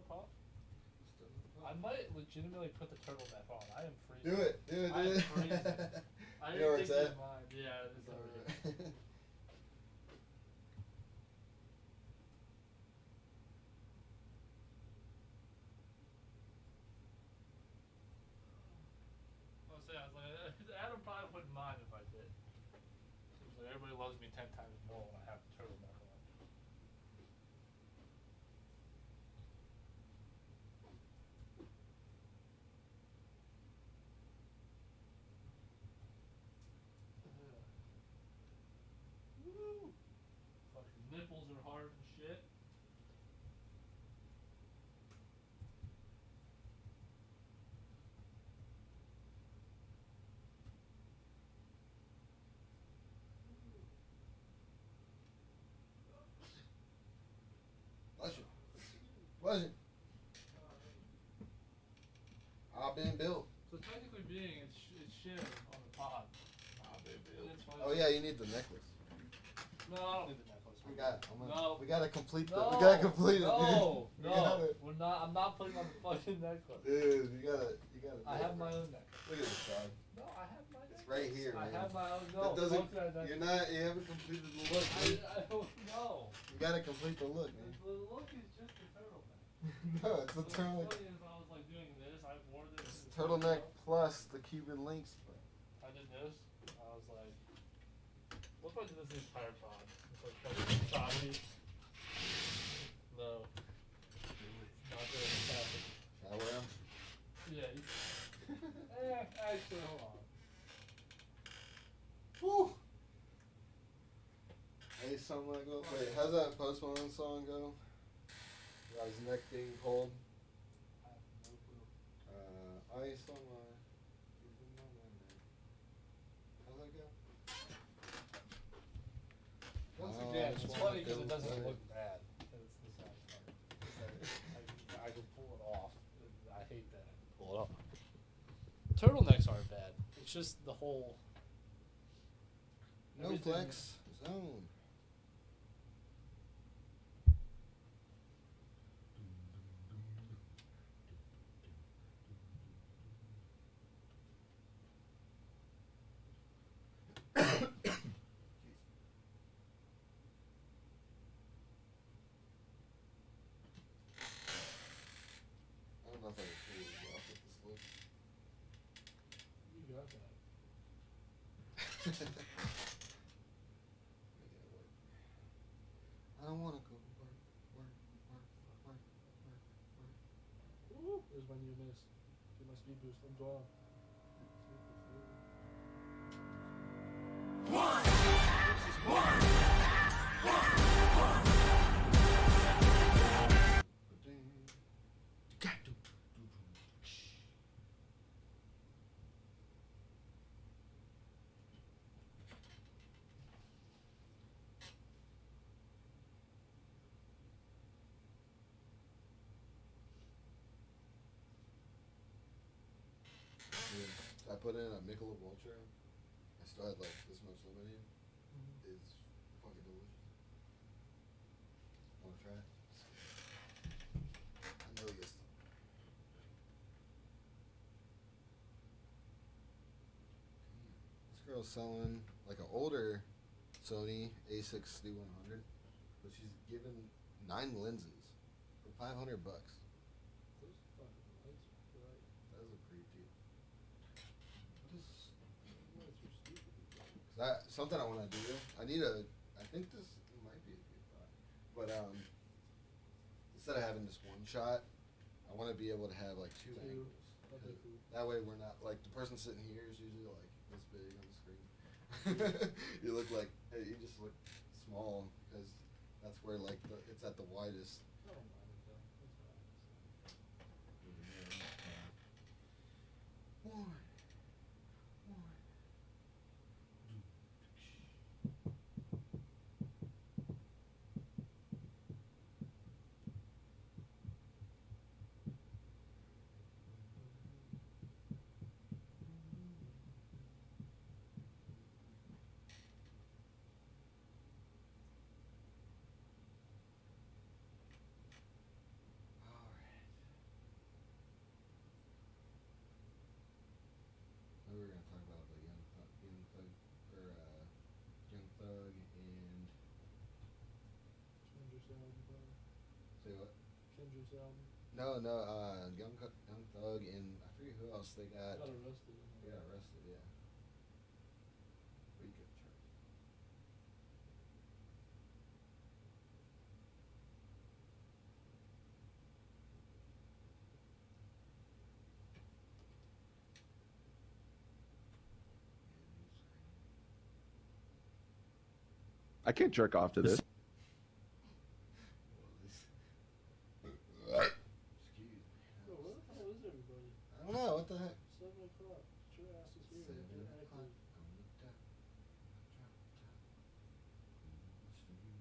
puff? I might legitimately put the turtleneck on. I am freezing. Do it. I am freezing. I You know where it's at? Mine. Yeah, it's over here. I was like, Adam probably wouldn't mind if I did. Like, everybody loves me 10 times more when I have the turtleneck on. Woo! Fucking nipples are hard and shit. Bless you. Bless you. I've been built. So technically being, it's shit on the pod. I've been built. Oh yeah, you need the necklace. No, I don't need the necklace. We got it. No. We gotta complete No. We gotta complete it. No. Dude. No. We're not. I'm not putting on the fucking necklace. Dude, you gotta. I have my own necklace. Look at this side. No, I have my necklace. It's right here, man. I have my own. No, that doesn't. that You're not. You haven't completed the look. I don't know. You gotta complete the look, man. The look is just a turtleneck. No, it's the turtleneck. Funny if I was like doing this, I wore this. It's turtleneck plus the Cuban links. I did this. I was like, what if I did this the entire pod? It's like fucking choppy. No. Not doing that. Shall I wear 'em? Yeah. Actually, hold on. Woo! Hey, something like that. Wait, how's that Post Malone song go? About his neck being cold. I have no clue. Ice on my. How's that go? Once again, it's funny because it doesn't look bad. It's the sad part. I can pull it off. I hate that I can pull it off. Turtlenecks aren't bad. It's just the whole. No flex zone. I don't know if I can pull it off with this look. You got that. I don't want to go work. Ooh, there's my new miss. Get my speed boost. I'm gone. I put in a Michelob Ultra. I still had like this much lemonade. It's fucking delicious. Wanna try it? I know you. This girl's selling like an older Sony A6D100, but she's given 9 lenses for $500. Those fucking lights are bright. That was a pretty deal. Lights are stupid. Something I want to do. I think this might be a good thought, but instead of having this one shot, I want to be able to have like two angles. That'd be cool. That way we're not like the person sitting here is usually like this big on the screen. You look like you just look small because that's where like it's at the widest. I don't mind it though. It's fine. One. Kendrick's album, probably. Say what? Kendrick's album. No, no. Young Thug and I forget who else they got. Got arrested. They got arrested. Yeah. RICO charges. I can't jerk off to this. Excuse me. Bro, where the hell is everybody? I don't know what the heck. 7 o'clock. Get your asses here. 7 Get o'clock active. on the dot. Drop top. Who's for you?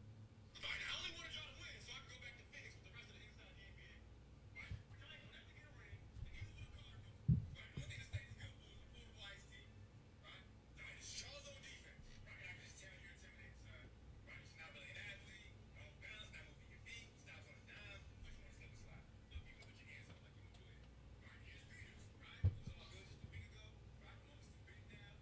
Fine, I only wanted y'all to win so I can go back to Phoenix with the rest of the inside NBA. Right? But y'all ain't gonna have to get a ring, and neither will the Cardinals. Right? The only thing the State is good for is a portable iced tea. Right? Right? It's Charles on defense. Right? And I can just tell you're intimidated, son. Right? He's not really an athlete, no balance, not moving your feet, stops on his dime, so you want to slip and slide. Look, you can put your hands up like you want to do it. Right? Here's Peters. Right? It was all good just a week ago. Right? Moments to beat down.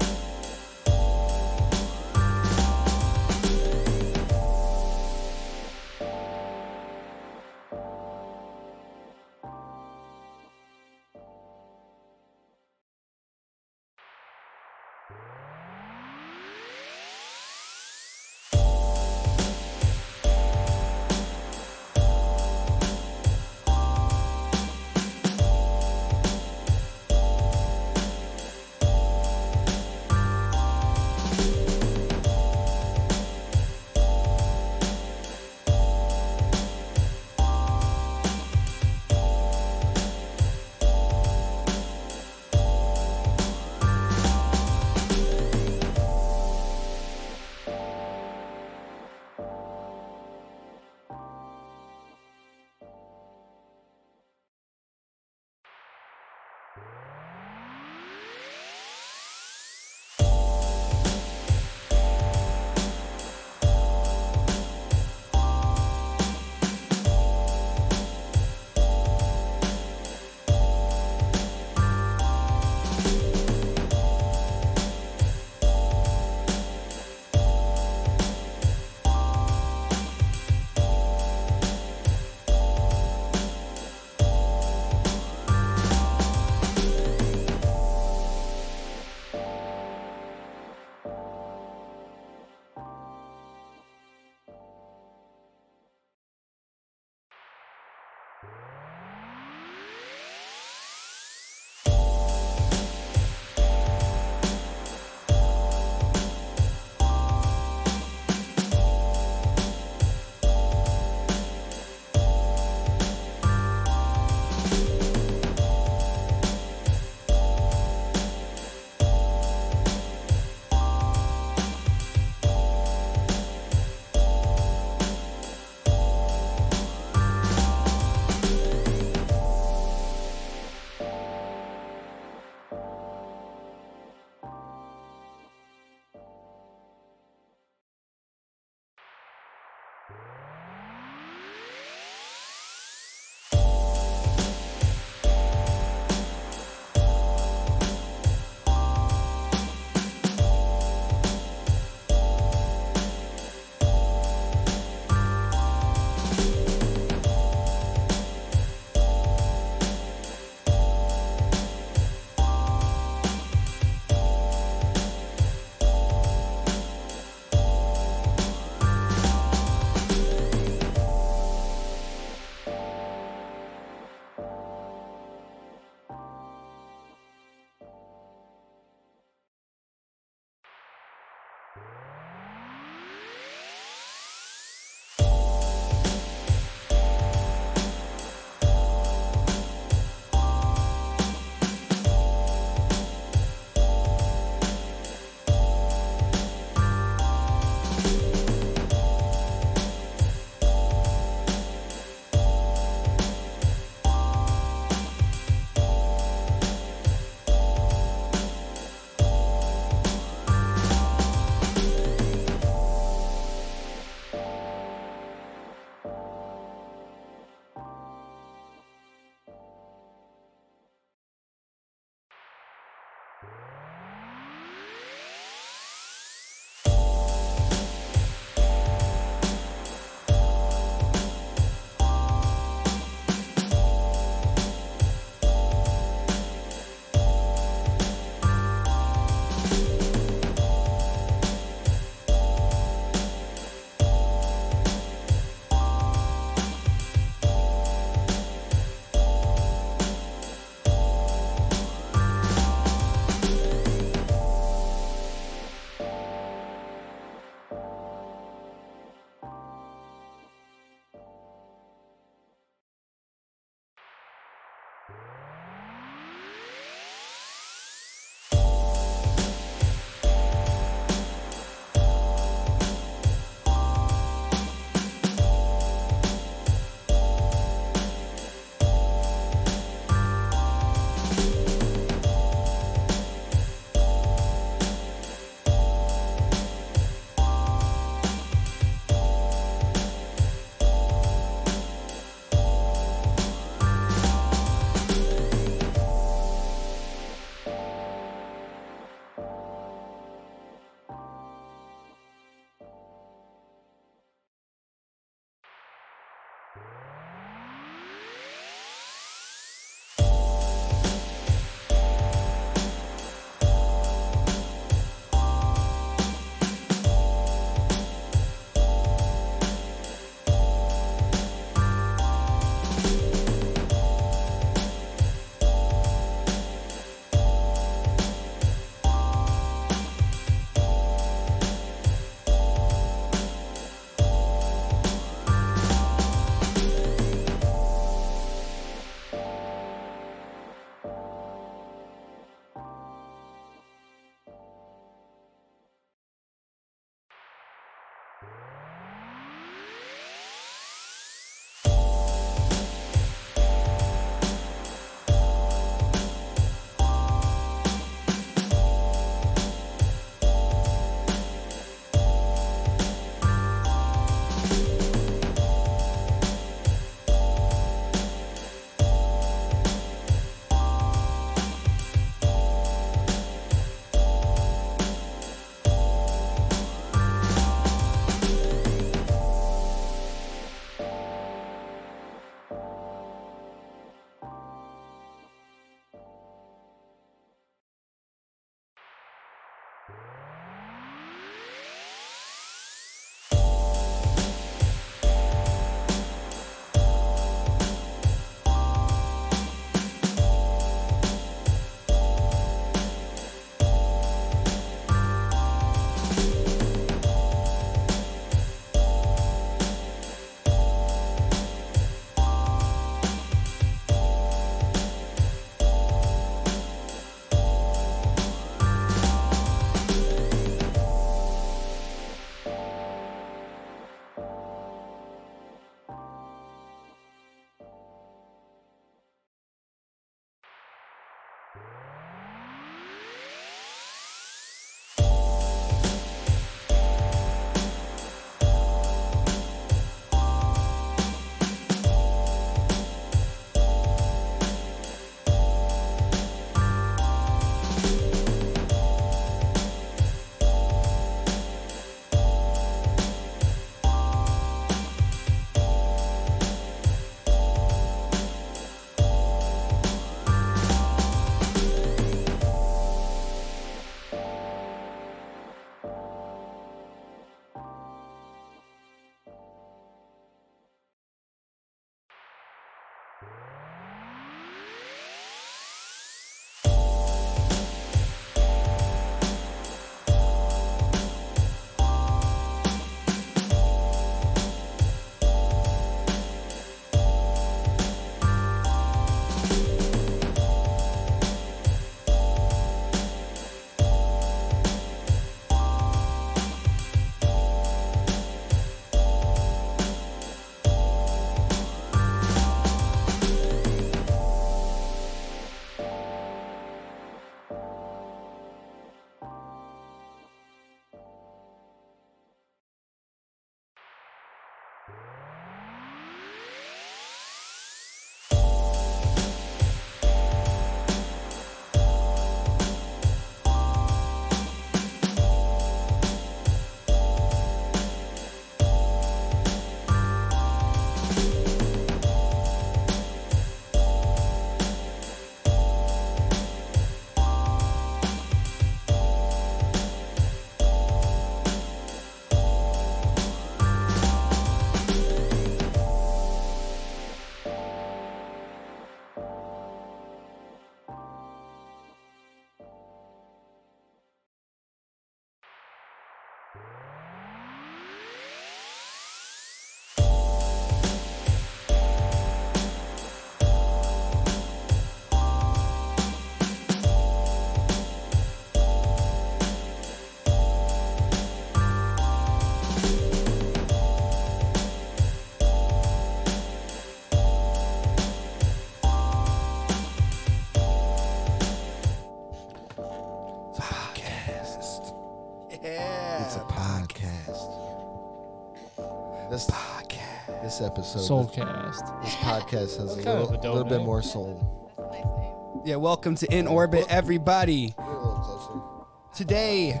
This podcast. This episode. Soulcast. This podcast has That's a kind of a dope little bit name. more soul. That's a nice name. Yeah, welcome to In Orbit, everybody. Get a little closer. Today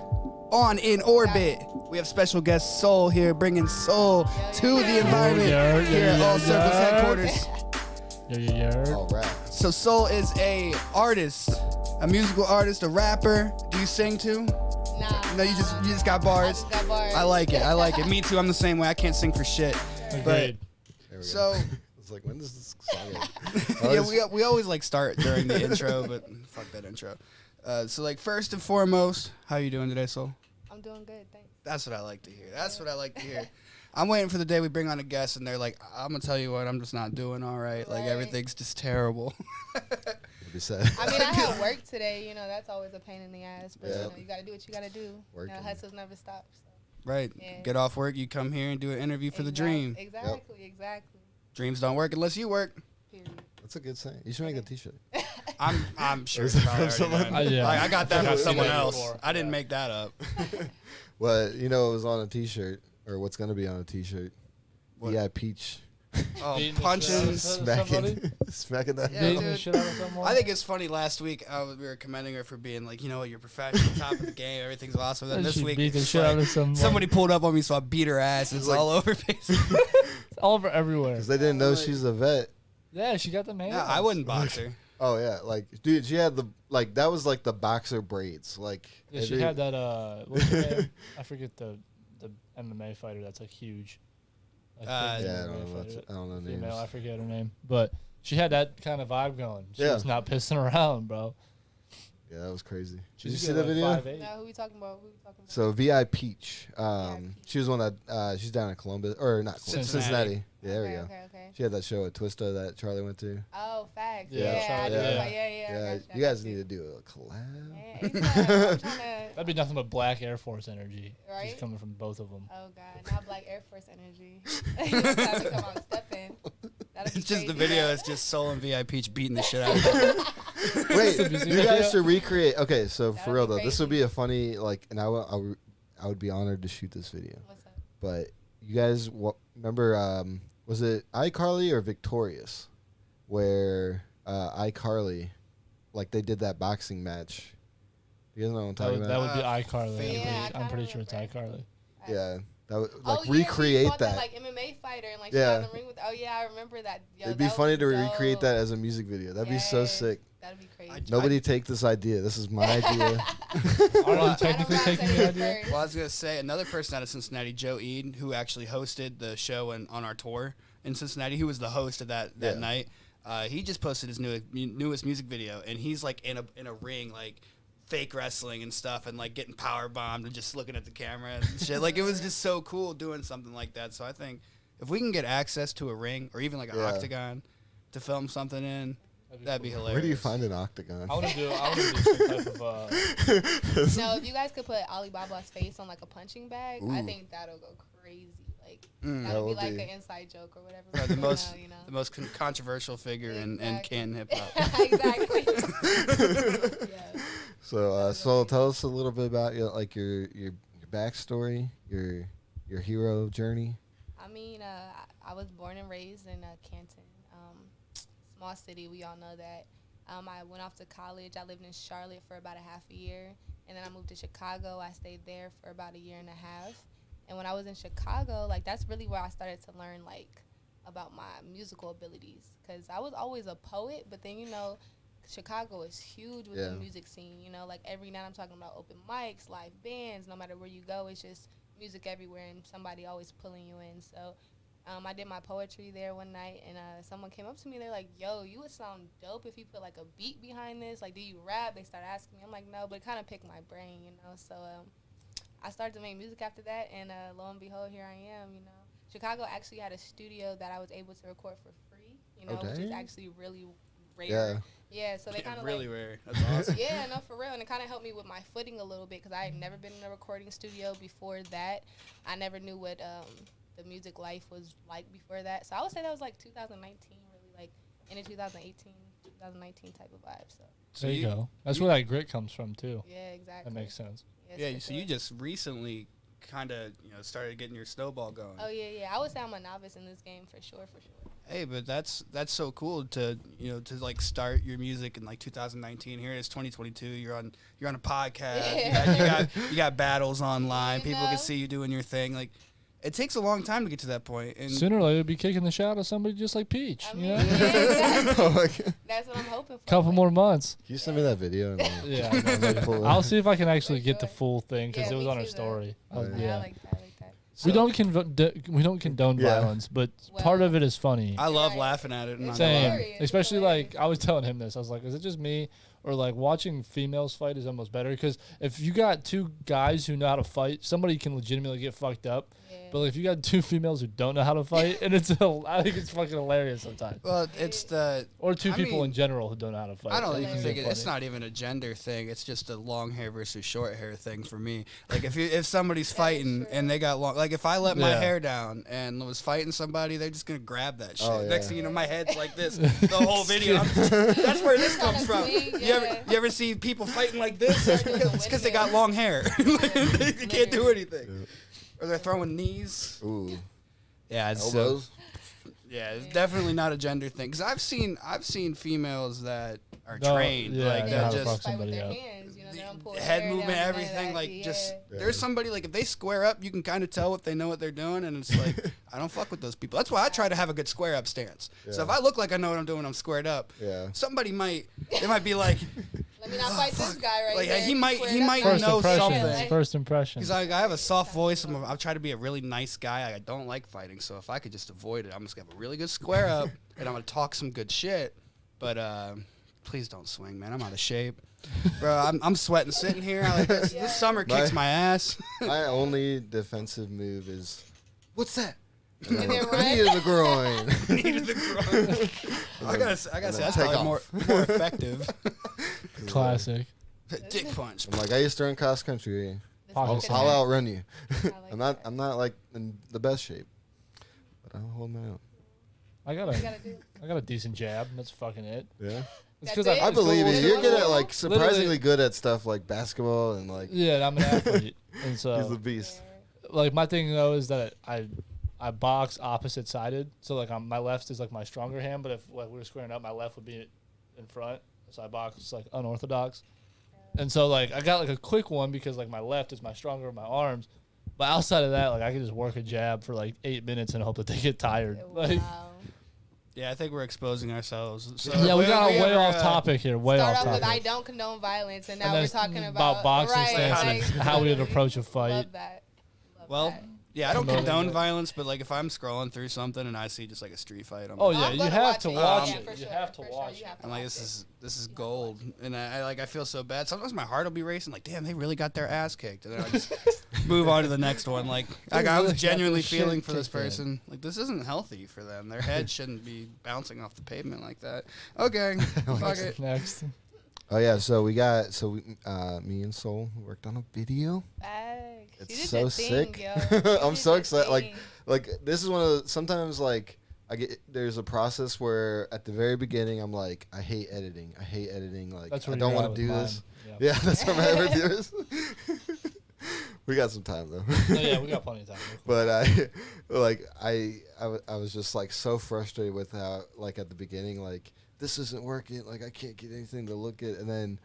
on In Orbit, we have special guest Soul here, bringing soul to the environment here at All Circles headquarters. All right. So Soul is a artist, a musical artist, a rapper. Do you sing too? Nah. No, you just got I bars. just got bars. I like it. Me too. I'm the same way. I can't sing for shit. Agreed. There we go. So It's like, when does this song end? yeah, we always like start during the intro, but fuck that intro. So like first and foremost, how you doing today, Soul? I'm doing good, thanks. That's what I like to hear. I'm waiting for the day we bring on a guest and they're like, I'm gonna tell you what, I'm just not doing all right. Like Right. everything's just terrible. It'd be sad. I mean, I had work today. You know, that's always a pain in the ass. But Yeah. you know, you gotta do what you gotta do. Working. Hustles never stop. So. Right. Yeah. Get off work, you come here and do an interview for the dream. Exactly. Dreams don't work unless you work. Period. That's a good saying. You should make a T-shirt. I'm sure Is it's it probably from already someone? done. Yeah. I got that from I've seen someone that else. before. I didn't Yeah. make that up. Well, you know, it was on a T-shirt, or what's gonna be on a T-shirt. What? Yeah, peach. Oh, Beating the shit out punching. of somebody? Smacking that. Yeah, Beating the dude. shit out of someone. I think it's funny. Last week, we were commending her for being like, you know, you're professional, top of the game, everything's awesome. Then And this she week, beat the it's shit like, out of someone. somebody pulled up on me, so I beat her ass. It's like- all over Facebook. It's all over everywhere. Because they didn't know she's a vet. Yeah, she got the name. Yeah, I wouldn't box her. Oh yeah, like dude, she had that was like the boxer braids. Like Yeah, she had that. What's her name? I forget the MMA fighter that's like huge. Like, big Yeah, I MMA don't know. fighter. I don't know names. Female, I forget her name, but she had that kind of vibe going. She Yeah. was not pissing around, bro. Yeah, that was crazy. Did She you was see good, the like, video? 5'8". Now, who we talking about? So Vi Peach, Peach. she was one that she's down in Columbus or not Columbus, Cincinnati. Cincinnati. Yeah, there we okay, go. Okay. She had that show at Twista that Charlie went to. Oh, facts. Yeah, Yeah, shout I out do. to Yeah, that. yeah. You guys need to do a collab. Yeah, anytime. I'm trying to. That'd be nothing but black Air Force energy. Right? Just coming from both of them. Oh God, not Black Air Force energy. That's how we come out stepping. That'd be It's just the crazy. video. It's just Soul and Vi Peach beating the shit out of her. Wait, Have you seen you that guys video? should recreate. Okay, so That for would real be though, this would crazy. be a funny and I would be honored to shoot this video. What's up? But you guys remember? Was it iCarly or Victorious, where iCarly, like they did that boxing match? You guys know what I'm That talking would, that about? would be iCarly. Yeah, I I'm pretty kinda sure it's remember. iCarly. Yeah, that would Oh, like yeah, recreate she fought that. like MMA fighter and like Yeah. she got in the ring with. Oh yeah, I remember that. Yo, It'd be that funny would to be recreate dope. that as a music video. That'd be so Yes, sick. That'd be crazy. Nobody take this idea. This is my idea. Aren't you technically I don't taking know the how to idea? say it Well, I was gonna say another person out of Cincinnati, Joe Ede, who actually hosted the show on our tour in Cincinnati. He was the host of that Yeah. night. He just posted his newest music video, and he's like in a ring, like fake wrestling and stuff, and like getting power bombed and just looking at the camera and shit. Like it was just so cool doing something like that. So I think if we can get access to a ring or even like an Yeah. octagon to film something in, that'd be hilarious. Where do you find an octagon? I want to do some type of. No, if you guys could put Alibaba's face on like a punching bag, I Ooh. think that'll go crazy. Like Mm. That that'll be would like be- an inside joke or whatever. Right, the most you know. the most controversial figure in Exactly. canon hip hop. Exactly. Yeah. So tell us a little bit about your backstory, your hero journey. I mean, I was born and raised in Canton, small city. We all know that. I went off to college. I lived in Charlotte for about a half a year, and then I moved to Chicago. I stayed there for about a year and a half. And when I was in Chicago, like that's really where I started to learn like about my musical abilities, because I was always a poet, but then Chicago is huge with Yeah. the music scene. Like every night I'm talking about open mics, live bands. No matter where you go, it's just music everywhere, and somebody always pulling you in. So I did my poetry there one night, and someone came up to me. They're like, "Yo, you would sound dope if you put like a beat behind this. Like, do you rap?" They started asking me. I'm like, "No," but it kind of picked my brain, So I started to make music after that, and lo and behold, here I am. Chicago actually had a studio that I was able to record for free. Which is dang. actually really rare. Yeah. Yeah. So they kind of really like, rare. That's awesome. yeah, no, for real. And it kind of helped me with my footing a little bit, because I had never been in a recording studio before that. I never knew what the music life was like before that. So I would say that was like 2019, really like into 2018, 2019 type of vibe. So There you go. That's where that grit comes from too. yeah, exactly. That makes sense. Yes, Yeah, for so you sure. just recently kind of started getting your snowball going. Oh yeah. I would say I'm a novice in this game for sure. Hey, but that's so cool to to like start your music in like 2019. Here it is, 2022. You're on a podcast. Yeah. You got battles online. You People know? can see you doing your thing. Like, it takes a long time to get to that point. And Sooner or later, you'll be kicking the shit out of somebody just like Peach. I You mean, know? yeah, exactly. Oh my God. That's what I'm hoping for. Couple more months. Can you send me that video? And Yeah, Pull it. I'll see if I can actually For get the sure. full thing because Yeah, it was me on her too, though. story. Oh, yeah. Yeah, I like that. We So- don't condone Yeah. violence, but part Well, of it is funny. I love Right. laughing at it. I'm not It's gonna lie. Same, hilarious. It's especially hilarious. like I was telling him this. I was like, is it just me, or like watching females fight is almost better? Because if you got two guys who know how to fight, somebody can legitimately get fucked up. Yeah. But like, if you got two females who don't know how to fight, and I think it's fucking hilarious sometimes. Well, it's the. Or two I people mean, in general who don't know how to fight. I don't That even can think get it's funny. not even a gender thing. It's just a long hair versus short hair thing for me. Like if somebody's fighting true. and they got long, like if I let my Yeah. hair down and was fighting somebody, they're just gonna grab that shit. Oh, Next yeah. thing you know, my head's like this the whole video. That's where this comes from. Swing, You ever yeah. you ever see people fighting like this? They're doing the It's because they windmill. got long hair. They can't do anything. Yeah. Or they're throwing knees. Ooh. Yeah, it's Elbows. yeah, it's definitely not a gender thing. Because I've seen females that are No, trained, yeah, like know that how to just fuck Fight with somebody their up. hands, they don't pull head hair down, movement, none of everything, that, like yeah. just Yeah. there's somebody like if they square up, you can kind of tell if they know what they're doing, and it's like I don't fuck with those people. That's why I try to have a good square up stance. So Yeah. if I look like I know what I'm doing, I'm squared up. Yeah. Somebody might be like, Let me not fight this guy right Like, here. he He's might- squared he up might now. First know impression. something. First impression. because I have a soft voice. I try to be a really nice guy. I don't like fighting, so if I could just avoid it, I'm just gonna have a really good square up, and I'm gonna talk some good shit. But please don't swing, man. I'm out of shape, bro. I'm sweating sitting here. This summer kicks my ass. My only defensive move is, what's that? And And then, then run. knee to the groin. Needed the groin. I gotta say and that's then probably take more effective. Classic. Dick punch. I'm like, I used to run cross country. This I'll- I'll, fucking I'll hurt. outrun you. I like I'm that. not like in the best shape, but I'll hold my own. I got What you gotta do? a decent jab. And that's fucking it. Yeah. It's That's 'cause it? I believe Well, you. You're good at literally- like surprisingly good at stuff like basketball and like Yeah, I'm an athlete, and he's so the beast. like my thing though is that I box opposite sided. So like my left is like my stronger hand, but if like we were squaring up, my left would be in front. So I box like unorthodox. And so like I got like a quick one because like my left is my stronger of my arms. But outside of that, like I can just work a jab for like 8 minutes and hope that they get tired. Like Wow. Yeah, I think we're exposing ourselves. So yeah, we got way ever, off topic here. Way Start off off topic. with I don't condone violence, and now And we're then talking about boxing right, stance and like, how we would literally. approach a fight. Love that. Love Well, that. yeah, I don't Promoting condone it. violence, but like if I'm scrolling through something and I see just like a street fight, I'm Oh like, yeah, I'm you gonna have to it. watch Yeah, it. for You sure, have to for sure. watch You it. have to I'm like, watch this it. is gold, and I feel so bad. Sometimes my heart will be racing, like, damn, they really got their ass kicked, and then I just move on to the next one. Like, I really was got genuinely their shit feeling for this kicked in. person. Like, this isn't healthy for them. Their head shouldn't be bouncing off the pavement like that. Okay, fuck it. Next. Oh yeah, so we, me and Soul worked on a video. Bag. She It's did so your sick. Thing, yo. You I'm did so your excited. thing. Like this is one of the, sometimes like there's a process where at the very beginning I'm like I hate editing. Like That's I where don't you're want at to do with this. mine. Yeah, that's where my review is. We got some time though. No, yeah, we got plenty of time. But I was just like so frustrated with how like at the beginning like this isn't working, like I can't get anything to look at, and then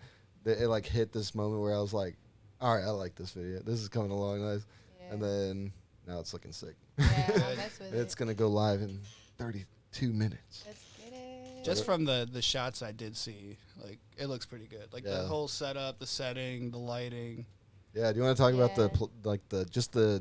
it like hit this moment where I was like, all right, I like this video, this is coming along nice, Yeah. and then now it's looking sick. Yeah, I'll mess with It's it. gonna go live in 32 minutes. Let's get it. Just from the shots I did see, like, it looks pretty good. Like, the Yeah. whole setup, the setting, the lighting. Yeah, do you want to talk about the Yeah.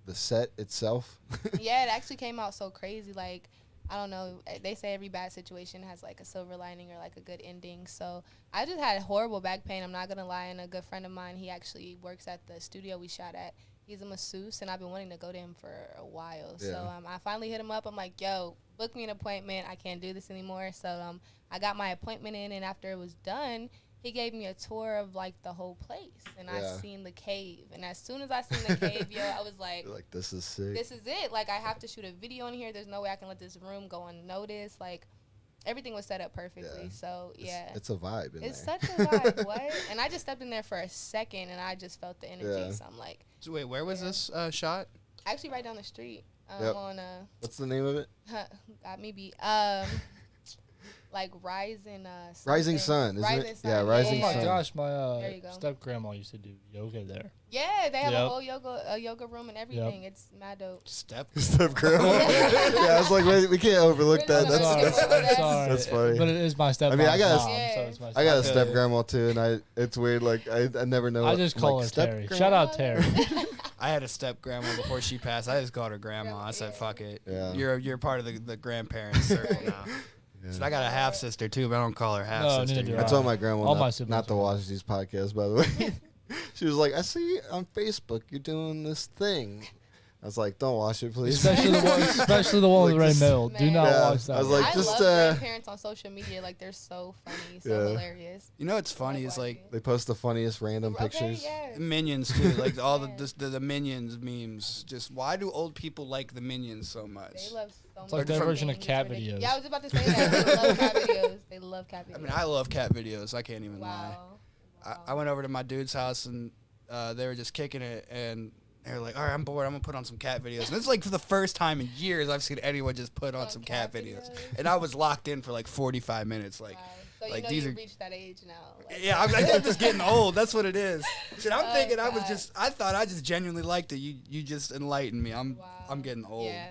the set itself? Yeah, it actually came out so crazy. Like, I don't know. They say every bad situation has like a silver lining or like a good ending. So I just had horrible back pain. I'm not gonna lie. And a good friend of mine, he actually works at the studio we shot at. He's a masseuse, and I've been wanting to go to him for a while. So Yeah. I finally hit him up. I'm like, yo, book me an appointment. I can't do this anymore. So I got my appointment in, and after it was done, he gave me a tour of like the whole place, and I Yeah. seen the cave. And as soon as I seen the cave, yo, I was like, You're like, this is sick. this is it. Like, I have to shoot a video in here. There's no way I can let this room go unnoticed. Like, everything was set up perfectly. Yeah. So yeah, It's a vibe in it's there. such a vibe. What? And I just stepped in there for a second, and I just felt the energy. Yeah. So I'm like, So wait, where was Yeah. this shot? actually, right down the street. Yep. On What's the name of it? got me beat. Like Rising Rising something. Sun, isn't Rising it? Sun, Yeah, Oh Rising my Sun. gosh, my There you go. step grandma used to do yoga there. Yeah, they have Yep. a whole yoga room and everything. It's mad dope. Step. Step grandma. Yeah, I was like, wait, we can't overlook that. We're not That's, gonna that's, skip over that. sorry, that's funny. But it is my step. I mean, I got a- mom, Yeah. so it's my I got a feel step you. grandma too, and it's weird. Like I never know. I what- just I'm call like, her step Terry. grandma? Shout out Terry. I had a step grandma before she passed. I just called her grandma. I said, Yeah. "Fuck it. Yeah. You're part of the grandparents circle now." Yeah. So I got a half sister too, but I don't call her half sister. neither do you I know? told my grandma All my not siblings to are watch these podcasts. By the way, she was like, "I see on Facebook you're doing this thing." I was like, "Don't watch it, please." especially the one with Like Ray this- Mill. Do Man. not Yeah, watch that. I was one. like, I just, love grandparents on social media. Like they're so funny, so Yeah. hilarious. You know what's funny is like They post the funniest random Okay, pictures. yes. Minions too, like all Yeah. the Minions memes. Just why do old people like the Minions so much? They love so It's much. like their From- version of things. cat It's ridiculous. videos. Yeah, I was about to say that. They love cat videos. They love cat videos. I mean, I love cat videos. I can't even lie. wow. I went over to my dude's house and they were just kicking it and they were like, all right, I'm bored. I'm going to put on some cat videos. And it's like for the first time in years I've seen anyone just put on some cat videos. And I was locked in for like 45 minutes. Like, Wow. So like, you know these you are- reached that age now. Like, yeah, I'm just getting old. That's what it is. Shit, I'm Oh, thinking God. I thought I just genuinely liked it. You just enlightened me. I'm Wow. getting old. Yeah,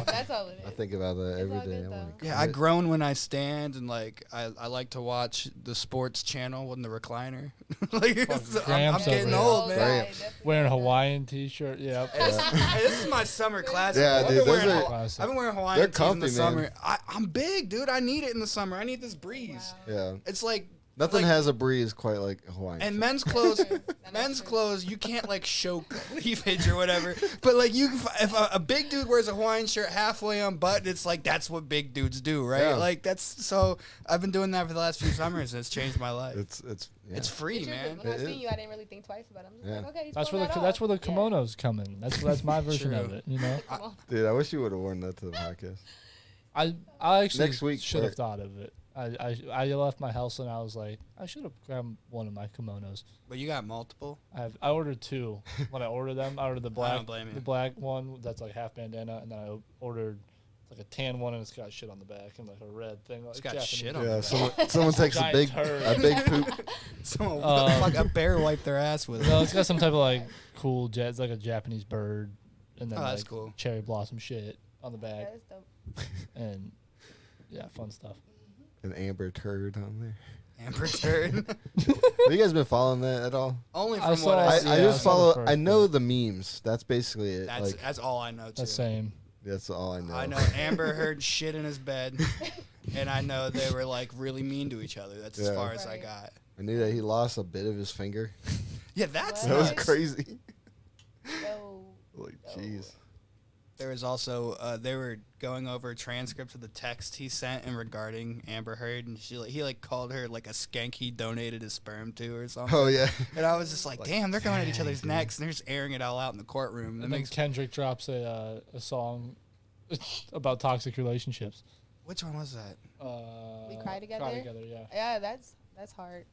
that's all it is. I think about that It's every all day. good, I'm though. like, Yeah, I groan when I stand, and like I like to watch the sports channel in the recliner. Like I'm Gramps getting over old, here. man. Gramps. Wearing a Hawaiian t-shirt. Yep. Hey, this is my summer classic. Yeah, I've dude, been those wearing are- Classic. I've been wearing Hawaiian They're tees in the comfy, summer. man. I'm big, dude. I need it in the summer. I need this breeze. Wow. Yeah, It's like nothing like- has a breeze quite like Hawaiian. And shirt. men's clothes, That is men's true. clothes, you can't like show cleavage or whatever. But like if a big dude wears a Hawaiian shirt halfway unbuttoned, it's like that's what big dudes do, right? Yeah. Like that's so. I've been doing that for the last few summers, and it's changed my life. It's yeah. It's free, It's true, man. When I It seen is. you, I didn't really think twice about it. I'm just Yeah. like, okay, he's That's pulling where the that that's where the off. Yeah. kimonos come in. That's my version of True. it. You know. Come on. Dude, I wish you would have worn that to the podcast. I actually Next week, should have where- thought of it. I left my house and I was like, I should have grabbed one of my kimonos. But you got multiple. I ordered two. When I ordered them, I ordered the black, don't blame you. the black one that's like half bandana, and then I ordered like a tan one and it's got shit on the back and like a red thing. Like It's got Japanese. shit on Yeah, the someone takes a Giant big turd. poop. Someone Um, fuck a bear wiped their ass with it. No, it's got some type of like cool jet. It's like a Japanese bird, and then Oh, that's like cool. cherry blossom shit on the back, That is dope. and yeah, fun stuff. An amber turd on there. Amber turd. Have you guys been following that at all? Only I from saw what it. I I, see. I Yeah, just I saw the follow. first I know bit. the memes. That's basically it. That's Like that's all I know too. The same. that's all I know. I know Amber heard shit in his bed, and I know they were like really mean to each other. That's as Yeah. far as I Right. got. I knew that he lost a bit of his finger. Yeah, that's That was nuts. crazy. Yo. Like, jeez. There was also they were going over transcripts of the text he sent and regarding Amber Heard, and he like called her like a skank he donated his sperm to or something. Oh yeah. And I was just like, damn, they're going at each other's dude. necks and they're just airing it all out in the courtroom. That And then makes Kendrick drops a song about toxic relationships. which one was that? We Cry Together? Cry together, yeah. Yeah, that's hard.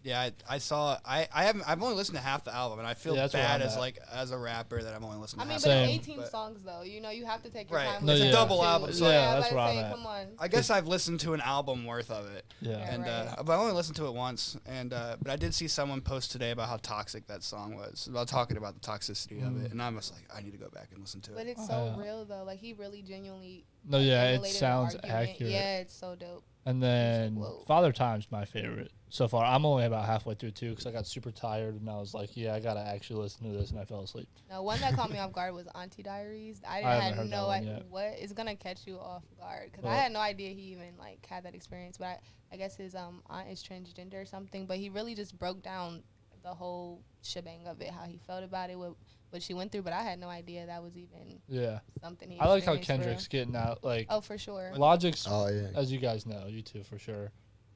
Yeah, I saw. I've only listened to half the album, and I feel Yeah, that's where bad I'm as at. like as a rapper that I'm only listening I to mean, half. but Same. it's 18 But- songs though. You know, you have to take your Right. time. No, It's yeah. a double album. Too. So Yeah, I was that's about where to I'm say, at. come on. I guess I've listened to an album worth of it. Yeah. Yeah. And Right. but I only listened to it once, and but I did see someone post today about how toxic that song was, about talking about the toxicity of it, and I was like, I need to go back and listen to But it. it's so Yeah. real though. Like he really genuinely. No, yeah, it related an sounds argument. accurate. Yeah, it's so dope. And then whoa. Father Time's my favorite so far. I'm only about halfway through too because I got super tired and I was like, yeah, I gotta actually listen to this, and I fell asleep. Now, one that caught me off guard was Auntie Diaries. I haven't had heard that no one idea yet. what is gonna catch you off guard because Well- I had no idea he even like had that experience. But I guess his aunt is transgender or something. But he really just broke down the whole shebang of it, how he felt about it, what she went through. But I had no idea that was even Yeah, something he. I like how experienced for real. Kendrick's getting out. Like Oh, for sure. Logic's, Oh yeah. as you guys know, you two for sure.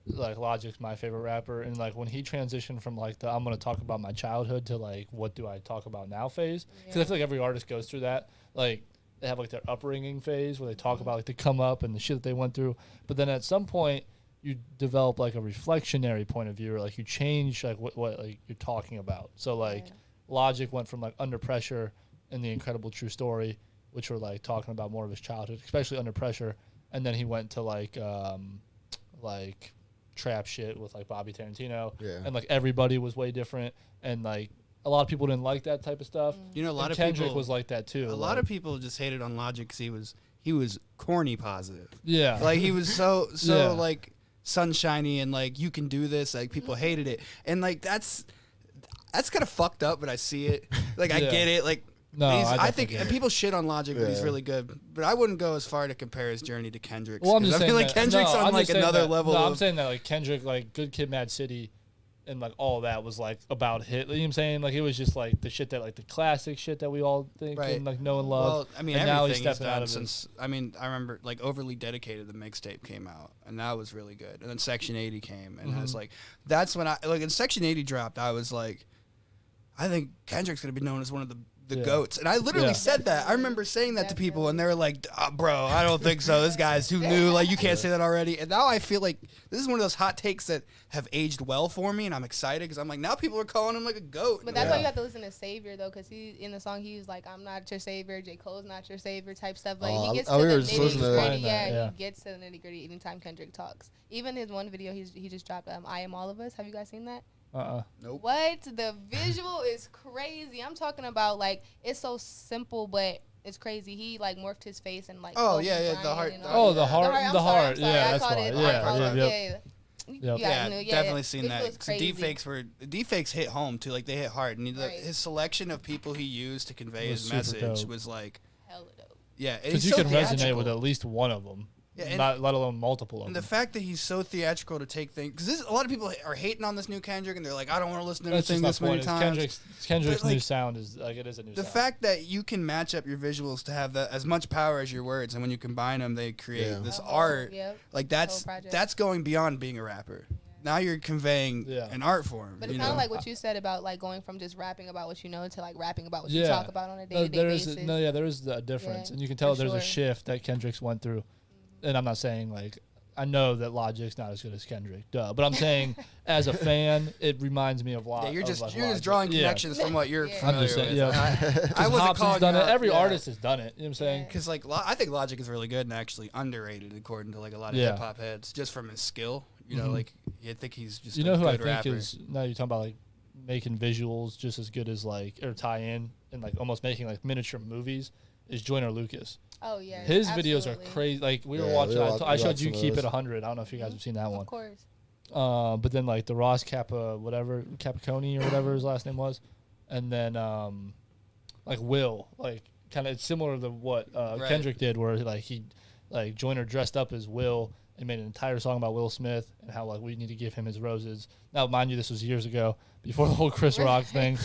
Like Logic's my favorite rapper, and like when he transitioned from like the I'm gonna talk about my childhood to like what do I talk about now phase, because I Yeah. feel like every artist goes through that. Like they have like their upbringing phase where they talk about like the come up and the shit that they went through. But then at some point, you develop like a reflectionary point of view, or like you change like what like you're talking about. So like Logic went from like Under Pressure and The Incredible True Story, which were like talking about more of his childhood, especially Under Pressure, and then he went to like trap shit with like Bobby Tarantino, and like everybody was way different, and like a lot of people didn't like that type of stuff. You know, a lot and of Kendrick people was like that too. A lot of people just hated on Logic because he was corny positive. Yeah, Like he was so Yeah. like sunshiny and like you can do this. Like people hated it, and like that's kind of fucked up. But I see it. Like I Yeah. get it. Like No, I definitely think get it. people shit on Logic, but he's Yeah. really good. But I wouldn't go as far to compare his journey to Kendrick's. Well, I'm 'cause just I saying feel like that, Kendrick's no, on I'm like just saying another that, level. No, I'm of, saying that like Kendrick, like Good Kid, Mad City, and like all of that was like about hit. You know what I'm saying? Like it was just like the shit that like the classic shit that we all think Right. and like know and love. Well, I mean, and now he's everything he's stepping out done of since. I mean, I remember like Overly Dedicated, the mixtape came out, and that was really good. And then Section 80 came, and I was like, that's when I like. When Section 80 dropped, I was like, I think Kendrick's gonna be known as one of the Yeah. goats. And I literally Yeah. said that. I remember saying that to people, and they were like, bro, I don't think so. This guy's too new. Like, you can't say that already. And now I feel like this is one of those hot takes that have aged well for me, and I'm excited because I'm like, now people are calling him like a goat. But that's why you have to listen to Savior though, because he in the song he was like, "I'm not your savior." J. Cole's not your savior type stuff. Like Oh, he gets I- to we the were just listening to nitty that. gritty. Yeah, Yeah. he gets to the nitty gritty anytime Kendrick talks. Even his one video he just dropped, "I Am All of Us." Have you guys seen that? Nope. What? The visual is crazy. I'm talking about like it's so simple, but it's crazy. He like morphed his face and like. Oh, Kobe yeah, yeah, the Bryant heart- and the- all Oh, that. the heart, I'm the sorry, heart. I'm sorry. Yeah, I that's called why. it Yeah, art yeah, color. yep. You Yep. guys Yeah, knew, definitely seen Visual that. is 'Cause crazy. deepfakes hit home too. Like they hit hard, and Right. his selection of people he used to convey Was his super message dope. was like, Hella dope. yeah, Because he's you so can resonate theatrical. with at least one of them, Yeah, and- not let alone multiple of And them. the fact that he's so theatrical to take things, because a lot of people are hating on this new Kendrick, and they're like, I don't want to listen to That's anything just my this many point. times. Kendrick's But, new like, sound is like it is a new The sound. fact that you can match up your visuals to have as much power as your words, and when you combine them, they create Yeah. this A whole- art. Yep. Like whole project. that's going beyond being a rapper. Now you're conveying Yeah. an art form. But it's you kind of know? like what you said about like going from just rapping about what you know to like rapping about what you Yeah. talk about on a No, day-to-day there is basis. there is a difference, Yeah, and you can tell for there's a sure. shift that Kendrick's went through. And I'm not saying like I know that Logic's not as good as Kendrick, duh. But I'm saying as a fan, it reminds me of Yeah, you're just Logic. drawing Yeah. connections from what you're Yeah. familiar I'm just saying, with. yeah. I wasn't Hopson's calling done you it. out, Every yeah. artist has done it. You know what I'm saying? Yeah. Because like I think Logic is really good and actually underrated according to like a lot of Yeah. hip hop heads, just from his skill. You know, Mhm. like I think he's just You a know who I good think rapper. is now you're talking about like making visuals just as good as like or tie in and like almost making like miniature movies is Joyner Lucas. Oh yeah, His videos are absolutely. crazy. Like we were Yeah, watching. we I watched- I we showed watched you some of Keep It those. 100. I don't know if you guys have seen that Of one. course. But then like the Ross Kappa whatever Capicone or whatever his last name was, and then like Will like kind of it's similar to what Right. Kendrick did where like he like Joyner dressed up as Will and made an entire song about Will Smith and how like we need to give him his roses. Now mind you this was years ago before the whole Chris Rock thing,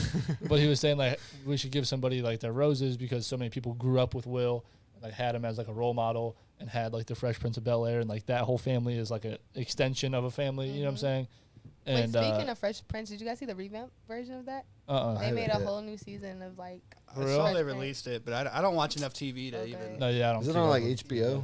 but he was saying like we should give somebody like their roses because so many people grew up with Will and like had him as like a role model and had like the Fresh Prince of Bel-Air and like that whole family is like an extension of a family. You know what I'm saying? Wait, And speaking of Fresh Prince, did you guys see the revamp version of that? They I made a haven't yet. whole new season of like. I For saw real? they released it, but I don't watch enough TV to Okay. even. no, yeah, I don't. Is it keep on up like with HBO?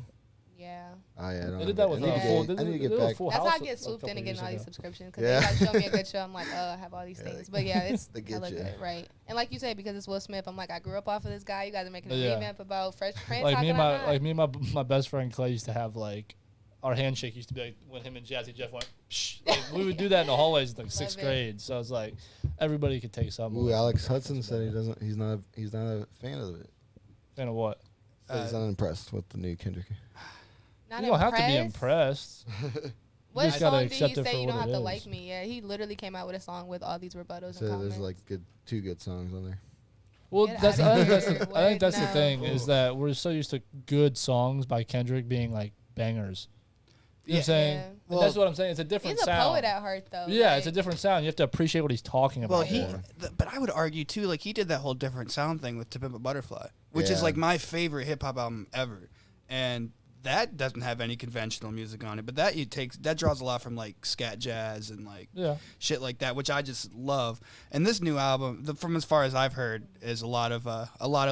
Yeah. Oh yeah, I don't They have did that it. with I need to Full- get, I need to they get did a back. Full That's how I House get a swooped in couple and getting years all these ago. subscriptions because Yeah. they like show me a good show. I'm like, oh, I have all these Yeah, things. But yeah, it's they I get look you. good, right? And like you said, because it's Will Smith, I'm like, I grew up off of this guy. You guys are making a Yeah. revamp about Fresh Prince. Like How me and can I my not? like me and my best friend Clay used to have like our handshake used to be like when him and Jazzy Jeff went. Psh, like, we would do that in the hallways in like sixth it. grade. So it's like everybody could take something. Ooh, away. Alex Hudson said he doesn't. He's not a fan of it. Fan of what? Said he's unimpressed with the new Kendrick. Not You don't have to be impressed? impressed. What just gotta song did he accept it say for you don't what have it to is. like me? Yeah, he literally came out with a song with all these rebuttals So and comments. there's like two good songs on there. Well, Get that's outta I think that's here. the, I think that's the No. thing is that we're so used to good songs by Kendrick being like bangers. You know what I'm saying? Yeah. And Well, that's what I'm saying. It's a different He's a sound. poet at heart, though. Yeah, like- it's a different sound. You have to appreciate what he's talking about. Well, he, more. but I would argue too, like he did that whole different sound thing with To Pimp a Butterfly, which is Yeah. like my favorite hip hop album ever, and that doesn't have any conventional music on it, but that draws a lot from like scat jazz and like Yeah. shit like that, which I just love. And this new album, from as far as I've heard, is a lot of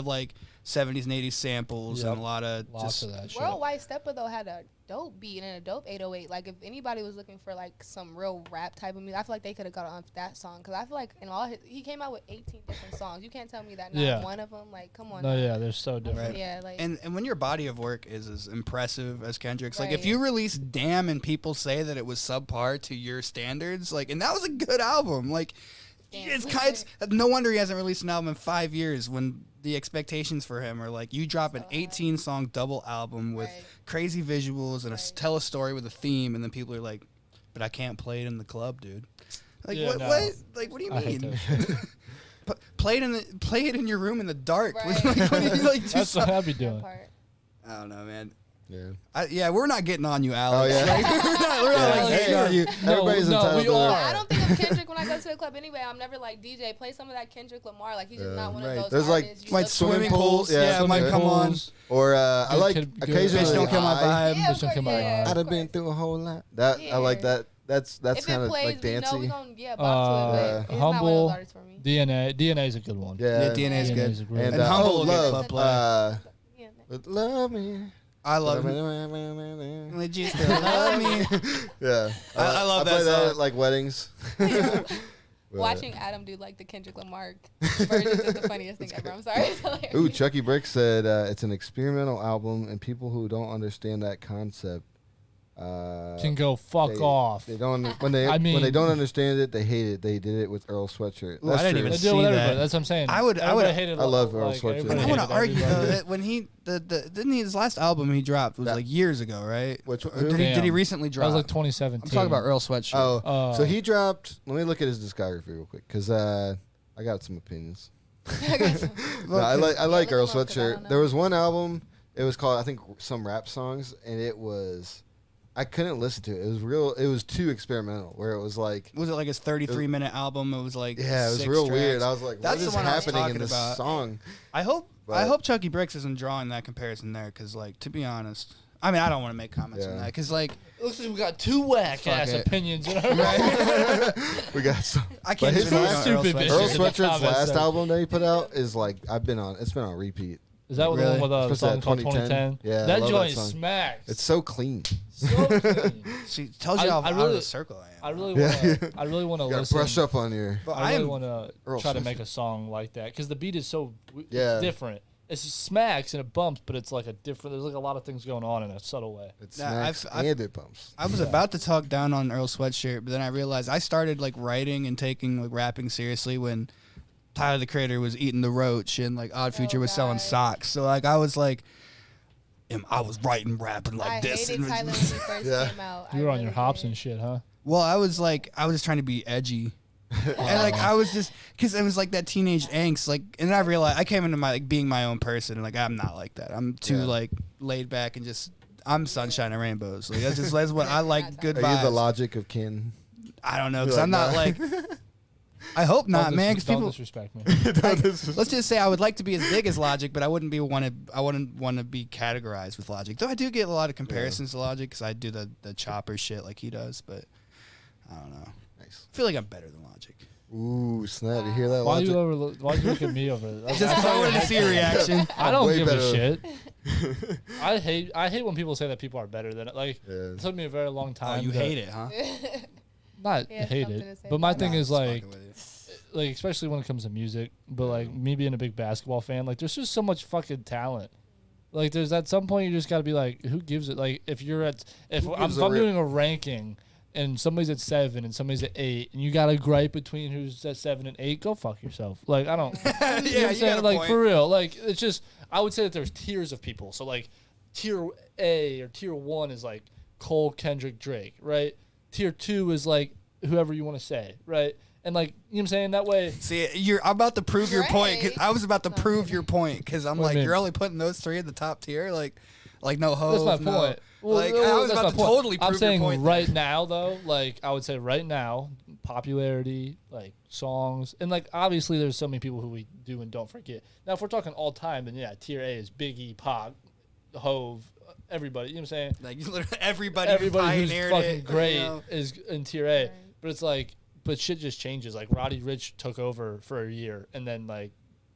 like 70s and 80s samples and Yep. a lot of Lots just of that shit. Worldwide Stepper though had a dope beat and a dope 808. Like if anybody was looking for like some real rap type of music, I feel like they could have got on that song because I feel like in all he came out with 18 different songs. You can't tell me that not Yeah. one of them. Like come on. No, now. yeah, they're so different. Yeah, like and when your body of work is as impressive as Kendrick's, like if Right. you release Damn and people say that it was subpar to your standards, like, and that was a good album, like Damn. it's no wonder he hasn't released an album in 5 years when the expectations for him are like you drop an So high. 18 song double album with Right. crazy visuals and Right. tell a story with a theme, and then people are like, but I can't play it in the club, dude. Like Yeah, what? no. What? Like what do you I hate mean? that shit. Play it in your room in the dark. Right. Like, what do you like? Do That's what something? I'd be that doing. part. I don't know, man. Yeah. Yeah, we're not getting on you, Alex. Oh, yeah? Like, we're not Yeah. like, Hey, hating on you. Everybody's no, entitled we to are. their- I don't think of Kendrick when I go to the club anyway. I'm never like DJ, play some of that Kendrick Lamar. Like he's just Yeah. not one Right. of those There's, like, artists. you Might look swimming for. pools. Yeah, Yeah, might swimming come on. pools. Or I Good like kid- good- occasionally. Bitch, don't kill my High. vibe. Yeah, Bitch, of don't kill course, my yeah, vibe. I'd of have been course. through a whole lot. That I like Yeah. that. That's If kind it of plays, like we know dancey. we gonna bop to it. But it's not one of Humble, those artists for me. DNA is a good one. Yeah. Yeah, DNA is DNA is good. a great And, And Humble will get love. club play. Yeah, But love me. I love him. Yeah. Would you still love me? I love play that that song. at like weddings. But- watching Adam do like the Kendrick Lamar versions is the funniest thing ever. I'm sorry. It's hilarious. Ooh, Chucky Brick said it's an experimental album, and people who don't understand that concept Can go fuck they- off. They don't when they I when they mean- don't understand it. They hate it. They did it with Earl Sweatshirt. Ooh, I didn't true. even They see do it with that. everybody. That's what I'm saying. I would- Everybody hated I love Earl like, Sweatshirt. everybody I I want hated to argue though everybody. that when he didn't he, his last album he dropped was That- like years ago, right? Which Or who? did he Damn. recently That drop? was like 2017. I'm talking about Earl Sweatshirt. Oh, so Uh, he dropped. Let me look at his discography real quick, cause I got some opinions. No, I like look Earl him up, 'cause I Sweatshirt. don't know. There was one album. It was called I think some rap songs, and it was I couldn't listen to it. It was real. It was too experimental. Where it was like Was it like his 33-minute album? It was like yeah, it was 6 real tracks. weird. I was like, That's what the is one I was happening in talking this about. song? I But- hope Chucky Bricks isn't drawing that comparison there, because like to be honest, I mean I don't want to make comments on Yeah. that, because like Looks like we got two whack ass Fuck it. opinions in our We got some. I can't his even last- know Earl stupid Sweatshirt. bitches. Earl in the Sweatshirt's comments last section. album that he put out is like it's been on repeat. Is that the Really? one with the Especially song that called 2010? Yeah, I that love joint that song. smacks. It's so clean. so clean. See, tells you how I out really- of the circle I am. I really Yeah. want to. I really want to You gotta listen. brush up on your. But I I really am want to Earl try to Sweatshirt. make a song like that because the beat is so Yeah. different. It smacks and it bumps, but it's like a different. There's like a lot of things going on in a subtle way. It Nah, smacks and it bumps. I was about to talk down on Earl Sweatshirt, but then I realized I started like writing and taking like rapping seriously when Tyler the Creator was eating the roach and like Odd Future was selling God. socks. So like I was like, I was writing rapping like I this. hated and Tyler when he first Yeah. came out. You I were on really your hops did. and shit, huh? Well, I was just trying to be edgy. And like I was just because it was like that teenage angst, like, and I realized I came into my like being my own person, and like I'm not like that. I'm too Yeah. like laid back and just I'm sunshine and rainbows. Like that's what I like. Good Are you the vibes. logic of kin? I don't know You're because like, I'm not nah. like. I hope not, Don't man. Because don't people. disrespect me. Let's just say I would like to be as big as Logic, but I wouldn't want to be categorized with Logic. Though I do get a lot of comparisons to Logic because I do the chopper shit like he does, but I don't know. Nice. I feel like I'm better than Logic. Ooh, snap! You hear that? Why Logic? why you look at me over there? Just 'cause I wanted to see a reaction. I don't Way give better. a shit. I hate when people say that people are better than it. Like Yeah. it took me a very long Oh, time. you to- hate it, huh? Not Yeah, hate something it, to say but my about thing Nah, is just like fucking with you. like especially when it comes to music, but like me being a big basketball fan, like there's just so much fucking talent. Like there's at some point you just got to be like, who gives it? Like if you're at if Who I'm, gives if a I'm rip? doing a ranking and somebody's at 7 and somebody's at 8 and you got to gripe between who's at 7 and 8, go fuck yourself. Like I don't. You know what I'm Yeah, you saying? got a Like point. for real. Like it's just I would say that there's tiers of people. So like tier A or tier 1 is like Cole, Kendrick, Drake, right? Tier 2 is like whoever you want to say, right? And like, you know what I'm saying? That way, See, I'm about to prove your point. 'Cause Great. I was about to prove your point because I'm What do like, you mean? you're only putting those three in the top tier, like no that's hoes. my point. Well, Like well, I was that's about to my point. totally prove I'm saying your point. right now, though, like I would say right now, popularity, like songs, and like obviously there's so many people who we do and don't forget. Now, if we're talking all time, then yeah, tier A is Biggie, Pac, Hove, everybody. You know what I'm saying? Like literally everybody who's Everybody who's pioneered fucking it, great you know? is in tier A. Right. But it's like, but shit just changes. Like Roddy Ricch took over for a year and then like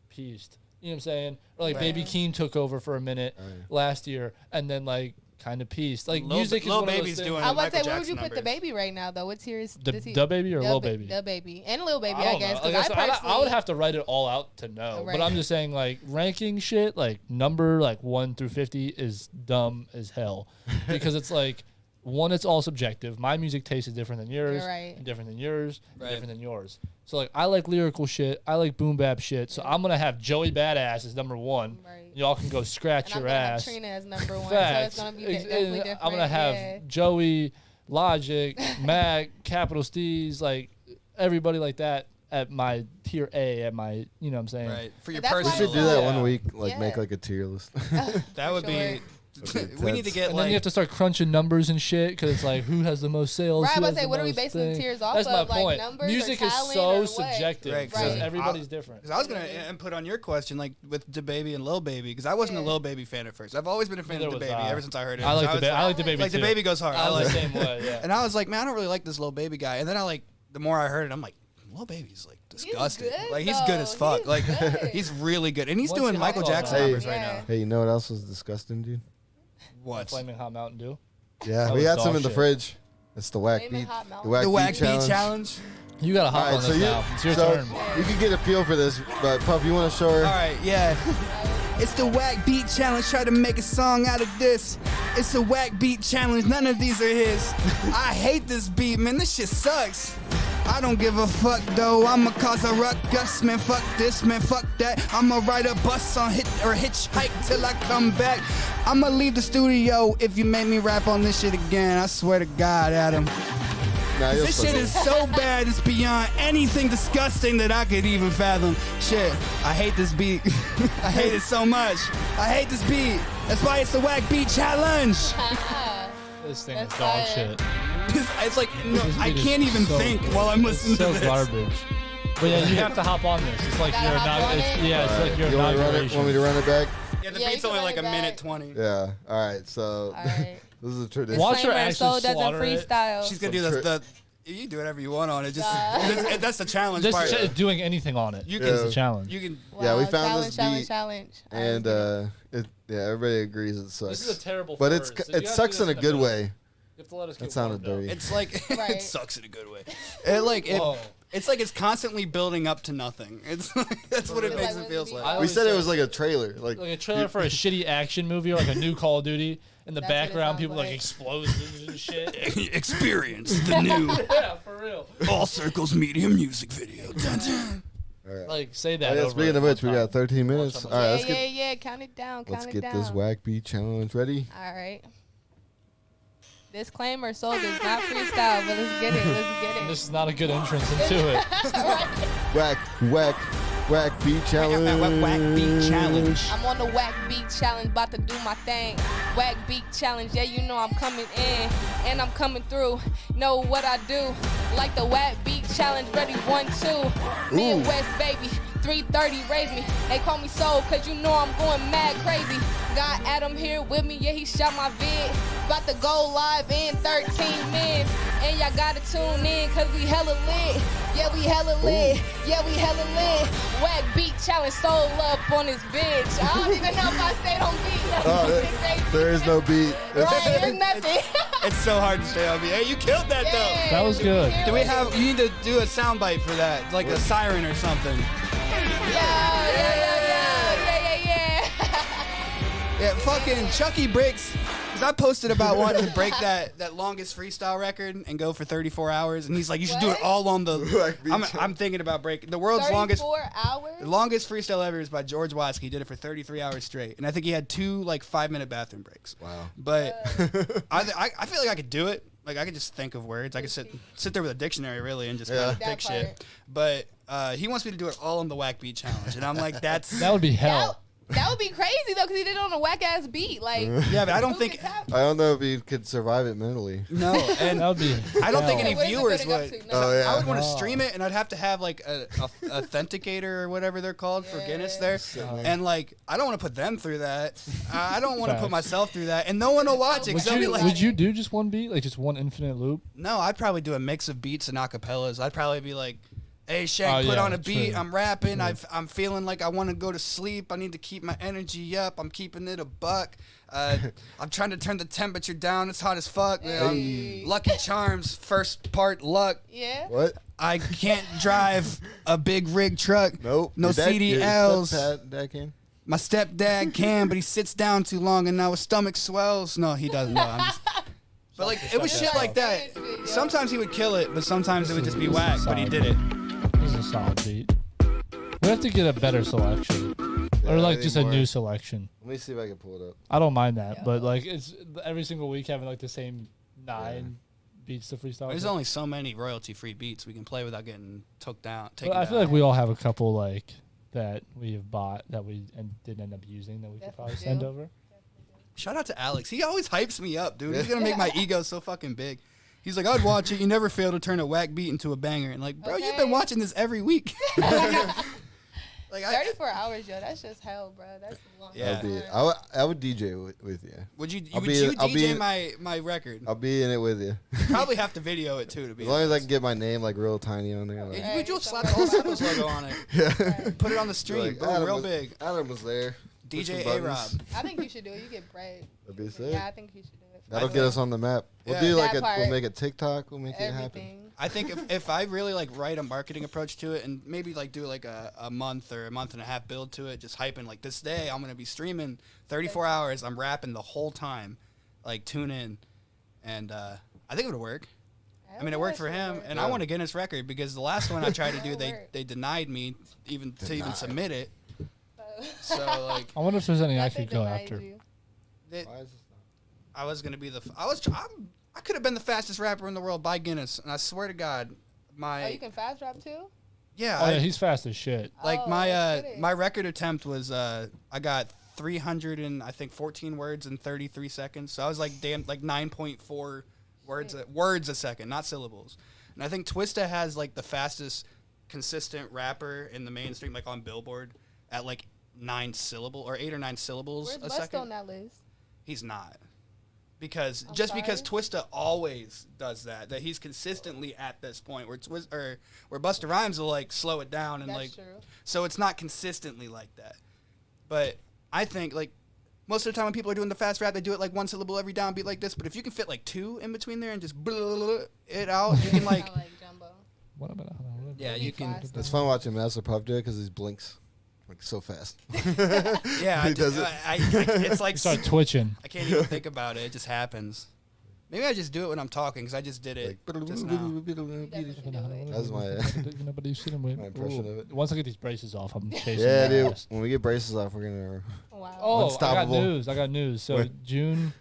peaced. You know what I'm saying? Or like Baby Right. Keem took over for a minute last year, and then like kind of pieced. Like music is Lil one of those Baby's things. doing I was about to say, Michael where would you Jackson put the numbers. baby right now, though? What's yours? The Baby or Lil Baby? The baby and Lil Baby, I I don't guess. know. Because Like, I would have to write it all out to know. Right. But I'm just saying, like, ranking shit, like, number, like, 1 through 50 is dumb as hell. Because it's, like, one, it's all subjective. My music taste is different than yours. You're right. And different than yours. And Right. different than yours. So, like, I like lyrical shit. I like boom bap shit. So I'm going to have Joey Badass as number 1. Right. Y'all can go scratch And I'm your gonna have ass. Trina as number 1, Facts. so it's gonna be Ex- definitely different. I'm gonna have yeah. Joey, Logic, Mac, Capital Steez, like everybody like that at my tier A. At my, you know what I'm saying? Right. For your That's why We personal. should do that Yeah. one week, like Yeah. make like a tier list. That would be. We need to get And like. then you have to start crunching numbers and shit because it's like who has the most sales. Right, I who was has about to say, the what are we most basing the thing. tiers off That's my of, like, point. numbers or Music is talent so or what? subjective Right, because Right. everybody's different. Because I was gonna input on your question, like with DaBaby and Lil Baby, because I wasn't a Yeah. Lil Baby fan at first. I've always been a fan Neither of was DaBaby I. ever since I heard it. I like So the was I like the baby like too. DaBaby goes hard. I I was like, the same way. Yeah. and I was like, man, I don't really like this Lil Baby guy. And then I like, the more I heard it, I'm like, Lil Baby's like disgusting. good, Like he's good as though. fuck. He's like good. he's really good, and he's Once doing you Michael hop on Jackson that. numbers Hey. right Yeah. now. Hey, you know what else was disgusting, dude? What? Flaming Hot Mountain Dew. Yeah, That we was had some dog in the shit. fridge. It's the whack Flaming beat. Hot The Mountain. whack, The beat, Whack challenge. Beat Challenge. You gotta hop All right, on so this you, now. It's your so turn. you can get a feel for this, but Puff, you want to show her? All right, yeah. It's the Whack Beat Challenge. Try to make a song out of this. It's a Whack Beat Challenge. None of these are his. I hate this beat, man. This shit sucks. I don't give a fuck though. I'ma cause a ruckus, man. Fuck this, man. Fuck that. I'ma ride a bus on hit or hitchhike till I come back. I'ma leave the studio if you make me rap on this shit again. I swear to God, Adam. Nah, you'll This still shit get is it. so bad, it's beyond anything disgusting that I could even fathom. Shit, I hate this beat. I hate it so much. I hate this beat. That's why it's the Whack Beat Challenge. This thing That's is dog fire. shit. It's like, no, This I beat is can't even so- think while I'm listening It's so to this. garbage. But yeah, you have to hop on this. It's like Gotta your hop on it? yeah, it's like your You want, inauguration. want me to run it back? Yeah, the Yeah, you beat's can only run like it a minute back. 20. Yeah. All right. So All right. this is a tradition. Watch her Disclaimer, actually Soul doesn't slaughter it. freestyle. She's gonna do Some the you do whatever you want on it. Just Duh. that's the challenge This part. is doing anything on it. You Is can the challenge. you can Yeah, we Wow, found challenge, this challenge, beat, challenge. and everybody agrees it sucks. This is a terrible. but first. So you it have to sucks do in this a good the way. middle. You have to let us That get sounded warmed up. dirty. It's like Right. it sucks in a good way. It like it, Whoa. it's like it's constantly building up to nothing. It's like, that's what it Like makes when it feels we- like. I We always said it say- was like a trailer. Like a trailer for a shitty action movie or like a new Call of Duty. In the That's what it background, sounds people like like. explosions and shit. Experience the new Yeah, for real. All Circles Media music video. Dun, dun. All right. Like say that. Oh, yeah, over speaking it of which, we one got time. 13 minutes. Watch All right, Yeah, let's yeah, get yeah. Count it down. let's Count get it down. this whack beat challenge ready. All right. Disclaimer: Soul does not freestyle, but let's get it. Let's get it. This is not a good entrance into it. Whack beat challenge. Whack beat challenge. I'm on the whack beat challenge, about to do my thing. Whack beat challenge, yeah, you know I'm coming in and I'm coming through. Know what I do, like the whack beat challenge. Ready, 1, 2. Midwest baby, 3:30 raise me. They call me Soul, cause you know I'm going mad crazy. Got Adam here with me, yeah, he shot my vid. About to go live in 13 minutes. And y'all gotta tune in, cause we hella lit. Yeah, we hella lit. Yeah, we hella lit. Whack beat challenge, Soul up on this bitch. I don't even know if I stayed on beat. Oh, there is no beat. Right, there's nothing. It's so hard to stay on beat. Hey, you killed that though. Yeah, That was good. you Do we killed have? it. You need to do a soundbite for that, like a siren or something. Yeah. Yeah, fucking Chucky Bricks. Cause I posted about wanting to break that longest freestyle record and go for 34 hours, and he's like, you should do it What? all on the. Whack beat I'm thinking about breaking the world's longest. 34 hours? The longest freestyle ever is by George Watsky. He did it for 33 hours straight, and I think he had 2 like 5-minute bathroom breaks. Wow. But I feel like I could do it. Like I could just think of words. I could sit there with a dictionary really and just kind of That pick shit. part. But he wants me to do it all on the Whack Beat Challenge, and I'm like, that's That would be hell. That would be crazy though, because he did it on a whack ass beat. Like, yeah. But I don't who think gets happy? I don't know if you could survive it mentally. no, and That would be. I don't think hell. any What is it viewers getting up would. to? 'Cause Oh, I yeah. would want to Oh. stream it, and I'd have to have like a authenticator or whatever they're called for Guinness there. And like, I don't want to put them through that. I don't want to put Facts. myself through that, and no one will watch it. 'cause they'll be like, Would you do just one beat, like just one infinite loop? no, I'd probably do a mix of beats and acapellas. I'd probably be like, Hey Shank, Oh, put yeah, on a beat. true. I'm rapping. True. I'm feeling like I want to go to sleep. I need to keep my energy up. I'm keeping it a buck. I'm trying to turn the temperature down. It's hot as fuck. Hey. Lucky Charms, first part luck. Yeah. What? I can't drive a big rig truck. Nope. No Your dad- your CDLs. stepdad can? My stepdad can, but he sits down too long and now his stomach swells. No, he doesn't. No, I'm just. But like it was shit like that. Sometimes he would kill it, but sometimes it would just be whack. But he did it. This is a solid beat. We have to get a better selection, or Yeah, like just a anymore. new selection. Let me see if I can pull it up. I don't mind that, but like it's every single week having like the same 9 beats to freestyle. There's with. only so many royalty-free beats we can play without getting took down. But Taken I feel down. like we all have a couple like that we have bought that we didn't end up using that we could probably Definitely send do. over. Shout out to Alex. He always hypes me up, dude. He's gonna make my ego so fucking big. He's like, I'd watch it. You never fail to turn a whack beat into a banger. And like, bro, you've been Okay. watching this every week. Like, 34 hours, yo. That's just hell, bro. That's a long Yeah. That'd be it. time. I would DJ with you. would you I'll would be- you I'll be- DJ my record? I'll be in it with you. You probably have to video it too to be As long as I honest. can get my name like real tiny on there. Like, Yeah, Right, would you so slap the whole Santos logo on it? yeah. Put it on the stream, Like, boom, Adam real was- big. Adam was there. Push DJ some A Rob. buttons. I think you should do it. You get bread. That'd be sick. Yeah, I think you should do it. That'll get us on the map. We'll Yeah. do like That we'll part. make a TikTok. We'll make it happen. Everything. I think if I really like write a marketing approach to it and maybe like do like a month or a month and a half build to it, just hyping like this day I'm gonna be streaming 34 hours. I'm rapping the whole time, like tune in, and I think it would work. I mean, it worked for him, and I Yeah. want a Guinness record because the last one I tried to do, That'll work. they denied me even to even Denied. submit it. So like, I wonder if there's anything I They could go denied after. you. it, Why is this not? I was gonna be I could have been the fastest rapper in the world by Guinness, and I swear to God, Oh, you can fast rap too? yeah, Oh I- yeah, he's fast as shit. like Oh, my let's get it. my record attempt was I got 300 and I think 14 words in 33 seconds. So I was like 9.4 words a second, not syllables. And I think Twista has like the fastest consistent rapper in the mainstream, like on Billboard, at like 8 or 9 syllables Where's a Bust second. on that list? He's not. Because I'm just because sorry? Twista always does that he's consistently at this point where where Busta Rhymes will like slow it down and That's like true. so it's not consistently like that. But I think like most of the time when people are doing the fast rap, they do it like one syllable every downbeat like this. But if you can fit like 2 in between there and just it out, you can like I like Jumbo. What about yeah, Really you can fast. It's fun watching Master Puff do it because he blinks like so fast. yeah. He does it. It's like start twitching? I can't even think about it. It just happens. Maybe I just do it when I'm talking because I just did it just now. That's my my impression of it. Once I get these braces off, I'm chasing. Yeah, their dude. ass. When we get braces off, we're gonna. Wow. Oh, Unstoppable. I got news. So What? June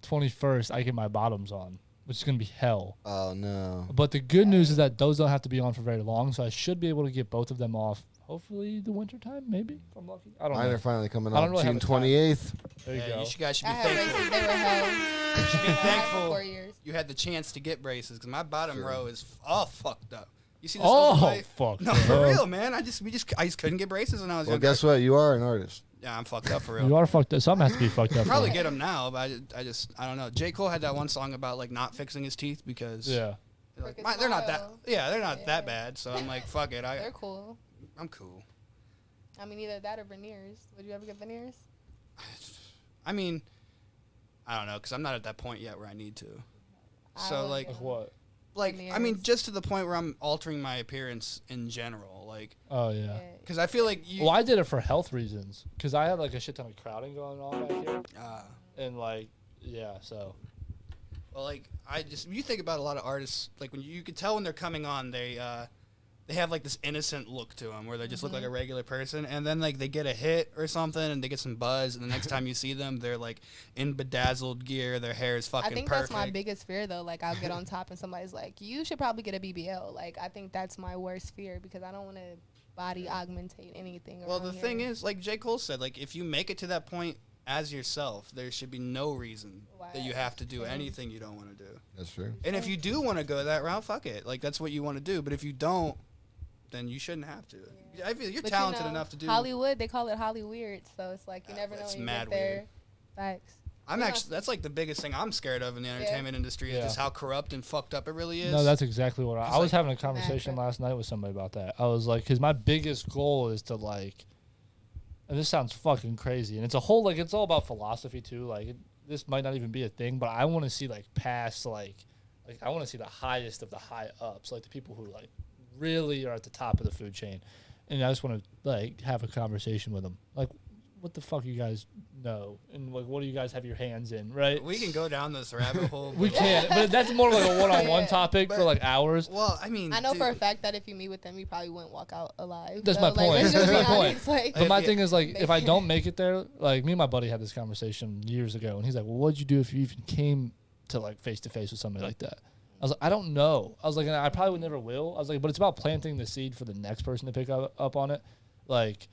21st, I get my bottoms on, which is gonna be hell. Oh no. But the good news is that those don't have to be on for very long, so I should be able to get both of them off. Hopefully, the winter time, maybe if I'm lucky. I don't Mine know. are finally coming I don't off really have June a time. 28th. There you Yeah, go. you guys should I be had thankful. braces. They were hell. You should be I had them thankful. for 4 years. You had the chance to get braces because my bottom Sure. row is all fucked up. You see this? Oh overlay? fuck! No, for real, man. I just couldn't get braces when I was Well, younger. guess what? You are an artist. Yeah, I'm fucked up for real. You are fucked up. Something has to be fucked up. Probably for get them now, but I don't know. J. Cole had that one song about like not fixing his teeth because Yeah. they're, like, Crooked they're not that smile. they're not Yeah. that bad. So I'm like, fuck it. They're cool. I'm cool. I mean, either that or veneers. Would you ever get veneers? I mean, I don't know because I'm not at that point yet where I need to. I So would, like Like what? I mean, veneers. just to the point where I'm altering my appearance in general, like Oh yeah. because I feel like you. Well, I did it for health reasons because I had like a shit ton of crowding going on back here, and like yeah, so Well, like you think about a lot of artists, like when you could tell when they're coming on, they have like this innocent look to them where they just look like a regular person, and then like they get a hit or something and they get some buzz, and the next time you see them, they're like in bedazzled gear, their hair is fucking I think perfect. that's my biggest fear, though. Like, I'll get on top and somebody's like, you should probably get a BBL. Like, I think that's my worst fear because I don't want to body augmentate anything. Well, the around thing here. is, like J. Cole said, like if you make it to that point as yourself, there should be no reason that you have to do True. anything you don't want to do. That's true. And if you do want to go that route, fuck it. Like that's what you want to do. But if you don't, then you shouldn't have to. I feel you're But talented enough to do. Hollywood, they call it Hollyweird, so it's like you never know that's when you mad get there. Facts. That's like the biggest thing I'm scared of in the entertainment industry is just how corrupt and fucked up it really is. No, that's exactly what I was having a conversation Exactly. last night with somebody about that. I was like, because my biggest goal is to like, and this sounds fucking crazy, and it's a whole like it's all about philosophy too. Like this might not even be a thing, but I want to see like past like I want to see the highest of the high ups, like the people who like really are at the top of the food chain, and I just want to like have a conversation with them, like what the fuck you guys know, and like what do you guys have your hands in, right? We can go down this rabbit hole. We can, but that's more like a one-on-one topic for like hours. Well, I mean, I know for a fact that if you meet with them, you probably wouldn't walk out alive. That's So, my like, point. let's just That's be my point. honest, like, But my Yeah. thing is like, if I don't make it there, like me and my buddy had this conversation years ago, and he's like, "Well, what'd you do if you even came to like face to face with somebody like that?" I was like, "I don't know." I was like, "I probably never will." I was like, "But it's about planting the seed for the next person to pick up on it." Like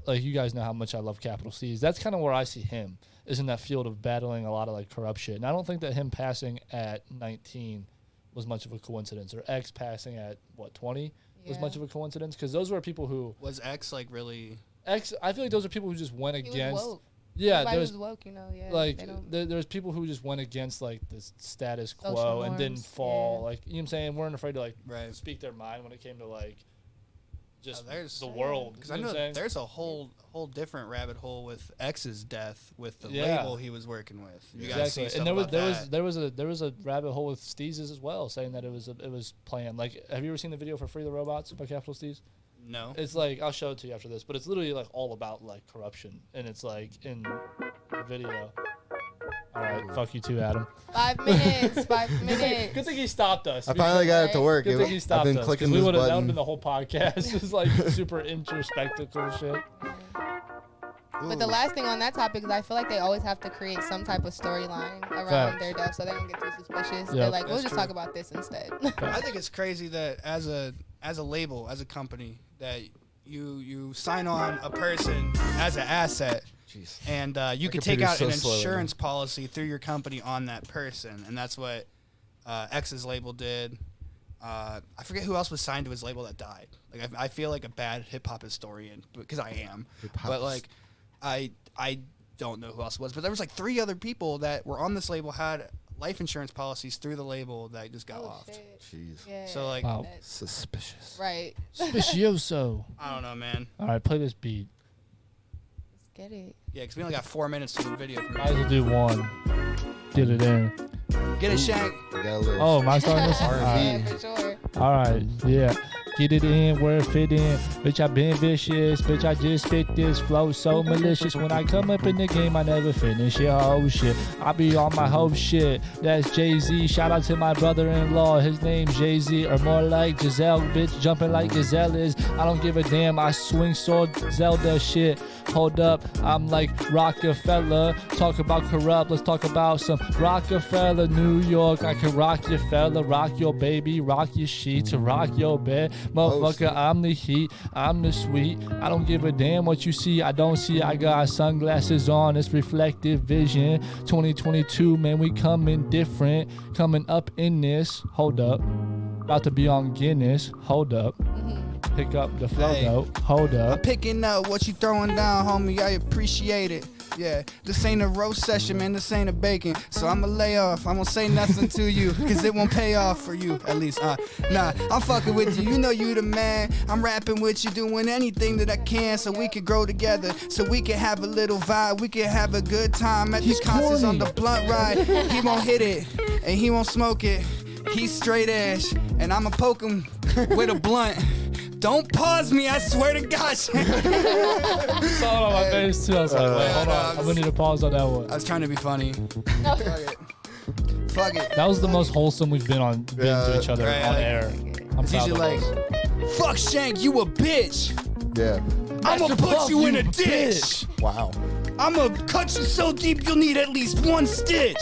you guys know how much I love capital C's. That's kind of where I see him, is in that field of battling a lot of like corrupt shit. And I don't think that him passing at 19 was much of a coincidence, or X passing at what 20 was Yeah. much of a coincidence, because those were people who was X like really? X. I feel like those are people who just went he was against. woke. Yeah, Everybody there's was woke, you know. Yeah, like they don't- there's people who just went against like the status quo Social and didn't norms, fall. yeah. Like you know what I'm saying, weren't afraid to like Right. speak their mind when it came to like just there's- the world. Because You I know know what I'm saying? there's a whole different rabbit hole with X's death with the Yeah. label he was working with. You guys see Exactly, stuff and there was about that. there was a rabbit hole with Steez's as well, saying that it was planned. Like, have you ever seen the video for Free the Robots by Capital Steez? No. It's like, I'll show it to you after this, but it's literally like all about like corruption, and it's like in the video. All right, fuck you too, Adam. 5 minutes. 5 minutes. Good thing he stopped us. I finally got it to work. Good thing he I've stopped been us, clicking we this would have that would have button. been the whole podcast. It's like super introspective shit. But the last thing on that topic is I feel like they always have to create some type of storyline around Facts. their death so they don't get too suspicious. Yep. They're like, we'll That's just true. talk about this instead. I think it's crazy that as a label, as a company, that you sign on a person as an asset, Jeez. and you can take computer's out so an slow right insurance policy through your company on that person, and that's what X's label did. I forget who else was signed to his label that died. Like I feel like a bad hip hop historian because I am, Hip-hop but like I don't know who else it was, but there was like 3 other people that were on this label had life insurance policies through the label that just got Oh, off. shit. Jeez. Yeah. So, like- Wow. That's- Suspicious. right. Specioso. I don't know, man. All right, play this beat. Let's get it. Yeah, because we only got 4 minutes to the video. Might as well do one. Get it in. Get it, Shank. We got a little. Oh, am I starting this? R&B. All right. Yeah, for sure. All right, yeah. Get it in where it fit in. Bitch, I been vicious. Bitch, I just spit this flow so malicious. When I come up in the game, I never finish your whole shit. I be on my whole shit. That's Jay-Z. Shout out to my brother-in-law. His name's Jay-Z, or more like Giselle. Bitch, jumping like Gazelle is. I don't give a damn. I swing sword Zelda shit. Hold up, I'm like Rockefeller. Talk about corrupt. Let's talk about some Rockefeller, New York. I can rock your fella, rock your baby, rock your sheets, rock your bed. Motherfucker, I'm the heat, I'm the sweet. I don't give a damn what you see. I don't see. I got sunglasses on. It's reflective vision. 2022, man, we coming different. Coming up in this. Hold up. About to be on Guinness. Hold up. Pick up the flow Hey. though. Hold I'm up. picking up what you throwing down, homie. I appreciate it. Yeah, this ain't a roast session, man. This ain't a bacon. So I'ma lay off. I won't say nothing to you, cause it won't pay off for you, at least. Nah, I'm fucking with you. You know you the man. I'm rapping with you, doing anything that I can so we can grow together. So we can have a little vibe. We can have a good time at He's the concerts on corny. the blunt ride. He won't hit it, and he won't smoke it. He's straight edge, and I'ma poke him with a blunt. Don't pause me, I swear to God. Saw it on my face too. I was like, wait, hold on. I'm gonna need to pause on that one. I was trying to be funny. Fuck it. Fuck it. That was the most wholesome we've been on being to each other Right, on like- air. I'm It's proud usually of like, us. fuck Shank, you a bitch. Yeah. I'ma Mr. put Puff, you in a you ditch. Wow. I'ma cut you so deep you'll need at least 1 stitch.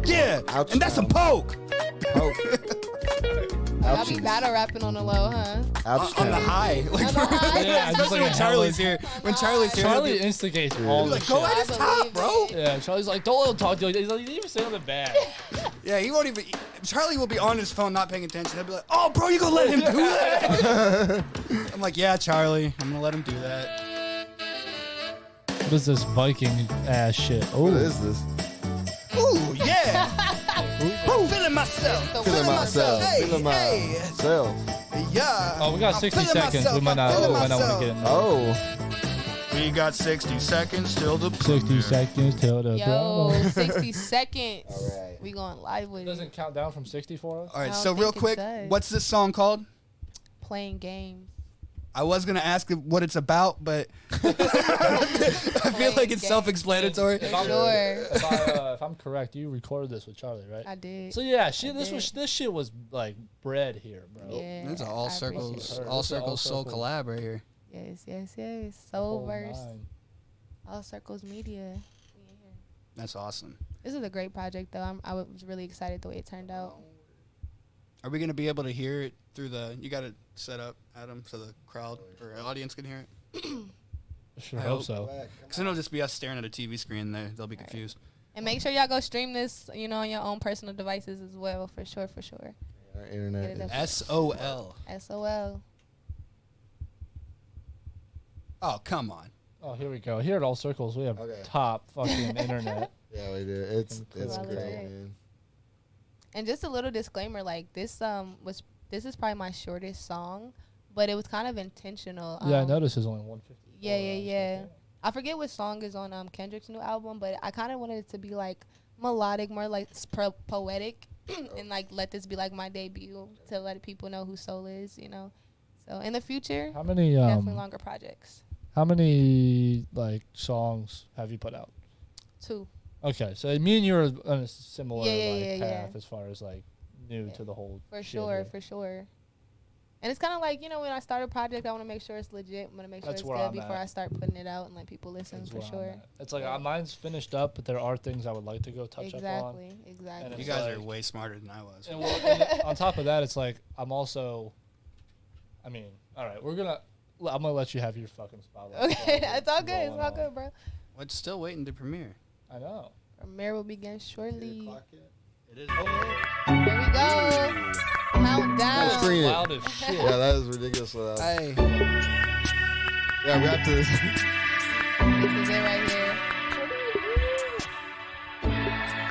Yeah, Ouch, and that's a man. poke. Oh. Y'all be Ouchies. battle rapping on the low, huh? Ouch. On the high. Like, On the high. Yeah, just especially like when a Charlie's hella- here. When Charlie's here, Charlie he'll be instigates all the like, go shit. at his I top, believe bro. it. Yeah, Charlie's like, don't let him talk to you. He's like, you didn't even say something bad. Yeah, he won't even. Charlie will be on his phone not paying attention. He'll be like, oh, bro, you gonna let him do that? I'm like, yeah, Charlie, I'm gonna let him do that. What is this Viking ass shit? Oh, What is this? myself. So Feeling myself. Hey, Feeling hey. myself. Yeah. Oh, we got I'm 60 feeling seconds. myself, We might not feeling want to myself. get in there. Oh. We got 60 seconds till the 60 seconds till the Yo, bell. 60 seconds. All right. We going live with It doesn't it. count down from 60 for us? All right, I so don't real think it quick, does. what's this song called? Playing games. I was gonna ask what it's about, but I feel Playing like it's games. self-explanatory. For sure. If I'm correct, you recorded this with Charlie, right? I did. So yeah, this shit was like bred here, bro. Yeah, It's an I all appreciate circles, it. it. all It's an all circles soul circle. collab right here. Yes. The Soul whole verse. nine. All Circles Media. We in here. That's awesome. This is a great project, though. I was really excited the way it turned out. Are we gonna be able to hear it through the? You got it set up, Adam, so the crowd or audience can hear it. Sure I hope hope. so. Because then it'll just be us staring at a TV screen. They'll be confused. And make sure y'all go stream this, on your own personal devices as well, for sure. Our internet Get it is up. SOL. SOL. Oh come on. Oh, here we go. Here at All Circles, we have Okay. top fucking internet. Yeah, we do. It's Quality. great, man. And just a little disclaimer, like this this is probably my shortest song, but it was kind of intentional. Yeah, I noticed it's only 150. Yeah. I forget what song is on Kendrick's new album, but I kind of wanted it to be like melodic, more like poetic, and like let this be like my debut to let people know who Soul is, So in the future, How many definitely longer projects. how many like songs have you put out? 2. Okay, so me and you are on a similar Yeah, path yeah. as far as like new Yeah. to the whole For shit sure. here. And it's kind of like, when I start a project, I want to make sure it's legit. I want to make sure That's it's where good I'm before at. I start putting it out and let people listen, That's for where I'm sure. at. It's like Yeah. mine's finished up, but there are things I would like to go touch up on. Exactly. And You it's guys are like- way smarter than I was. And, and on top of that, it's like I'm also. I mean, all right, I'm gonna let you have your fucking spotlight. Okay, it's all good. It's Going all on. good, bro. What's still waiting to premiere? I know. Premiere will begin shortly. It is. Here we go. Countdown. Screen it. Loud as shit. Yeah, that is ridiculous. Hey, Yeah, wrap this. This is it right here.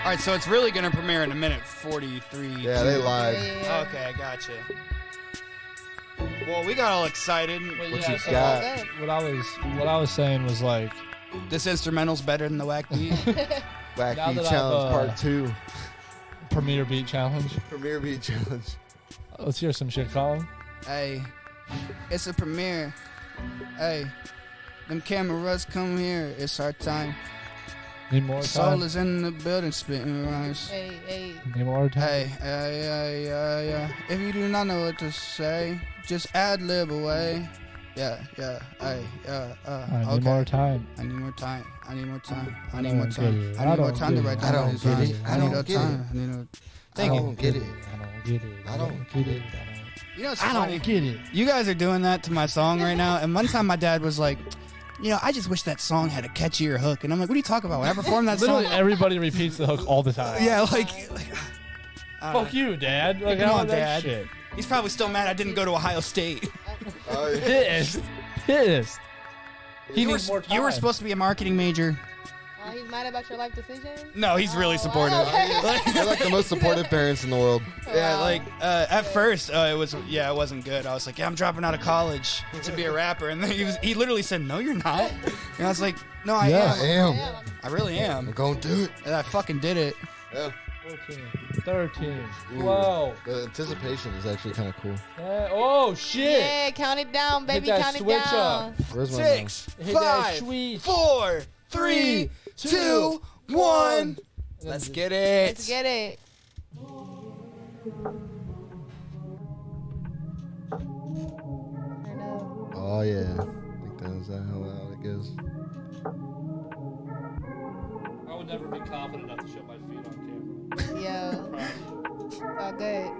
all right. So it's really gonna premiere in a minute 43. Yeah, they lied. Yeah. Okay, I gotcha. Well, we got all excited. But What yeah, you so got? Good. What I was saying was like, This instrumental's better than the whack beat. Wacky Now that Challenge I've, Part 2. Premiere Beat Challenge. Premiere Beat Challenge. Let's hear some shit, Colin. Hey, it's a premiere. Hey, them cameras come here. It's our time. Need more Soul time. is in the building, spitting rhymes. Hey. Need more time. Hey. If you do not know what to say, just ad lib away. Yeah. Hey, I need okay. more time. I need more time. I need more time. I I need don't more get time. it. I need more time to write I down all don't these get rhymes. it. I I need don't more get time. I need more. I don't get it. I don't get it. I don't get get it. You know, it's I funny. don't get it. You guys are doing that to my song right now. And one time my dad was like, I just wish that song had a catchier hook. And I'm like, what are you talking about? When I perform that Literally song. everybody repeats the hook all the time. Yeah, like Fuck you, Dad. Like, Come how on, that Dad. Shit. He's probably still mad I didn't go to Ohio State. Oh, yeah. Pissed. He You were, needs more time. you were supposed to be a marketing major. Oh, he's mad about your life decision? No, he's really supportive. They're like the most supportive parents in the world. Yeah, Wow. like at first it wasn't good. I was like, I'm dropping out of college to be a rapper, and then he literally said, no, you're not. And I was like, no, I Yeah. am. I am. I really I'm am. going to do it. And I fucking did it. Yeah. 14, 13, Ooh. 12. The anticipation is actually kind of cool. Oh, shit. Yeah, count it down, baby. that Count it switch down. up. Where's my 6, Hit that 5, switch. 4, 3, 2, 1. Let's get it. Let's get it. Turn up. Oh, yeah. I think that was how loud it goes. I would never be confident enough to show my feet on camera. Yo, it's all good.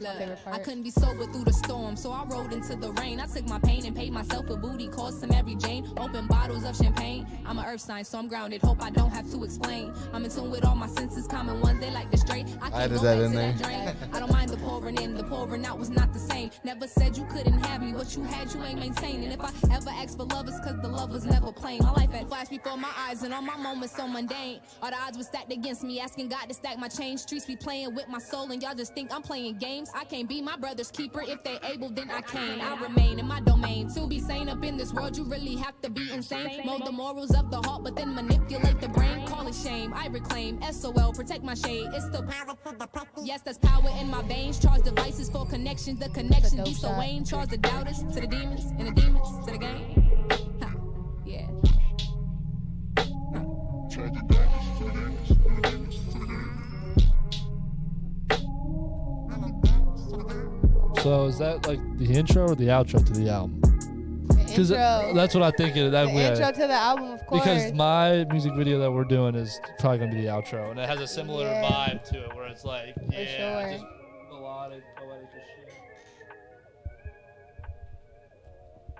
That's my favorite part. I couldn't be sober through the storm, so I rode into the rain. I took my pain and paid myself a booty, caused some Mary Jane. Open bottles of champagne. I'm an earth sign, so I'm grounded. Hope I don't have to explain. I'm in tune with all my senses, common ones, they like to stray. I can't added go that back in to there. that drain. I don't mind the pouring in, the pouring out was not the same. Never said you couldn't have me, what you had you ain't maintaining. If I ever asked for love, it's cause the love was never plain. My life had flashed before my eyes, and all my moments so mundane. All the odds were stacked against me, asking God to stack my change. Streets be playing with my soul, and y'all just think I'm playing games. I can't be my brother's keeper. If they able, then I can. I remain in my domain. To be sane up in this world, you really have to be insane. Mold the morals of the heart, but then manipulate the brain. Call it shame, I reclaim. SOL, protect my shade. It's the power for the puppy. Yes, that's power in my veins. Charge devices for connections. The connection be so vain. Charge the doubters to the demons, and the demons to the game. Ha, yeah. So is that like the intro or the outro to the album? Because Intro. that's what I think. The intro to the album, of course. Because my music video that we're doing is probably gonna be the outro, and it has a similar vibe to it, where it's like, sure. just melodic, poetic as shit.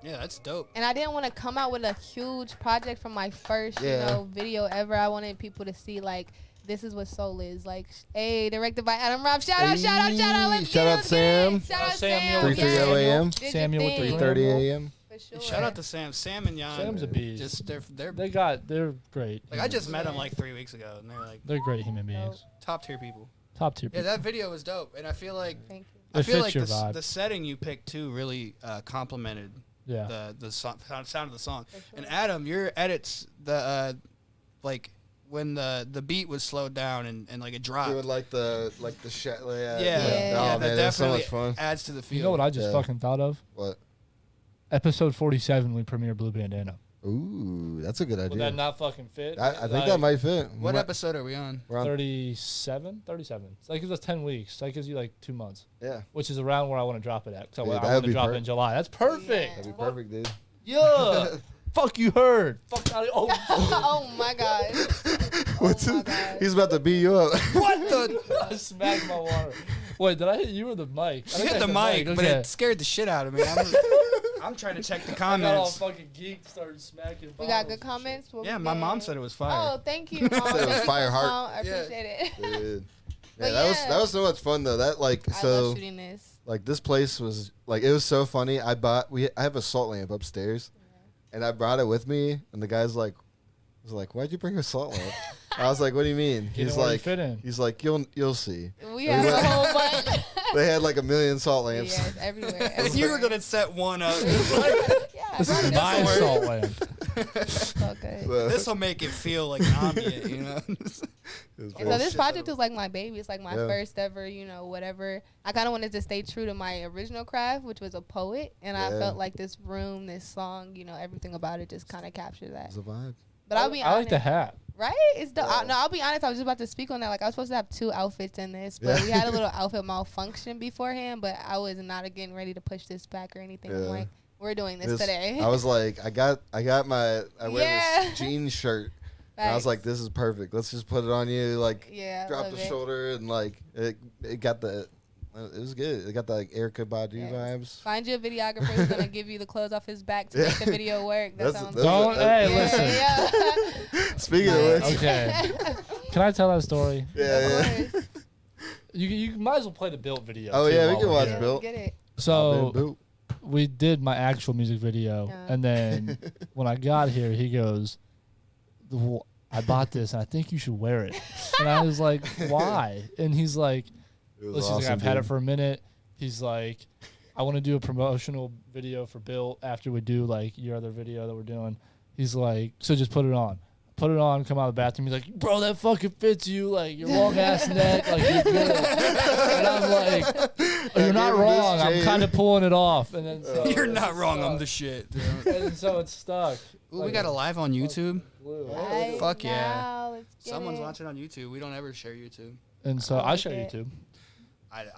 Yeah, that's dope. And I didn't want to come out with a huge project from my first, video ever. I wanted people to see like, this is what soul is. Like, hey, directed by Adam Robb. Shout out, shout out, shout out. Let's Shout get out it, Sam. Shout out Samuel. Sam. 3:30 a.m. Did your Samuel with thing. 3:30 a.m. For sure. Shout out to Sam. Sam and Jan. Sam's a beast. Just they're They're great. like I just met them like 3 weeks ago, and They're great human beings. top tier people. Top tier Yeah, people. that video was dope, and I feel like Thank you. I It feel fits like your the, vibe. the setting you picked too really complemented Yeah. the sound of the song. For sure. And Adam, your edits, the like when the beat was slowed down and like it dropped. Doing like the shit. Yeah. Yeah, Oh that man, that's so definitely much fun. adds to the feel. You know what I just Yeah. fucking thought of? What? Episode 47, we premiere Blue Bandana. Ooh, that's a good Would idea. that not fucking fit? I think that might fit. What Might- episode are we on? we're on- 37? 37. So that gives us 10 weeks. That gives you like 2 months, Yeah, which is around where I want to drop it at. So Dude, I that want would to be drop it in perfect. July. That's perfect. that'd be perfect, dude. Yeah. Fuck, you heard. Fuck. Oh, Oh my god. What's my his- God. He's about to beat you up. What the? I smacked my water. Wait, did I hit you or the mic? I You think hit I the mic, but Okay. it scared the shit out of me. I'm trying to check the I got all comments. fucking geeked, started smacking. We got bottles good and comments. What Yeah, we my get? mom said it was fire. Oh, thank you, Mom. Said it was Thank you, fire heart. Mom. I Yeah. appreciate it. Dude. But Yeah, that was yeah. that was so much fun though. That like I so love shooting this. like this place was like it was so funny. I have a salt lamp upstairs, and I brought it with me. And the guy's like, was like, "Why'd you bring a salt lamp?" I was like, "What do you mean?" You He's know where you like, fit in. "He's like, you'll see." We have a whole bunch. They had like a million salt lamps. Yes, everywhere. And you were gonna set one up. Yeah, This is right, my that's salt lamp. so good. So, This will make it feel like ambient, you know. it was And so bullshit. this project is like my baby. It's like my Yeah. first ever, whatever. I kind of wanted to stay true to my original craft, which was a poet. And I Yeah. felt like this room, this song, everything about it just kind of captured that. It's a vibe. But I'll be I honest. like the hat. Right? It's dope. Yeah. No, I'll be honest. I was just about to speak on that. Like, I was supposed to have 2 outfits in this, but we had a little outfit malfunction beforehand, but I was not getting ready to push this back or anything. I'm Yeah. like, we're doing this today. I was like, I wear Yeah. this jean shirt. And I was like, this is perfect. Let's just put it on you, like yeah, drop love the it. shoulder, and like it got the. It was good. It got the like Erykah Badu Yes. vibes. Find you a videographer who's gonna give you the clothes off his back to make the video work. That That's- sounds that's- Don't. that- Hey, listen. Yeah. Speaking of which, Okay. Can I tell that story? yeah. Of course. You might as well play the built video. Oh too yeah, we while can we're watch here. Bill. Get it. So Boop. we did my actual music video, Yeah. and then when I got here, he goes, "Well, I bought this, and I think you should wear it." And I was like, "Why?" And he's like, It was "Listen, awesome, I've had it dude. for a minute." He's like, "I want to do a promotional video for Bill after we do like your other video that we're doing." He's like, "So just put it on." Put it on, come out of the bathroom. He's like, "Bro, that fucking fits you. Like, your long ass neck. Like, you're good." And I'm like, "Oh, you're not gave him this wrong. I'm chain. kind of pulling it off." And then so You're it not wrong. I'm stuck. the shit. And so it's stuck. Ooh, we got a live on YouTube. Right Fuck yeah. now, let's get Someone's it. watching on YouTube. We don't ever share YouTube. And so I I like share it. YouTube.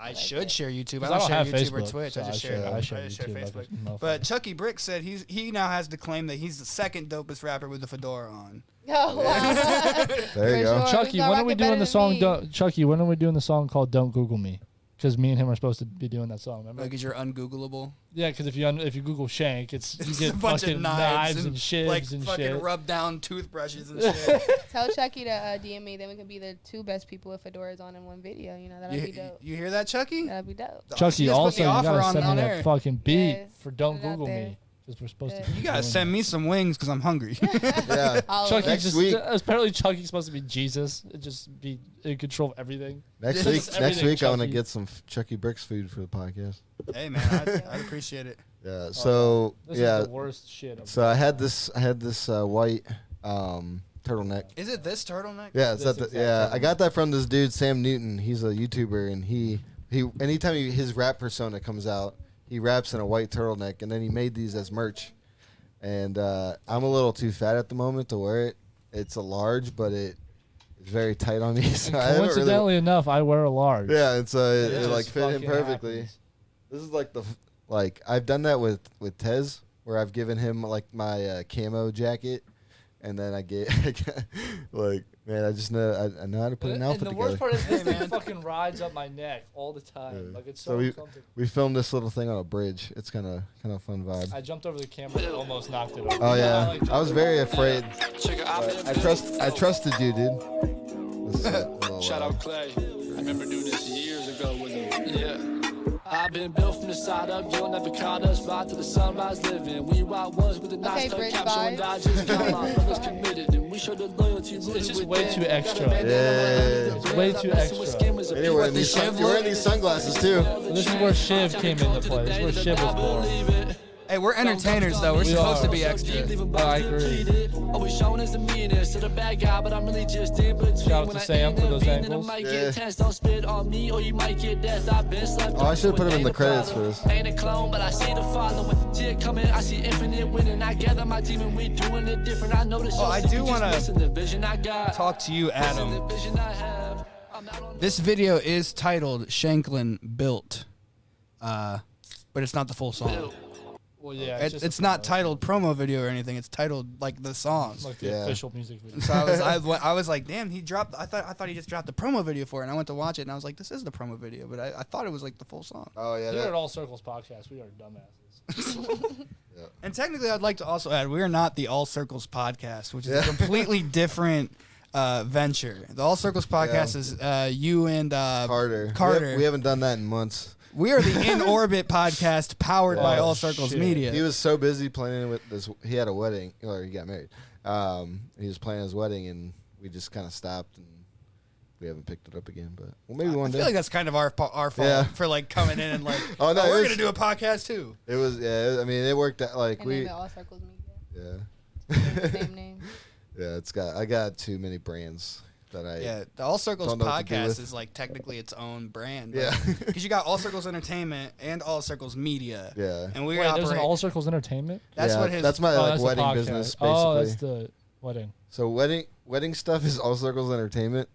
I should share YouTube. 'Cause I don't share have YouTube or Facebook, Twitch. so I just share. I share I just share YouTube like a Facebook. motherfucker. But Chucky Brick said he now has the claim that he's the second dopest rapper with the fedora on. Oh, wow. There you For go. sure. Chucky, Who's gonna when are rock we it doing better the than song? me? Chucky, when are we doing the song called "Don't Google Me"? because me and him are supposed to be doing that song. Remember? Like, is you're ungoogleable? Yeah, because if you Google Shank, you It's get a bunch of fucking knives and shivs like and fucking shit. rub down toothbrushes and shit. Tell Chucky to DM me. Then we can be the 2 best people with fedoras on in one video. You know, that'd be dope. You hear that, Chucky? That'd be dope. She Chucky, just put also, the you offer gotta on send me air. that fucking beat Yes, for Don't put it out Google there. Me. Because we're supposed to. Good. be You gotta doing send that. me some wings because I'm hungry. Yeah. All of Chucky it. Next just week- apparently Chucky's supposed to be Jesus. It just be in control of everything. Next Just week, next everything, week, I want to Chucky. get some Chucky Bricks food for the podcast. Hey man, I'd appreciate it. Yeah. So This yeah. is the worst shit. So I had this white turtleneck. Is it this turtleneck? Yeah, it's This at the, exact yeah. I turtleneck. got that from this dude Sam Newton. He's a YouTuber, and he anytime his rap persona comes out, he raps in a white turtleneck, and then he made these as merch. And I'm a little too fat at the moment to wear it. It's a large, but it's very tight on me. So And I haven't coincidentally enough, I wear a large. yeah, and so it just like fit him fucking perfectly. happens. This is like I've done that with Tez, where I've given him like my camo jacket, and then I get like man, I just know I know how to put an And outfit the together. worst part is this Hey, thing man. fucking rides up my neck all the time. Yeah. Like it's So so we- uncomfortable. We filmed this little thing on a bridge. It's kind of a fun vibe. I jumped over the camera and almost knocked it over. Oh yeah, like I was very afraid. Check it out. But I trusted you, dude. This is a little, Shout out Clay. I remember doing this years ago with him. Yeah. I've been built from the side up, you'll never caught us. Ride to the sunrise living. We ride ones with the nice Okay, cut bridge capture and vibes. dodges. Come on, brothers committed. And we show the loyalty. It's just way too extra. Yeah. Way too extra. And you're wearing these sunglasses too. This is where Shiv came into play. This is where Shiv was born. Hey, we're entertainers though. We're We supposed to are. be extra. I agree. Always showing us the meanest to the bad guy, but I'm really just in between. Shout out to When I Sam for those intervene, then I angles. might Yeah. get tense. Don't spit on me, or you might get death. I've been slept Oh, I on, should've put so him in it the ain't a credits for problem. this. Ain't a clone, but I see the following. See it coming, I see infinite winning. I gather my team and we doing it different. I know the show. I do wanna the vision I got. Talk to you, Missing Adam. the vision I have. I'm out on This video is titled Shanklin Built, but it's not the full song. Well, yeah. It's not titled promo video or anything. It's titled like the songs. like the Yeah. official music video. So I was like, damn, he dropped. I thought he just dropped the promo video for it. And I went to watch it, and I was like, this is the promo video, but I thought it was like the full song. Oh yeah. Here that- at All Circles Podcast, we are dumbasses. And technically, I'd like to also add, we are not the All Circles podcast, which is Yeah. a completely different venture. The All Circles podcast is you and Carter. Carter. We haven't done that in months. We are the In Orbit podcast powered by Oh, All Circles shit. Media. He was so busy planning with this. He had a wedding, or he got married. He was planning his wedding, and we just kind of stopped, and we haven't picked it up again. But well, maybe one I day. feel like that's kind of our fault Yeah. for like coming in and like, Oh, no, it we're was- gonna do a podcast too. It was. Yeah. I mean, it worked out. Like And we. name it All Circles Media. Yeah. Same name. Yeah. I got too many brands that I. Yeah, the All Circles Don't know what to do podcast with. is like technically its own brand. Yeah. because you got All Circles Entertainment and All Circles Media. Yeah. and we Wait, there's operate. an All Circles Entertainment? That's Yeah, what his. That's my Oh, like that's the wedding podcast. business, basically. Oh, that's the wedding. So wedding stuff is All Circles Entertainment,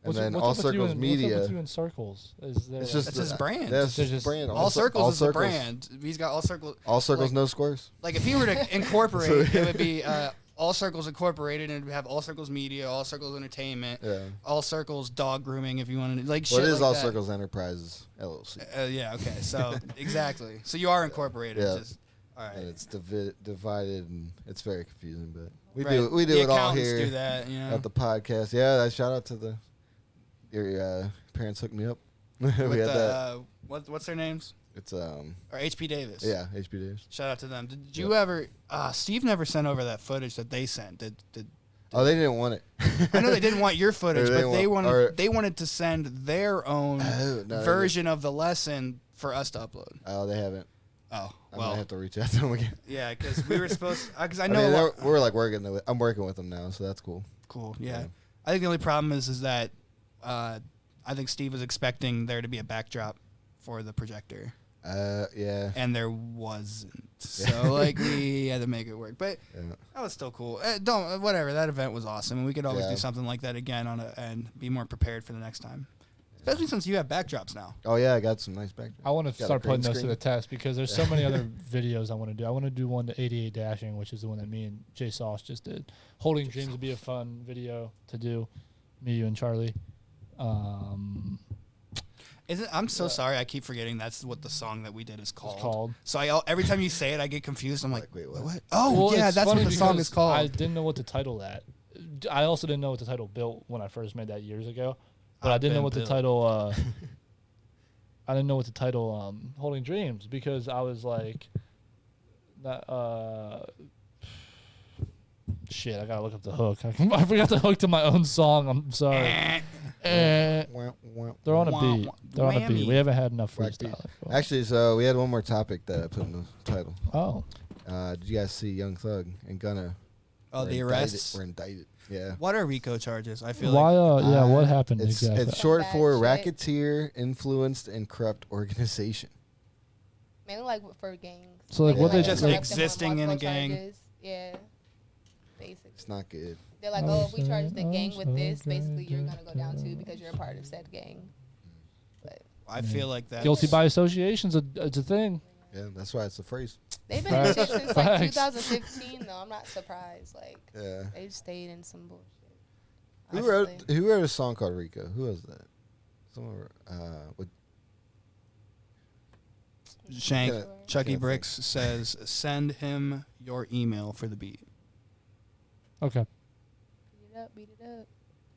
and then All Circles Media. What's up with you in circles? Is there It's like- just That's his brand. Yeah, it's They're just just- brand. All Circles is the Circles. brand. He's got All Circles. All Circles, like- no squares. Like if he were to incorporate, So- it would be All Circles Incorporated, and it would have All Circles Media, All Circles Entertainment, Yeah. All Circles Dog Grooming, if you wanted to, like Well, shit it is like All that. Circles Enterprises LLC, Yeah. Okay. So exactly. So you are incorporated. Yeah. Just, all right. and it's divided, and it's very confusing. But we Right. do The it all accountants here Do that, you know? at the podcast. Yeah, shout out to your parents hooked me up. we With had the, that. what's their names? It's Or HP Davis. yeah, HP Davis. Shout out to them. Did you ever? Steve never sent over that footage that they sent. Did Oh, they didn't want it. I know they didn't want your footage, Or they but they want- wanted or- they wanted to send their own Oh, no, they version of the lesson for us to upload. Oh, they haven't. Oh I'm well, gonna have to reach out to them again. yeah, because we were supposed. Because I I know mean, a lot- we're like working. I'm working with them now, so that's cool. cool. Yeah. Yeah. I think the only problem is that I think Steve was expecting there to be a backdrop for the projector, Yeah. and there wasn't. So like we had to make it work, but Yeah. that was still cool. Don't whatever. That event was awesome, and we could always Yeah. do something like that again and be more prepared for the next time. Especially since you have backdrops now. Oh yeah, I got some nice backdrops. I want to Got a start green putting those to screen. the test because there's so many other videos I want to do. I want to do one to 88 Dashing, which is the one that me and Jay Sauce just did. Holding Dreams would be a fun video to do. Me, you, and Charlie. I'm so sorry. I keep forgetting that's what the song that we did is called. called. So every time you say it, I get confused. I'm like, Wait, what? what? Oh, Well, yeah, it's that's what funny the song is because called. I didn't know what to title that. I also didn't know what the title built when I first made that years ago, but I didn't know what the title. I didn't know what the title Holding Dreams, because I was like, shit, I gotta look up the hook. I forgot the hook to my own song. I'm sorry. They're on a beat. They're on a beat. We haven't had enough Whack beat. freestyle. Actually, so we had one more topic that I put in the title. Oh, Did you guys see Young Thug and Gunna? Oh, were the indicted- arrests. Were indicted. Yeah. What are RICO charges? I feel why? like Yeah, what Uh, happened It's exactly? it's short Bad for shit. racketeer, influenced, and corrupt organization. Mainly like for gangs. So, like, what they Just corrupt them on existing in a multiple gang. charges. Yeah. Basically. It's not good. They're like, oh, if we charge the gang with this, basically you're gonna go down too because you're a part of said gang. But I feel like that. Guilty by association's it's a thing. Yeah, that's why it's a phrase. they've been in shit Facts. since like Facts. 2015 though. I'm not surprised. Like Yeah. they've stayed in some bullshit. Who wrote honestly. Who wrote a song called Rico? Who was that? Someone with Shank, Kinda- Chucky kinda Bricks says, send him your email for the beat. Okay. Beat it up, beat it up.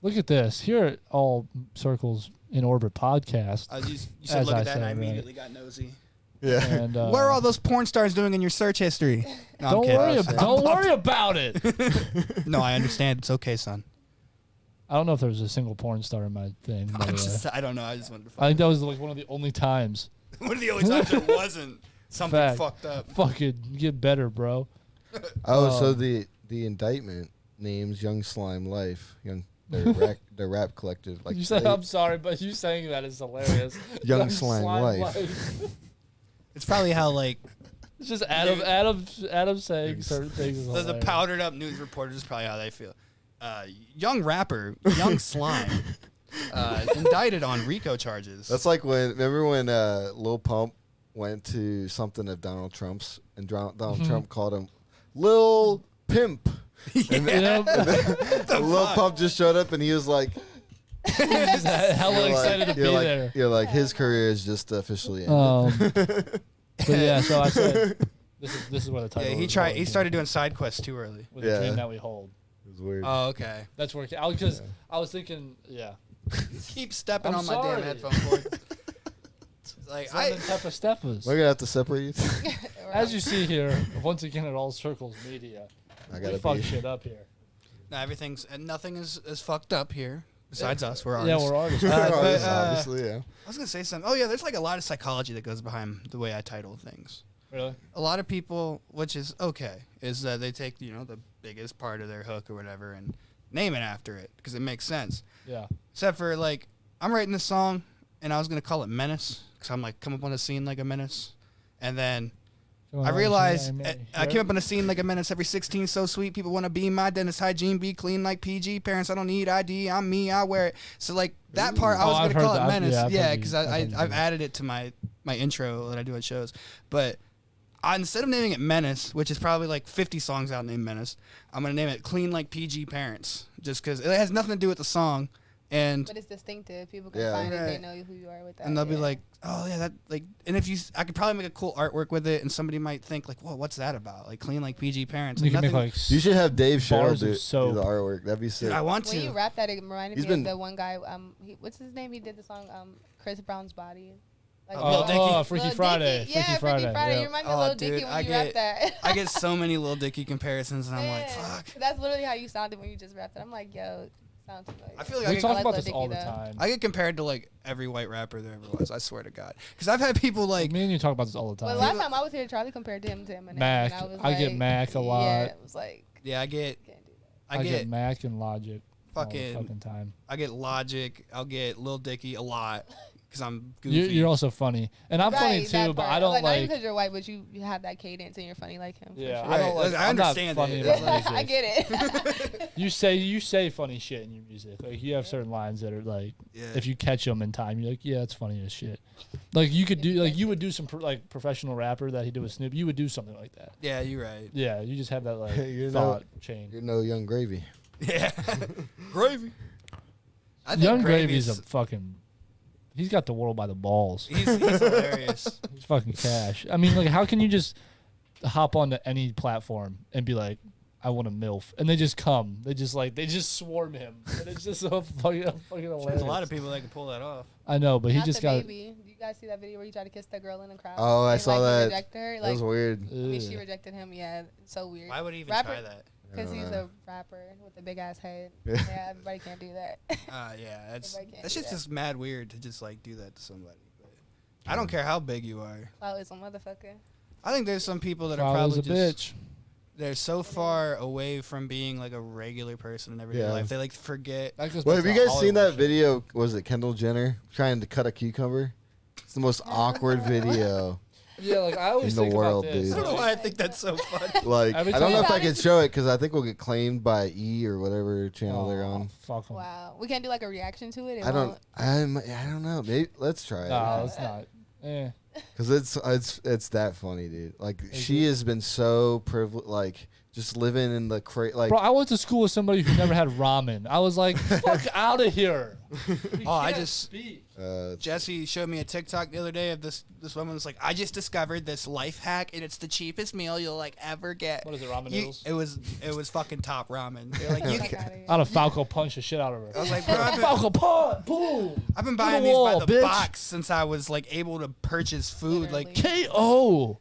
Look at this. Here at All Circles in Orbit podcast. You said As look I at that, and I said, right. immediately got nosy. yeah. And What are all those porn stars doing in your search history? No, I'm don't kidding. worry. Shit. Don't worry about it. No, I understand. It's okay, son. I don't know if there was a single porn star in my thing. by the way. I don't know. I just wanted to I think that was like one of the only times. One of the only times there wasn't something Fact. fucked up. Fucking get better, bro. Oh, so Um, the indictment names Young Slime Life, the rap collective. Like You said they- I'm sorry, but you saying that is hilarious. Young Slime Life. It's probably how, like, It's just Adam saying certain things. Is the hilarious. powdered up news reporters is probably how they feel. Young rapper, Young Slime, indicted on RICO charges. That's like remember when Lil Pump went to something of Donald Trump's and Donald Trump called him Lil Pimp. And You know, Lil Pump just showed up and he was like, just hella you're excited like, to be you're like, there. You're like, his career is just officially ended. But yeah, so I said this is where the title. Yeah, he is tried. going He started doing side quests too early. with Yeah. the dream that we hold. It was weird. Oh, okay. That's where because I was thinking, yeah, Keep stepping I'm on my sorry. damn headphone cord. Like something type of steppers. We're gonna have to separate you. As you see here, once again at All Circles Media, I we gotta fuck be. shit up here. no, everything's and nothing is fucked up here. Besides us, we're Yeah, artists. we're artists. Artists, but, obviously, yeah. I was gonna say something. Oh yeah, there's like a lot of psychology that goes behind the way I title things. Really? A lot of people, which is okay, is that they take the biggest part of their hook or whatever and name it after it because it makes sense. Yeah. Except for like I'm writing this song and I was gonna call it Menace because I'm like come up on a scene like a menace, and then I realized I came up on a scene like a menace. Every 16 so sweet. People want to be my dentist hygiene, be clean like PG. Parents, I don't need ID. I'm me. I wear it. So like that part, I Oh, was I've gonna call heard it that. menace. I've Yeah, heard because you- I've heard you I've do added it to my intro that I do at shows. But instead of naming it Menace, which is probably like 50 songs out named Menace, I'm gonna name it Clean Like PG Parents, just because it has nothing to do with the song. And But it's distinctive. People can Yeah. find it. They Right. know who you are with that. and they'll be yeah. like, oh yeah, that like, and if I could probably make a cool artwork with it, and somebody might think like, whoa, what's that about? Like Clean Like PG Parents. You Like, can make nothing- like You should have Dave Sherrill Bars of do soap. the artwork. That'd be sick. I want when to. you rap that, it reminded He's me of been- the one guy. What's his name? He did the song Chris Brown's Body. Like, Lil Dicky? Freaky Lil Friday. Dicky. Yeah, Freaky Freaky Friday. Friday. yeah. You remind me Oh, of Lil dude, Dicky when I you rap get- that. I get so many Lil Dicky comparisons, and I'm like, Yeah. fuck. That's literally how you sounded when you just rapped it. I'm like, yo, sounds familiar. I feel like We I talk get, about Lil this all Dicky, the though. time. I get compared to like every white rapper there ever was. I swear to God, because I've had people like, Me and you talk about this all the Well, time. last time I was here, Charlie compared him to Eminem. Mac. And I, was I get like, Mac a lot. Yeah, it was like, yeah, I get can't do that. I get Mac and Logic all the fucking, fucking time. I get Logic. I'll get Lil Dicky a lot because I'm goofy. You're also funny, and I'm funny Right, that too. But part. I don't Not even like. because you're white, but you have that cadence and you're funny like him. for Yeah, sure. I don't Right, like. I I'm not understand funny it. about Like, music. I get it. You say funny shit in your music. Like you have certain lines that are like, Yeah. if you catch them in time, you're like, yeah, it's funny as shit. Like you could do, like you would do some like professional rapper that he did with Snoop. You would do something like that. Yeah, you're right. Yeah, you just have that like You know- thought chain. You're no Young Gravy. Yeah, gravy. I think Young Gravy's Gravy's a fucking He's got the world by the balls. He's hilarious. He's fucking cash. I mean, like, how can you just hop onto any platform and be like, I want a MILF, and they just come. They just swarm him, and it's just so fucking hilarious. There's a lot of people that can pull that off. I know, but he Not just the got. baby. Do you guys see that video where he tried to kiss that girl in the crowd? Oh, I And, saw like, he that. rejected her? That was Like, weird. I mean, she Ugh. rejected him. Yeah, so weird. Why would he even Rapper- try that? Because I don't he's know. a rapper with a big ass head. Yeah. Yeah, everybody can't do that. Yeah, that's Everybody can't that's do just that. just mad weird to just like do that to somebody. But I don't care how big you are. Clout is a motherfucker. I think there's some people that are Clout is probably a just bitch. they're so far away from being like a regular person in everyday Yeah. life. They like forget. That goes Well, back have to you the guys seen Hollywood that video? Was it Kendall Jenner trying to cut a cucumber? It's the most awkward video. shit. Yeah, like I always In the think world, about this. dude. I don't know like- why I think that's so funny. Like, Every I don't know time- if I can show it because I think we'll get claimed by E or whatever channel they're Aw, on. Fuck 'em. Wow. We can't do like a reaction to it. It I don't. won't- I don't know. Maybe let's try it. No, it's not. Eh. Cause it's that funny, dude. Like Is she it? has been so privileged, like just living in the like. Bro, I went to school with somebody who never had ramen. I was like, fuck out of here. You Oh, I can't just- speak. Jesse showed me a TikTok the other day of this woman was like, I just discovered this life hack and it's the cheapest meal you'll like ever get. What is it, ramen You- noodles? it was fucking top ramen. They're like, you Fuck can, outta here. I'd have Falco punched the shit out of her. I was like, bro, Falco punch, boom. I've been To buying the these wall, by the bitch. box since I was like able to purchase food. Like Literally. KO.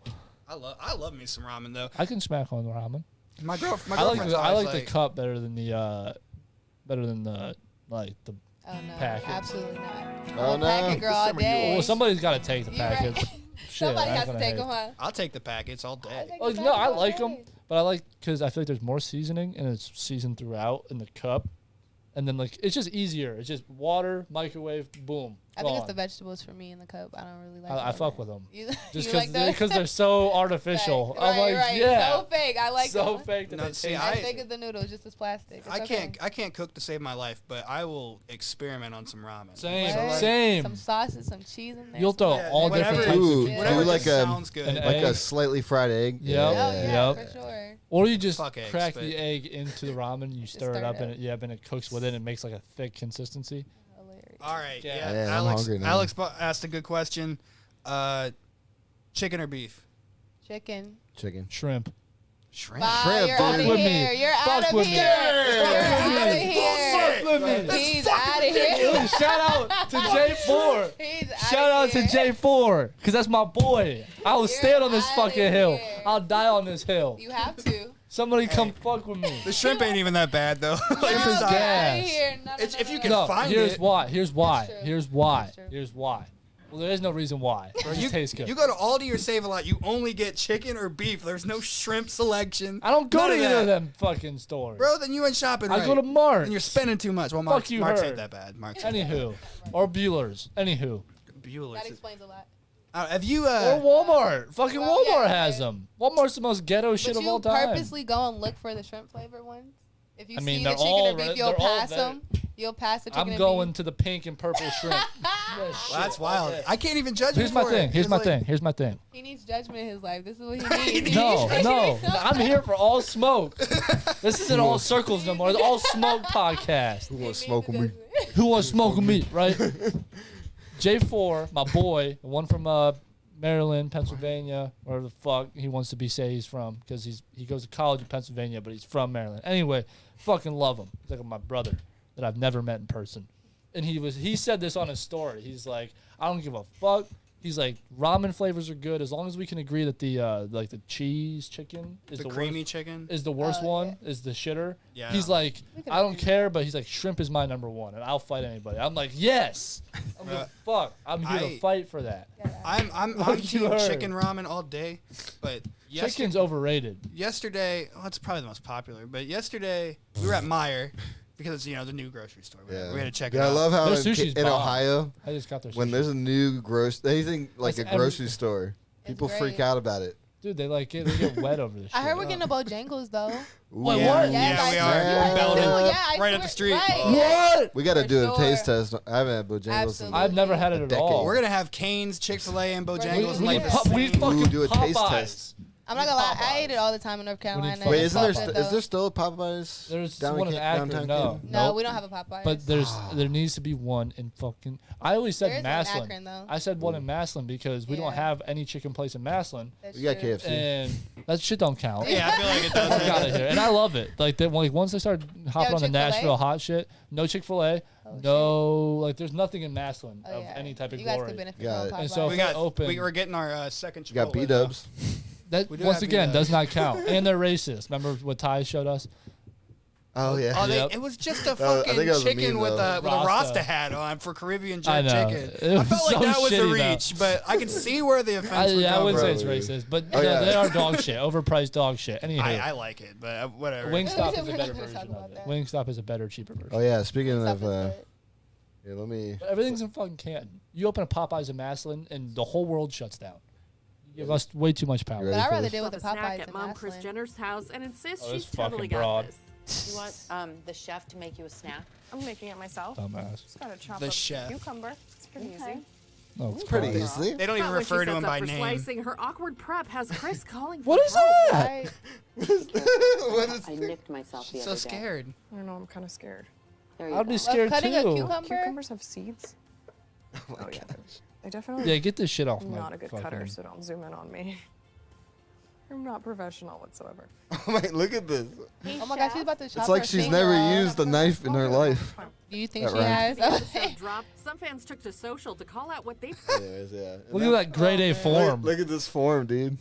I love me some ramen though. I can smack on the ramen. My I like girlfriend's the, I always like the cup better than the like the. Oh no, Packets. absolutely not. Oh, I'm a no. packet girl all day. Well, somebody's got to take the You right. packets. Shit, Somebody I ain't has to gonna take hate. them, huh? I'll take the packets all day. take Like, the no, I packets all like them, day. but I like because I feel like there's more seasoning and it's seasoned throughout in the cup, and then like it's just easier. It's just water, microwave, boom. I think it's gone. the vegetables for me in the cup. I don't really like. I it fuck over with them You, just you like that? because they're so artificial. Right, I'm like, right. yeah, So fake. I like so them. fake that No, they see, taste I- As fake as the noodles, just as plastic. It's okay. I can't cook to save my life, but I will experiment on some ramen. Same, What? same. Some sauces, some cheese in there. You'll some- throw Yeah, all whatever- different types Ooh, of do Whatever like just a- sounds good. an like a egg. slightly fried egg. Yep. Oh yeah, Yep. for sure. Or you just Fuck eggs, crack but- the egg into the ramen, and you Just stir it stir it up, up. and then it cooks with it, and it makes like a thick consistency. Hilarious. All right, Yeah. yeah. Man, I'm Alex, hungry now. Alex asked a good question. Chicken or beef? Chicken. Chicken. Shrimp. Shrimp. Bye, Shrimp, you're dude. out of With me. here. You're Fuck out of with me. here. You're out of here. with me. He's out of here. Shout out to J4. He's Shout out to J4, because that's my boy. I will You're stand on this outta fucking hill. here. I'll die on this hill. You have to. Somebody come fuck with me. The shrimp ain't even that bad though. Shrimp is Get gas. outta here. No, no, It's- no, if no, you no. can No, find here's it. why. Here's why. true. Here's why. That's true. Here's why. Well, there is no reason why. It just tastes good. You go to Aldi or Save-A-Lot, you only get chicken or beef. There's no shrimp selection. I don't go None to of either of that. them fucking stores. Bro, then you ain't shopping right. I go to Mark. And you're spending too much. Well, Mark's, you, Mark's heard. ain't that bad. Mark's ain't Anywho, or Bueller's. Anywho, Bueller's. That explains a lot. Have you or Walmart. Fucking Well, Walmart yeah, has yeah. them. Walmart's the most ghetto shit But of you all time. purposely go and look for the shrimp flavored ones. If you I mean, see they're the chicken all or beef, red- you'll they're all pass very- them. You'll pass the chicken I'm and going beef. to the pink and purple shrimp. That's wild. I can't even judge Here's you my for thing. it. Here's It's my like- thing. Here's my thing. He needs judgment in his life. This is what he needs. No, no. I'm here for all smoke. This isn't all circles no more. It's all smoke podcast. Who wants to smoke with me? Who wants smoke meat, right? J4, my boy, the one from Maryland, Pennsylvania, or the fuck he wants to say he's from, because he goes to college in Pennsylvania, but he's from Maryland. Anyway, fucking love him. He's like my brother that I've never met in person. And he said this on his story. He's like, I don't give a fuck. He's like, ramen flavors are good as long as we can agree that the cheese chicken is The the creamy worst, chicken. is the worst Oh, one, is the shitter. Yeah. He's like, We can I don't agree. care, but he's like, shrimp is my number one, and I'll fight anybody. I'm like, yes. I'm like, fuck. I'm here to I- fight for that. I'm What you team heard? chicken ramen all day, but Chicken's overrated. yesterday, oh, it's probably the most popular. But yesterday we were at Meyer because it's the new grocery store. Yeah. We had to check it Yeah, I out. love how Their in, sushi's in bomb. Ohio, I just got their when sushi. there's a new anything like That's a grocery store, people great. freak out about it. Dude, they get wet over this shit. I heard we're getting a Bojangles though. Wait, yeah, what? Yes, Yeah, I we swear. are. Yeah. You Belden. do, yeah, I Right up the swear- street. Right. What? We got to For do a sure. taste test. I haven't had Bojangles. Absolutely. I've never had it A at decade. all. We're gonna have Cane's, Chick-fil-A, and Bojangles We like need the we same. fucking do a taste Popeyes. test. I'm not gonna lie, I ate it all the time in North Carolina. Wait, It's isn't there so good, is though. there still a Popeyes? There's down one in Akron. downtown No, Canton? No, nope. we don't have a Popeyes. But there needs to be one in fucking. I always There said is one in Maslin. Akron, though. I said one in Maslin because we don't Yeah. have any chicken place in Maslin, That's We got true. KFC. and that shit don't count. Yeah, I feel like it does. Fuck out of here. And I love it. Like once they start hopping on the Chick-fil-A? Nashville hot shit, no Chick-fil-A, Oh, no like there's nothing in Maslin Oh, of yeah. any type of you guys glory. could benefit Got from it. And so Popeyes. if they're open, We're getting our second. You got Chipotle B now. Dubs. that we do once have again B-Dubs. does not count. And they're racist. Remember what Ty showed us? Oh yeah. Oh, Yep. it was just a I fucking think it was a chicken meme, with though. a Rasta hat on for Caribbean I jerk know. chicken. It I felt was like so that was a shitty, though. reach, but I can see where the offense would I come wouldn't say from. it's racist, but Oh, yeah. they are dog shit, overpriced dog shit. Anywho, I like it, but whatever. Wingstop is a We're not better gonna talk version about of it. that. Wingstop is a better, cheaper version. Oh yeah. Speaking Stop of, it, but- yeah, let me. But everything's in fucking Canton. You open a Popeyes in Maslin, and the whole world shuts down. You give us way too much power. You But ready I'd for rather this? deal with Have the a snack Popeyes at in Mom Kris Maslin. Jenner's house and insists Oh, she's this totally fucking got broad. this. You want the chef to make you a snack? I'm making it myself. Dumbass. Just gotta chop The up chef. cucumber. It's pretty Okay. easy. Oh, Pretty God. easily. They don't even But when she refer to sets him up by for name. Slicing, her awkward prep has Chris calling for What is help. that? Right? What is I nicked myself the So other day. scared. I don't know, I'm kind of scared. There you I'd be go. scared cutting a too. cucumber? Cucumbers have seeds. Oh my Oh, yeah. gosh. They definitely Yeah, get this shit off I'm my not a good fucking- cutter, so don't zoom in on me. I'm not professional whatsoever. Oh my, look at this. Oh my gosh, she's about to chop It's like her she's finger never off. used a knife in her life. Do you think That she rhymes. The has? episode dropped. Some fans took to social to call out what they Anyways, yeah. And Look at that grade A form. Look at this form, dude.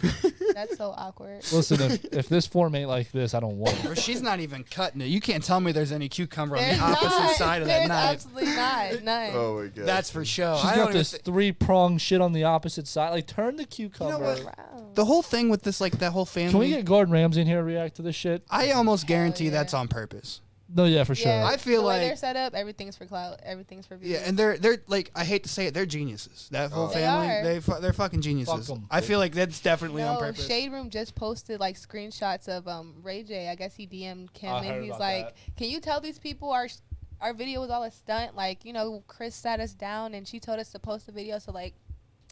That's so awkward. Listen, if this form ain't like this, I don't want it. Or she's not even cutting it. You can't tell me there's any cucumber on There's the opposite not. side of There's that knife. absolutely not. None. Oh my god. That's for sure. She's I got don't even this thi- 3-pronged shit on the opposite side. Like, turn the cucumber. what? Wow. the whole thing with this, like that whole family. Can we get Gordon Ramsay in here to react to this shit? I almost guarantee yeah. that's on purpose. No, yeah, for sure. Yeah, I feel the way like- they're set up, everything's for clout, everything's for views. Yeah, and they're like, I hate to say it, they're geniuses. That whole Oh. They family, are. they're fucking geniuses. Fuck 'em. I feel like that's definitely on No, purpose. Shade Room just posted like screenshots of Ray J. I guess he DM'd Kim I and heard he's about like, that. "Can you tell these people our video was all a stunt? Like, you know, Chris sat us down and she told us to post the video." So like,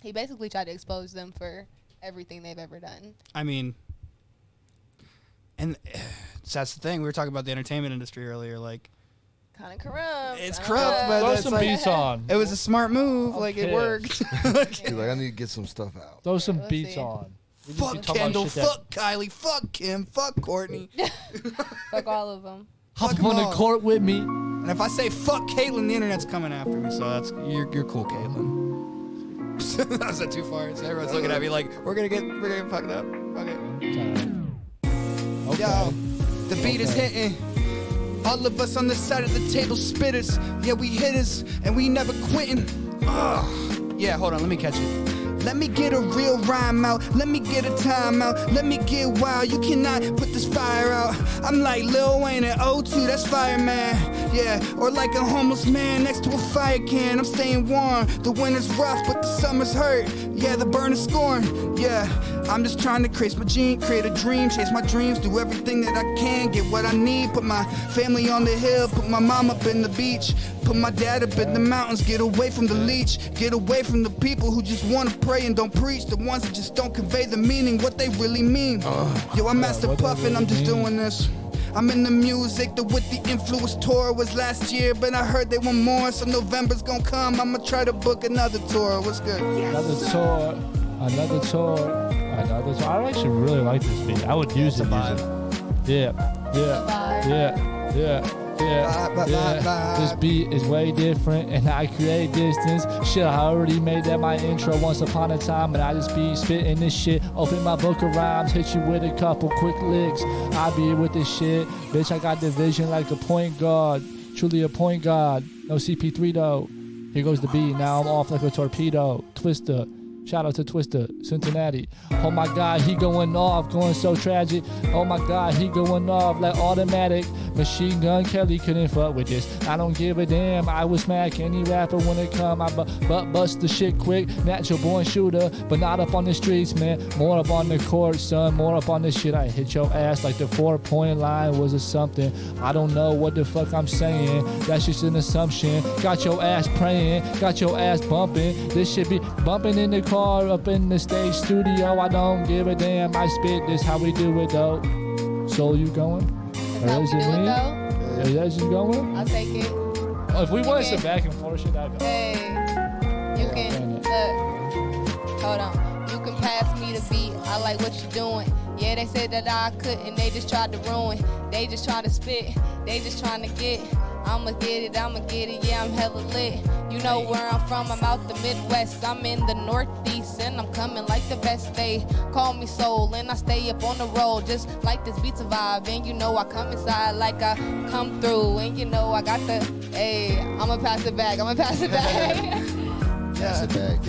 he basically tried to expose them for everything they've ever done. I mean, and that's the thing. We were talking about the entertainment industry earlier. Like, Kind of corrupt. It's I don't corrupt, know. but Throw it's some like- beats on. it was a smart move. I'm Like, it pissed. worked. He's like, I need to get some stuff out. Throw some We'll beats see. on. We just be Fuck talking about Kendall. shit that- Fuck Kylie. Fuck Kim. Fuck Courtney. Fuck all of them. Hop Fuck up on 'em the all. court with me. And if I say fuck Caitlyn, the internet's coming after me. So that's you're cool, Caitlyn. That's not too far. So everyone's looking at me like we're gonna get fucked up. Fuck it. Okay. Yo, the beat is hitting. All of us on the side of the table spitters. Yeah, we hitters and we never quitting. Yeah, hold on, let me catch it. Let me get a real rhyme out. Let me get a time out. Let me get wild. You cannot put this fire out. I'm like Lil Wayne at O2, that's fireman. Yeah, or like a homeless man next to a fire can. I'm staying warm. The winter's rough, but the summer's hurt. Yeah, the burn is scorn. Yeah, I'm just trying to create a dream, chase my dreams, do everything that I can, get what I need, put my family on the hill, put my mom up in the beach, put my dad up in the mountains, get away from the leech, get away from the people who just want to pray and don't preach, the ones that just don't convey the meaning, what they really mean. Yo, I'm Master what they Puff and I'm just really mean. doing this. I'm in the music, the With the Influence tour was last year, but I heard they want more, so November's gonna come, I'ma try to book another tour. What's good? Another tour. Another tour. Another tour. I actually really like this beat. I would use it. Yeah. This beat is way different, and I create distance. Shit, I already made that my intro once upon a time, but I just be spitting this shit. Open my book of rhymes, hit you with a couple quick licks. I be with this shit, bitch. I got the vision like a point guard, truly a point guard. No CP3 though. Here goes the beat. Now I'm off like a torpedo. Twister. Shout out to Twister, Cincinnati. Oh my God, he going off, going so tragic. Oh my God, he going off like automatic. Machine Gun Kelly couldn't fuck with this. I don't give a damn. I would smack any rapper when it come. I bust the shit quick. Natural born shooter, but not up on the streets, man. More up on the court, son. More up on the shit. I hit your ass like the 4-point line was a something. I don't know what the fuck I'm saying. That's just an assumption. Got your ass praying, got your ass bumping. This shit be bumping in the car. car up in the stage studio. I don't give a damn. I spit this how we do it though. So you going? That's how we do it though. Is that just going? I'll take it. Oh, if we want some back and forth shit, I'd go. Hey, you can look. Hold on. You can pass me the beat. I like what you're doing. Yeah, they said that I couldn't. They just tried to ruin. They just trying to spit. They just trying to get. I'ma get it. I'ma get it. Yeah, I'm hella lit. You know where I'm from. I'm out the Midwest. I'm in the Northeast and I'm coming like the best. They call me soul and I stay up on the road just like this beat's a vibe. And you know I come inside like I come through. And you know I got the. Hey, I'ma pass it back. Pass it back. Pass it back.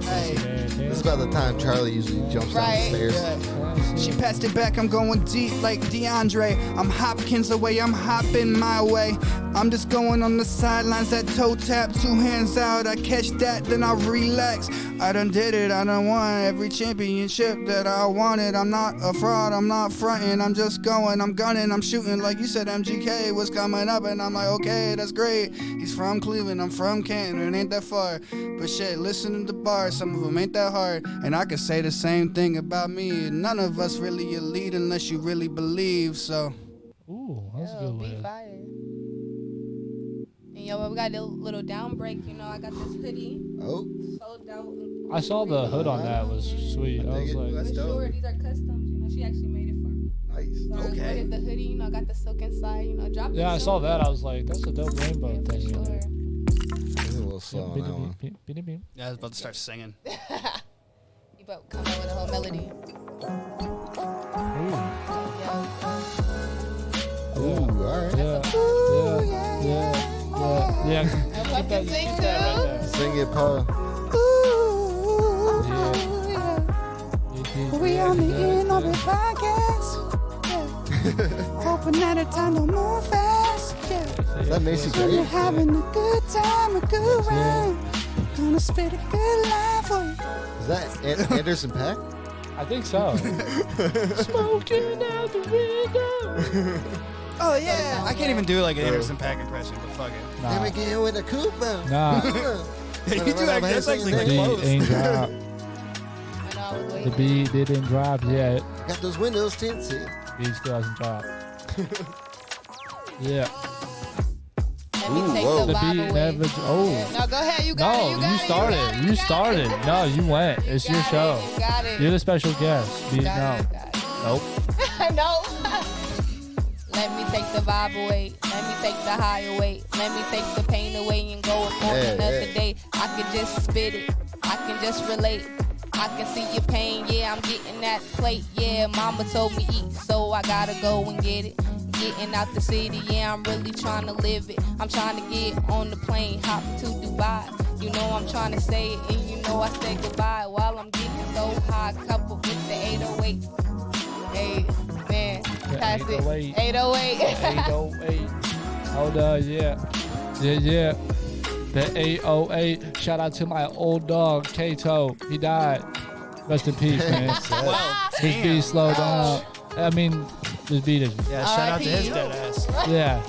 Hey. This is about the time Charlie usually jumps down the stairs. Yeah. She passed it back, I'm going deep like DeAndre. I'm Hopkins away, I'm hopping my way. I'm just going on the sidelines, that toe tap, 2 hands out. I catch that, then I relax. I done did it, I done won every championship that I wanted. I'm not a fraud, I'm not fronting, I'm just going, I'm gunning, I'm shooting. Like you said, MGK was coming up, and I'm like, okay, that's great. He's from Cleveland, I'm from Canton, it ain't that far. But shit, listen to the bars, some of them ain't that hard. And I could say the same thing about me. None of us really elite unless you really believe, so. Ooh, that's a Yo, good be one. fire. And yo, we got a little down break. You know, I got this hoodie. Oh. Sold out. I saw the hood on that was sweet. I was like, That's For dope. sure, these are customs. You know, she actually made it for me. Nice. So I Okay. ordered the hoodie. You know, I got the silk inside. You know, drop it yeah, I soon. saw that. I was like, that's a dope rainbow Yeah, for thing. in there. sure. This is a little slow on that one. Yeah, I was about to start singing. You better come up with a whole melody. Ooh, alright. Yeah. I can sing Keep that right too. there. Sing it, Paul. We on the end of the podcast. Yeah. Hoping that it time to move fast. Yeah. Is that Macy So you're Gray? having a good time, a good rhyme. Gonna spit a good line for you. Is that Anderson .Paak? I think so. Smoking out the window. Oh yeah. I can't even do like an Anderson .Paak impression, but fuck it. Let me get with a Cooper. Nah. You do like that's actually like The close. beat ain't dropped. I know, I was The waiting. beat didn't drop yet. Got those windows tinted. Beat still hasn't dropped. Yeah. Let me Ooh, take whoa. the The vibe beat away. never. Oh. No, go ahead. You got it. No, You got you it. started. You You got it. started. No, you went. It's your Got show. it, you got it. You're the special guest. Beat, Got no. it, got it. Nope. No. Let me take the vibe away. Let me take the high away. Let me take the pain away and go for Yeah, another yeah. day. I can just spit it. I can just relate. I can see your pain. Yeah, I'm getting that plate. Yeah, mama told me eat, so I gotta go and get it. Getting out the city, yeah, I'm really trying to live it. I'm trying to get on the plane, hop to Dubai. You know I'm trying to say it, and you know I say goodbye while I'm getting so high. Coupled with the 808. Hey, man, pass it. 808. 808. 808. Hold on, yeah. Yeah. The 808. Shout out to my old dog, Kato. He died. Rest in peace, man. Well, His beat slowed down. I mean, his beat is. Yeah, shout out to his R.I.P. dead ass. Yeah.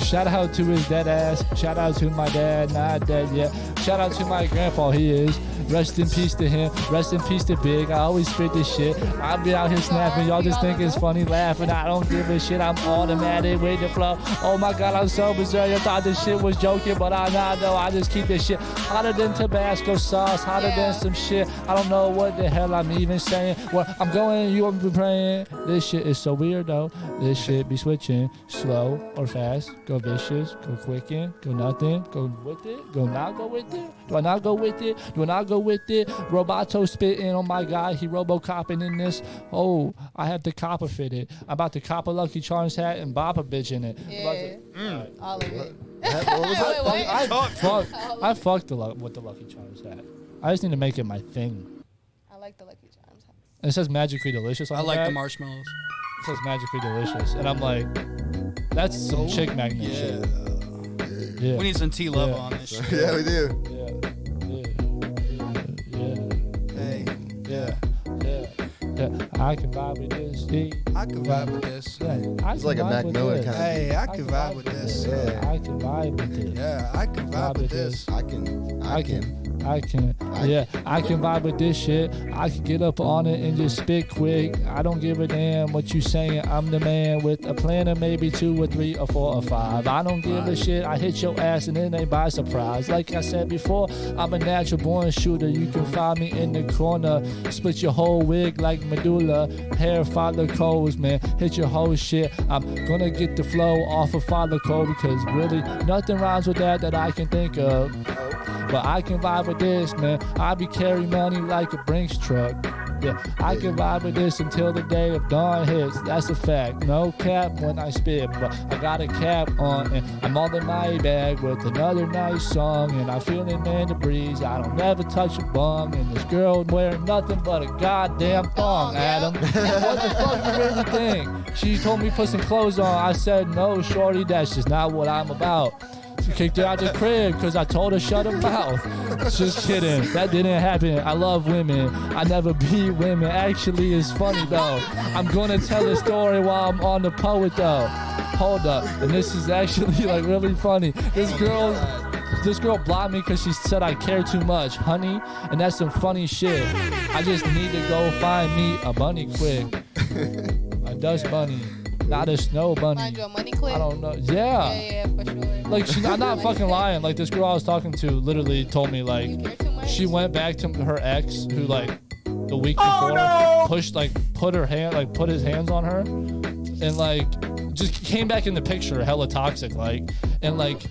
Shout out to his dead ass. Shout out to my dad, not dead yet. Shout out to my grandpa, he is. Rest in peace to him. Rest in peace to Big. I always spit this shit. I'll be out here snapping. Y'all just think it's funny, laughing. I don't give a shit. I'm automatic with the flow. Oh my God, I'm so berserk. I thought this shit was joking, but I not know. I just keep this shit hotter than Tabasco sauce, hotter than some shit. I don't know what the hell I'm even saying. Well, I'm going, you be praying. This shit is so weird though. This shit be switching slow or fast. Go vicious, go quicken, go nothing, go with it, go not go with it. Do I not go with it? Do I not go with it? Roboto spitting, oh my God, he robocopping in this. Oh, I have the copper fitted. I'm about to cop a Lucky Charms hat and bop a bitch in it. Yeah. All of it. What was that? Wait. I fucked with the Lucky Charms hat. I just need to make it my thing. I like the Lucky Charms. And it says magically delicious on I like the back. marshmallows. It says magically delicious. And I'm like, that's some chick magnet shit. Yeah. We need some T-Love Yeah. on this shit. Yeah, we do. Yeah. I can vibe with this. I can vibe with this. It's like a Mac Miller kind of. Hey, I can vibe with this. Yeah. I can vibe with it. Yeah, I can vibe with this. I can. I can vibe with this shit. I can get up on it and just spit quick. I don't give a damn what you saying. I'm the man with a plan of maybe 2 or 3 or 4 or 5. I don't give a shit. I hit your ass and it ain't by surprise. Like I said before, I'm a natural born shooter. You can find me in the corner. Split your whole wig like medulla. Hair follicles, man. Hit your whole shit. I'm gonna get the flow off of follicle because really nothing rhymes with that I can think of. But I can vibe with this, man. I be carrying money like a Brinks truck. Yeah, I can vibe with this until the day of dawn hits. That's a fact. No cap when I spit, but I got a cap on and I'm all in my bag with another nice song. And I feeling man the breeze. I don't ever touch a bum. And this girl wearing nothing but a goddamn thong, Adam. What the fuck you really think? She told me put some clothes on. I said no, shorty, that's just not what I'm about. She kicked her out the crib because I told her shut her mouth. Just kidding. That didn't happen. I love women. I never beat women. Actually, it's funny though. I'm gonna tell a story while I'm on the poet though. Hold up. And this is actually like really funny. This girl blocked me because she said I care too much, honey. And that's some funny shit. I just need to go find me a bunny quick. A dust bunny. Not a snow bunny. Find you a money clip? I don't know. Yeah. Yeah, for sure. Like, I'm not fucking lying. Like, this girl I was talking to literally told me, like, she went back to her ex who, like, the week before put his hands on her and, like, just came back in the picture hella toxic, like, and, like,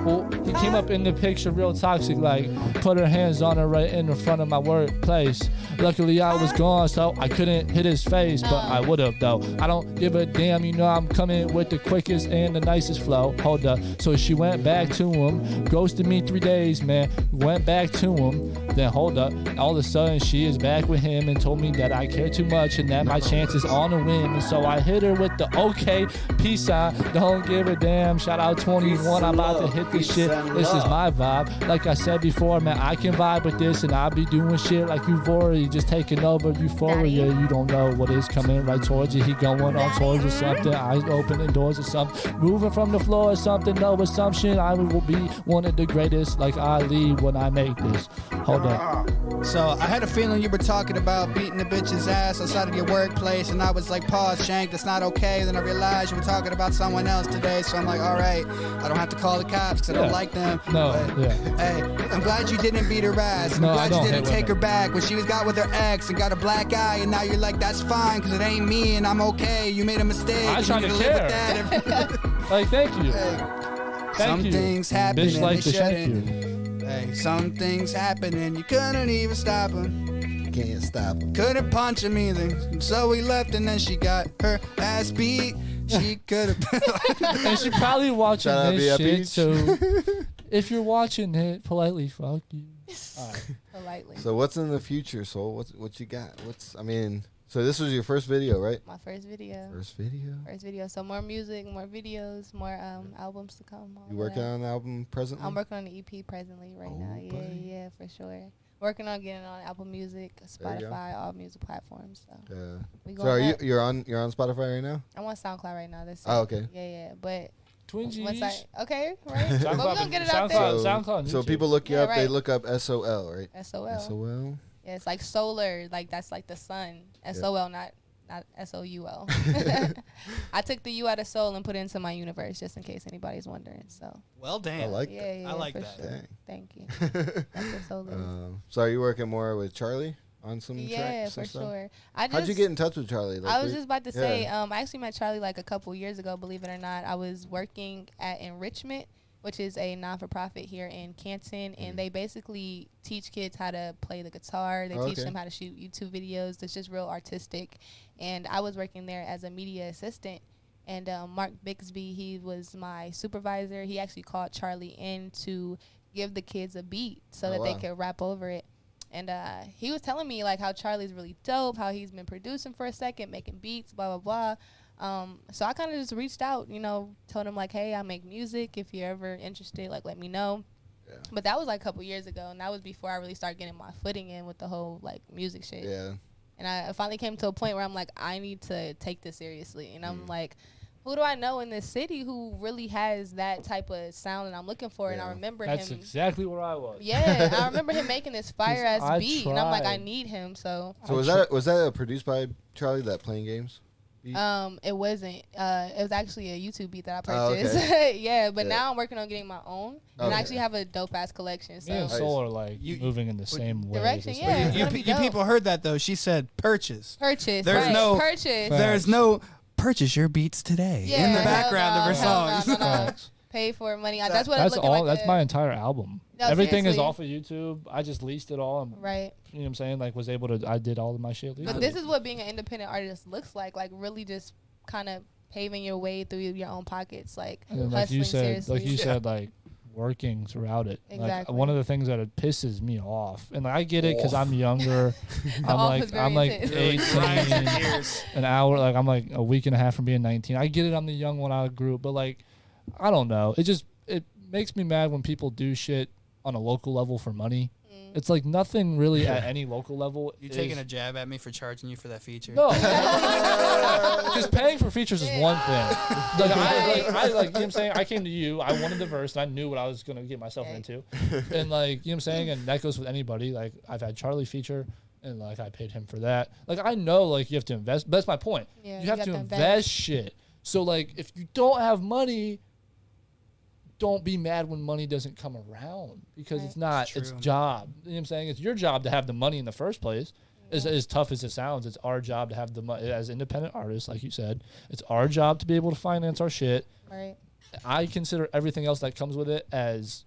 well, he came up in the picture real toxic, like, put her hands on her right in the front of my workplace. Luckily, I was gone, so I couldn't hit his face, but I would have, though. I don't give a damn, you know, I'm coming with the quickest and the nicest flow. Hold up. So she went back to him, ghosted me 3 days, man. Went back to him, then hold up. All of a sudden, she is back with him and told me that I care too much and that my chances on a win. And so I hit her with the okay, peace out, don't give a damn. Shout out 21, I'm about to hit this shit. This is my vibe. Like I said before, man, I can vibe with this and I'll be doing shit like you've already just taking over euphoria. You don't know what is coming right towards you. He going on towards or something. Eyes opening doors or something. Moving from the floor or something. No assumption. I will be one of the greatest like Ali when I make this. Hold up. So I had a feeling you were talking about beating the bitch's ass outside of your workplace, and I was like, pause, Shank, that's not okay. Then I realized you were talking about someone else today, so I'm like, all right, I don't have to call the cops because I don't like them. No, but, hey, I'm glad you didn't beat her ass. I'm glad you didn't take her back when she got with her ex and got a black eye, and now you're like, that's fine because it ain't me and I'm okay. You made a mistake. I trying to care. Like, thank you. Thank some you. things happen Bitch and like they to thank shouldn't. you. Hey, some things happen and you couldn't even stop them. Can't stop him. Couldn't punch him either. So we left and then she got her ass beat. She could have. And she probably watching Shout out this VIP. shit, so if you're watching it, politely fuck you. All right. Politely. So what's in the future, Soul? What you got? So this was your first video, right? My first video. First video. So more music, more videos, more albums to come. You working on an album presently? I'm working on the EP presently right now. Yeah, for sure. Working on getting on Apple Music, Spotify, all music platforms. So So are you're on Spotify right now? I'm on SoundCloud right now. That's Oh, it. okay. Yeah, but Twinsies. right. But we're gonna get it out there. SoundCloud. So YouTube. people look you Yeah, up. They right. look up SOL, right? SOL. SOL. Yeah, it's like solar, like that's like the sun. SOL, not SOUL. I took the U out of soul and put it into my universe, just in case anybody's wondering. So. Well, damn. I like Yeah, I like for that. sure. Dang. Thank you. That's what soul is. So are you working more with Charlie on some tracks? Yeah, and for stuff? sure. How'd you get in touch with Charlie? Like, I was just about to say, yeah. I actually met Charlie like a couple years ago, believe it or not. I was working at Enrichment, which is a non-for-profit here in Canton, and they basically teach kids how to play the guitar. They teach them how to shoot YouTube videos. It's just real artistic. And I was working there as a media assistant. And Mark Bixby, he was my supervisor. He actually called Charlie in to give the kids a beat so that they could rap over it. And he was telling me like how Charlie's really dope, how he's been producing for a second, making beats, blah, blah, blah. So I kind of just reached out, you know, told him like, hey, I make music. If you're ever interested, like, let me know. Yeah. But that was like a couple years ago, and that was before I really started getting my footing in with the whole like music shit. Yeah. And I finally came to a point where I'm like, I need to take this seriously. And I'm like, who do I know in this city who really has that type of sound that I'm looking for? And I remember That's him. exactly where I was. Yeah, I remember him making this fire ass I beat, and I'm like, I tried. need him. So So was that produced by Charlie? That playing games? beat? it wasn't. It was actually a YouTube beat that I Oh, purchased. okay. yeah, but Yeah. now I'm working on getting my own, and I Okay. actually have a dope ass collection. So Me and Soul are like moving in the same way. direction, this yeah. way. it's You, gonna be you dope. people heard that though. She said purchase. Purchase. There's right. no purchase. There's no purchase your beats today Yeah, in the hell background of her no, hell songs. no. Facts. Pay for money. That's what it's That's looking all. like. That's my entire album. No, Everything is seriously. off of YouTube. I just leased it all. And, Right. You know what I'm saying? Like, was able to. I did all of my shit. But this is what being an independent artist looks like. Like really just kind of paving your way through your own pockets. Like And then, like you hustling said, seriously. like you said, like working throughout it. Like Exactly. one of the things that it pisses me off, and like, I get it because I'm younger. off is very I'm like intense. 18, an hour. Like I'm like a week and a half from being 19. I get it. I'm the young one out of the group, but like I don't know. It makes me mad when people do shit on a local level for money. It's like nothing really at any local level. You taking a jab at me for charging you for that feature? No, because paying for features is one thing. Like I you know what I'm saying? I came to you, I wanted the verse, and I knew what I was gonna get myself into, and like you know what I'm saying, and that goes with anybody. Like I've had Charlie feature, and like I paid him for that. Like I know, like you have to invest. That's my point. Yeah, you have got to to invest shit. So like if you don't have money, don't be mad when money doesn't come around because it's not it's true. job. You know what I'm saying? It's your job to have the money in the first place. As tough as it sounds, it's our job to have the money as independent artists, like you said. It's our job to be able to finance our shit. Right. I consider everything else that comes with it as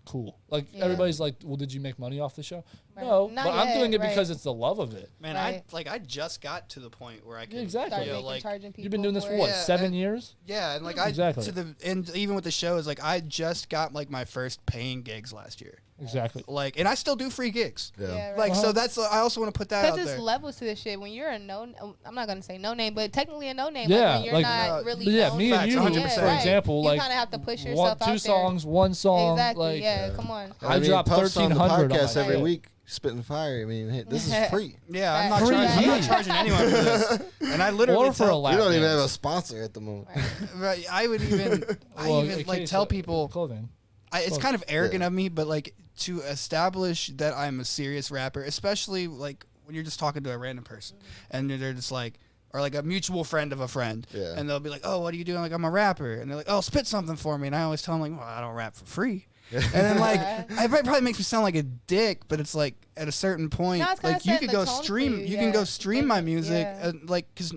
cool. Like Yeah. everybody's like, "Well, did you make money off the show?" Right. No, Not but I'm yet, doing it right. because it's the love of it. Man, Right. I just got to the point where I can Exactly. Start you know, making, like charging people You've been doing this for it. what, Yeah, 7 and- years? yeah, and like Exactly. and even with the shows, like I just got like my first paying gigs last year. Exactly. Like, and I still do free gigs. Yeah. Yeah, right. Like, so that's I also want to put that out Because there. it's levels to this shit. When you're a I'm not gonna say no name, but technically a no name. Yeah, like when you're like- not really. But yeah, known me for and Facts, you, 100%. for example, you like kind of have to push yourself one, out two there. songs, one song, Exactly. like yeah, come on. I dropped Puff's on the 1,300 on podcast my every shit. week, spitting fire. I mean, hey, this is free. Yeah, I'm Facts. not, charging, I'm not Free. charging anyone for this. And I literally or for a tell, lap We don't even have a dance. sponsor at the moment. right, I would even Well, in like case tell of people clothing. it's kind of arrogant Yeah. of me, but like to establish that I'm a serious rapper, especially like when you're just talking to a random person and they're just like, or like a mutual friend of a friend, Yeah. and they'll be like, "Oh, what are you doing?" Like, I'm a rapper, and they're like, "Oh, spit something for me," and I always tell them like, "Well, I don't rap for free." And then like, it probably makes me sound like a dick, but it's like at a certain point, No, it's kinda like you setting could the go tone for stream, you, you can go yeah. stream my music, Yeah. and like, cause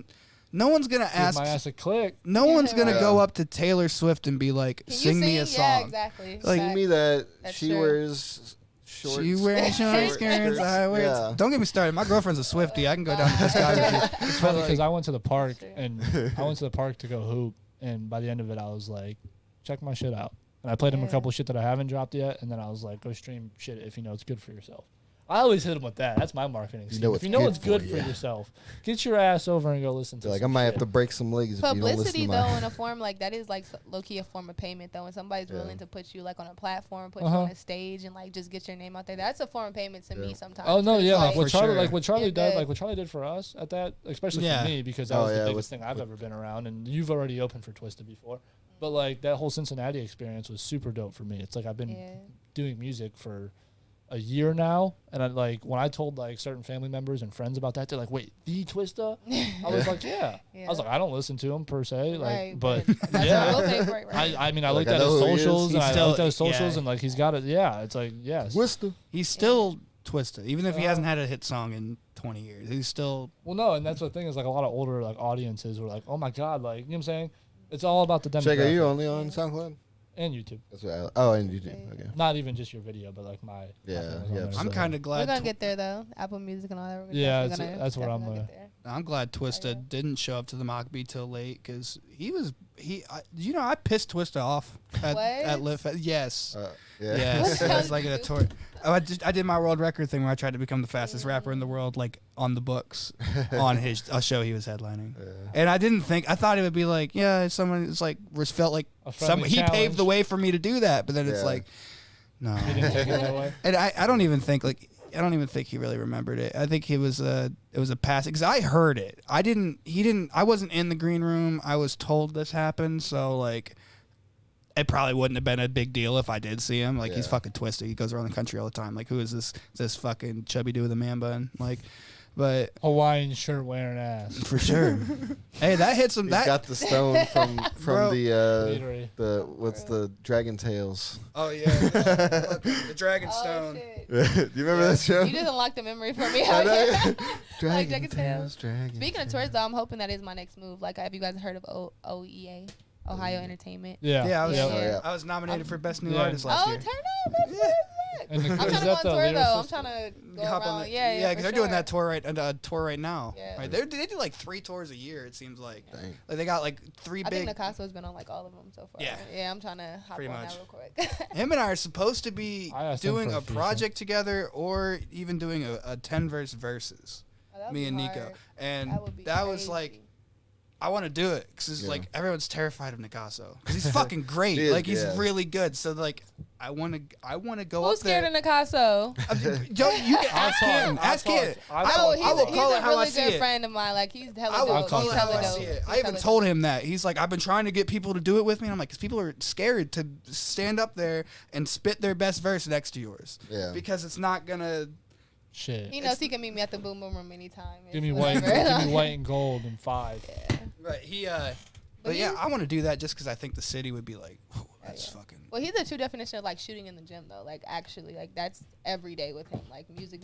no one's gonna Give ask. my ass a click. No one's gonna Yeah. go up to Taylor Swift and be like, Can you "Sing me a song." Yeah, exactly. Like, Sing me that That's she true. wears shorts. She wears short skirts. I wear. Yeah. Don't get me started. My girlfriend's a Swiftie. I can go down to discography. It's funny because I went to the park and I went to the park to go hoop, and by the end of it, I was like, check my shit out. And I played him a Yeah. couple shit that I haven't dropped yet, and then I was like, go stream shit if you know it's good for yourself. I always hit him with that. That's my marketing. scheme. know If what's you know good it's good for for you. yourself, get your ass over and go listen to. Like I some might shit. have to break some legs if you don't listen Publicity to though, my. in a form like that is like low key a form of payment though. When somebody's Yeah. willing to put you like on a platform, put you Uh-huh. on a stage, and like just get your name out there, that's a form of payment to me sometimes. Oh no, It's yeah, like, like what For Charlie, sure. like what Charlie You're did, good. like what Charlie did for us at that, especially Yeah. for me because that Oh, was yeah, the biggest with- thing I've ever been around, and you've already opened for Twisted before, but like that whole Cincinnati experience was super dope for me. It's like I've been Yeah. doing music for a year now, and I like when I told like certain family members and friends about that, they're like, "Wait, the Twista?" I was like, "Yeah." I was like, "I don't listen to him per se, like, Right, but but that's yeah." what we'll pay for it, right? I mean, I Like, looked I at know his who he is. socials, and He's I still- looked at his socials, yeah. and like he's got it. Yeah, it's like yes. Twister. He's still Twisted, even if he hasn't had a hit song in 20 years. He's still. Well, no, and that's the thing is like a lot of older like audiences were like, "Oh my god!" Like you know what I'm saying? It's all about the demographic. Shake, are you only on SoundCloud? And YouTube. That's what and you do. Okay. Not even just your video, but like my. Yeah, my thing was yeah, on there. I'm So- kind of We're glad. gonna get there though. Apple Music and all that. We're Yeah, definitely gonna- that's what I'm definitely gonna- get there. I'm glad Twisted didn't show up to the mock beat till late because I pissed Twista off at Live Fest. Yes. Yeah. Yes, What that's like did a you tour. Oh, I did my world record thing where I tried to become the fastest rapper in the world, like on the books, on a show he was headlining. And I didn't think I thought it would be like, yeah, someone it's like felt like A friendly he paved challenge. the way for me to do that, but then it's Yeah. like, no. You didn't take it that way. And I don't even think like don't even think he really remembered it. I think it was a pass because I heard it. I wasn't in the green room. I was told this happened, so like it probably wouldn't have been a big deal if I did see him. Like he's fucking twisted. He goes around the country all the time. Like who is this fucking chubby dude with a man bun? Like, but Hawaiian shirt wearing ass. for sure. Hey, that hits him. He's That got the stone from Bro. the what's the Dragon Tales. Oh yeah, the Dragon Oh, Stone. shit. Do you remember that show? You just unlocked the memory for me. I know. Like Dragon Dragon Tales. Dragon Speaking of tours, though, I'm hoping that is my next move. Like, have you guys heard of OEA, Ohio Entertainment? Yeah. Yeah, I was, Yeah. Oh, yeah. I was nominated for best new Yeah. artist last Oh, year. turn up! That's good. And the- I'm is trying to that go on the tour though. I'm lyricist? trying to go Hop on around. the- Yeah, because for they're doing sure. that tour right now. Yeah. Right, they do like 3 tours a year. It seems like. Dang. Like they got like 3 I big. think Nicasso's been on like all of them so far. Yeah. Yeah, I'm trying to hop Pretty on much. that real quick. Him and I are supposed to be I asked him doing for a a feature. project together, or even doing a 10-verse verses. Oh, that would Me be and Nico, hard. and That would be that was like. crazy. I want to do it because Yeah. like everyone's terrified of Nicasso because he's fucking great. He is, Like he's yeah. really good. So like I want to go Who's up there. scared of Nicasso? You can ask I'll him. talk. Ask I'll him. talk. I I'll will, talk. I will He's call a it how I really see good it. friend of mine. Like he's hella I will dope. call He's it how hella I dope. see it. He's I even hella told dope. him that. He's like, I've been trying to get people to do it with me. And I'm like, because people are scared to stand up there and spit their best verse next to yours. Yeah. Because it's not gonna. Shit. He knows he can meet me at the Boom Boom Room anytime. Give me It's white. whatever. Give me white and gold in 5. Yeah. Right. He. But But yeah, he's- I want to do that just because I think the city would be like, "Whoa, that's yeah. fucking. Well, he's a true definition of like shooting in the gym though. Like actually, like that's every day with him. Like music.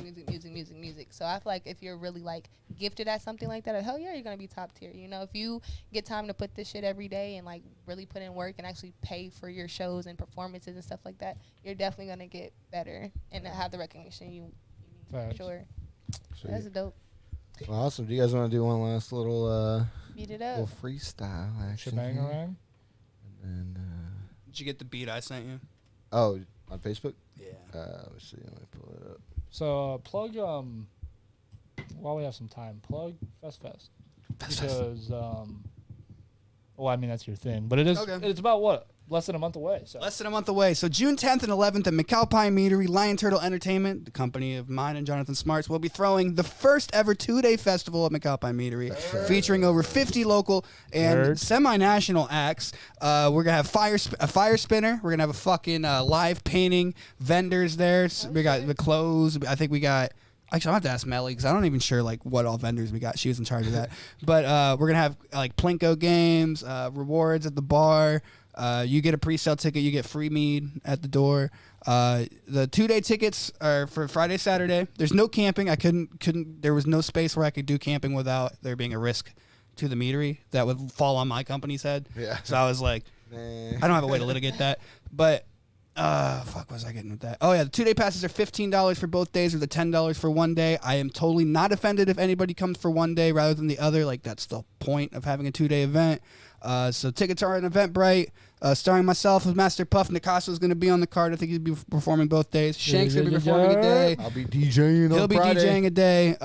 So I feel like if you're really like gifted at something like that, hell yeah, you're gonna be top tier. You know, if you get time to put this shit every day and like really put in work and actually pay for your shows and performances and stuff like that, you're definitely gonna get better and have the recognition you need. Facts. For sure. Sweet. That's dope. Well, awesome. Do you guys want to do one last little Beat it little up. freestyle action? Shebang here? around. And Did you get the beat I sent you? oh, on Facebook. Yeah. Let me see. Let me pull it up. So plug while we have some time, plug Fest because well, I mean that's your thing, but it is Okay. it's about what, less than a month away. So Less than a month away. So June 10th and 11th at McAlpine Meadery, Lion Turtle Entertainment, the company of mine and Jonathan Smarts, will be throwing the first ever 2-day festival at McAlpine Meadery, featuring over 50 local and Nerd. semi-national acts. We're going to have a fire spinner. We're going to have a fucking live painting, vendors there. We got the clothes. I think we got... Actually, I'll have to ask Melly because I'm not even sure like what all vendors we got. She was in charge of that. But we're gonna have like Plinko games, rewards at the bar. You get a pre-sale ticket, you get free mead at the door. The 2-day tickets are for Friday, Saturday. There's no camping. I couldn't. There was no space where I could do camping without there being a risk to the meadery that would fall on my company's head. Yeah. So I was like, Nah. I don't have a way to litigate that. But fuck, what was I getting with that? Oh yeah, the 2-day passes are $15 for both days, or the $10 for one day. I am totally not offended if anybody comes for one day rather than the other. Like that's the point of having a 2-day event. So tickets are on Eventbrite. Starring myself with Master Puff. Nicasso is going to be on the card. I think he'll be performing both days. Shank's going to be performing a day. I'll be DJing He'll on be Friday. DJing a day.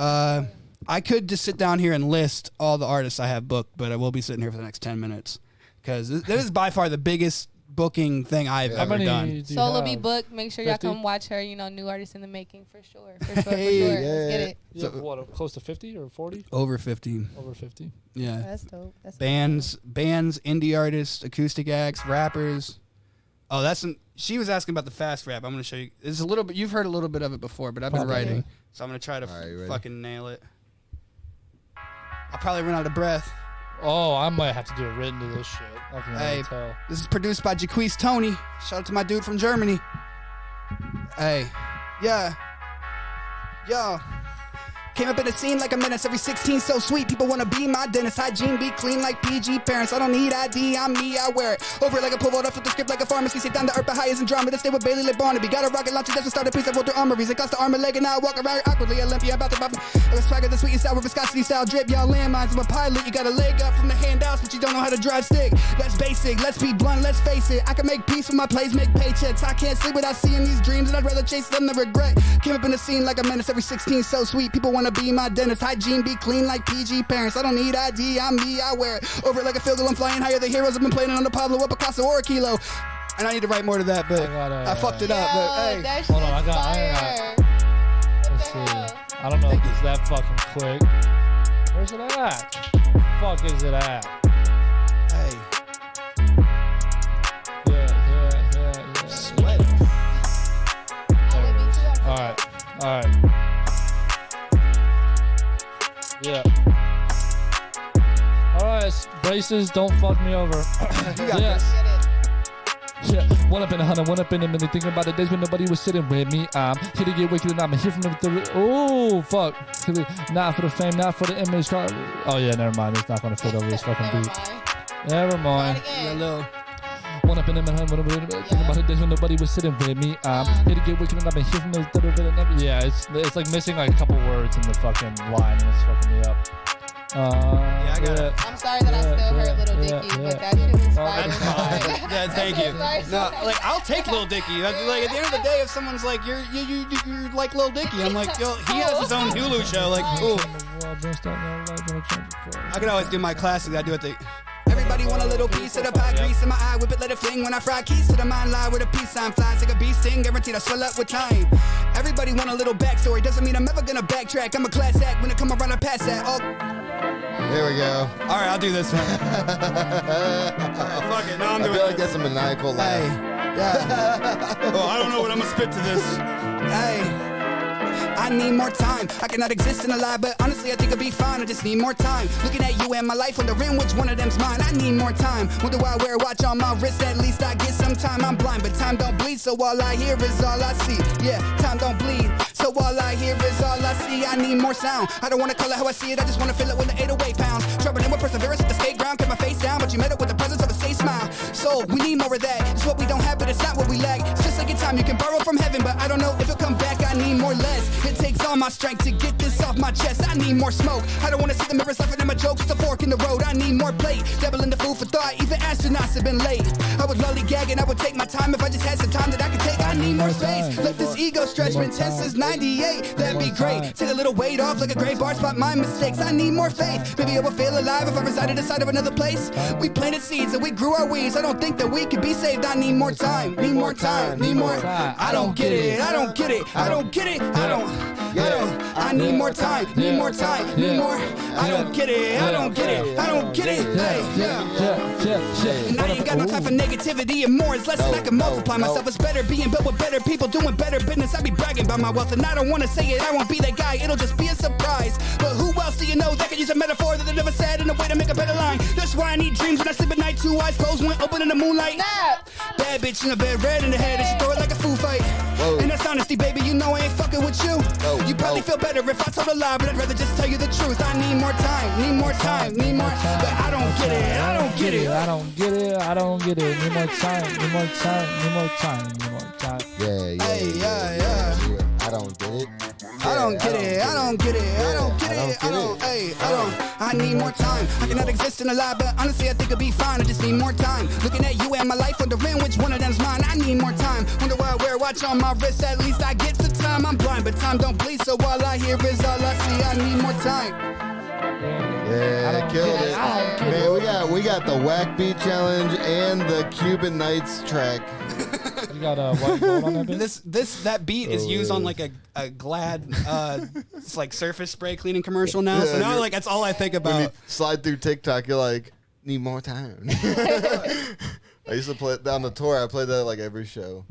I could just sit down here and list all the artists I have booked, but I will be sitting here for the next 10 minutes because this is by far the biggest booking thing I've how ever many done. do you Solo be have? booked. Make sure y'all 50? come watch her. You know, new artist in the making for sure. For sure. Hey, Let's get it. You have what, close to 50 or 40? Over 50. Over 50. Yeah. That's dope. That's Bands, indie artists, acoustic acts, rappers. Oh, she was asking about the fast rap. I'm going to show you. It's a little bit. You've heard a little bit of it before, but I've been Okay. writing, so I'm going to try to All right, you ready? fucking nail it. I'll probably run out of breath. Oh, I might have to do a written to this shit. I can already Hey, tell. this is produced by Jaquise Tony. Shout out to my dude from Germany. Hey, yeah, yo. Came up in the scene like a menace, every 16 so sweet. People wanna be my dentist. Hygiene be clean like PG parents. I don't need ID, I'm me, I wear it. Over it like a pole vault, off with the script like a pharmacy. Sit down to earth, but high as in drama. This stay with Bailey like Barnaby. Got a rocket launcher, just to start a piece. I rolled through armories. It cost the armor leg and now I walk around awkwardly. Olympia about to pop. I was swagger the sweet and sour viscosity style drip. Y'all landmines, I'm a pilot. You got a leg up from the handouts, but you don't know how to drive stick. That's basic, let's be blunt, let's face it. I can make peace with my plays, make paychecks. I can't sleep without seeing these dreams, and I'd rather chase them than regret. Came up in the scene like a menace, every 16 so sweet. People wanna be my dentist. Hygiene be clean like PG parents. I don't need ID, I'm me, I wear it. Over it like a field goal, I'm flying higher. The heroes have been playing on the Pablo, a Picasso, or a Kilo. And I need to write more to that, but I fucked it up. But hey, that Hold on, shit's I got- fire. Let's I don't know if it's that fucking quick. Where's it at? Fuck is it at? Hey. Yeah. Sweat. There it is. All right. Yeah. All right, braces, don't fuck me over. You got Yeah. this. Yeah, one up in 100, one up in a minute. Thinking about the days when nobody was sitting with me. I'm here to get wicked and I'm here from the. Oh, fuck. Not for the fame, not for the image. Oh, yeah, never mind. It's not going to fit over this fucking beat. Never mind. One up in a minute. Thinking about the days when nobody was sitting with me. I'm here to get wicked and I've been here from the. Yeah, it's like missing like a couple words in the fucking line and it's fucking me up. I got it. I'm sorry that I still heard Little Dicky, but that shit was fire. Yeah, thank you. No, like I'll take Lil Dicky. Like at the end of the day, if someone's like you're like Lil Dicky, I'm like, yo, he has his own Hulu show. Like, cool. I can always do my classics. I do it. Everybody want a little piece of the pie, grease in my eye, whip it, let it fling. When I fry keys to the mind, lie with a peace sign, flies like a bee sting, guaranteed I swell up with time. Everybody want a little backstory, doesn't mean I'm ever gonna backtrack. I'm a class act, when it come around I pass that. Oh. There we go. All right, I'll do this one. All right, fuck it. No, I'm doing I feel like that's a maniacal laugh. Hey, yeah. Oh, I don't know what I'm gonna spit to this. Hey. I need more time. I cannot exist in a lie, but honestly, I think I'll be fine. I just need more time. Looking at you and my life, wondering which one of them's mine. I need more time. Wonder why I wear a watch on my wrist. At least I get some time. I'm blind, but time don't bleed, so all I hear is all I see. Yeah, time don't bleed, so all I hear is all I see. I need more sound. I don't wanna call it how I see it. I just wanna feel it with the 808 pounds. Troubling with perseverance at the skate ground. Kept my face down, but you met it with the presence of a safe smile. So we need more of that. It's what we don't have, but it's not what we lack. It's just like in time you can borrow from heaven, but I don't know if it'll come back. I need more less. It takes all my strength to get this off my chest. I need more smoke. I don't wanna see the mirrors laughing at my jokes. It's a fork in the road. I need more plate. Dabble in the food for thought. Even astronauts have been late. I would lollygag and I would take my time if I just had some time that I could take. I need more space. Let this ego stretch. Been tense since 98. That'd be great. Take a little weight off like a gray bar spot my mistakes. I need more faith. Maybe I would feel alive if I resided inside of another place. We planted seeds and we grew our weeds. I don't think that we could be saved. I need more time. Need more time. Need more. I don't get it. I don't get it. I don't get it. I need more time. Need more time. Need more. I don't get it. I don't get it. I don't get it. Hey, yeah. And I ain't got no time for negativity and more is less than I can multiply myself. It's better being built with better people doing better business. I be bragging about my wealth and I don't want to say it. I won't be that guy. It'll just be a surprise. But who else do you know that can use a metaphor that they never said in a way to make a better line? That's why I need dreams when I sleep at night. Two eyes closed, one open in the moonlight. Bad bitch in the bed, red in the head, and she throw it like a food fight. And that's honesty, baby. You know I ain't fucking with you. You probably feel better if I told a lie, but I'd rather just tell you the truth. I need more time, need more time, need more. But I don't get it, I don't get it. I don't get it, I don't get it. Need more time, need more time, need more time, need more time. Yeah. I don't get it. I don't get it, I don't get it, I don't get it, I don't. I need more time. I cannot exist in a lie, but honestly I think I'll be fine. I just need more time. Looking at you and my life, wondering which one of them's mine. I need more time. Wonder why I wear a watch on my wrist. At least I get the time. I'm blind, but time don't bleed, so all I hear is all I see. I need more time. Yeah, killed it. Man, we got the Whack Beat Challenge and the Cuban Nights track. You got a white gold on that beat? That beat is used on like a Glad it's like surface spray cleaning commercial now. So now like that's all I think about. When you slide through TikTok, you're like, need more time. I used to play it on the tour. I played that at like every show.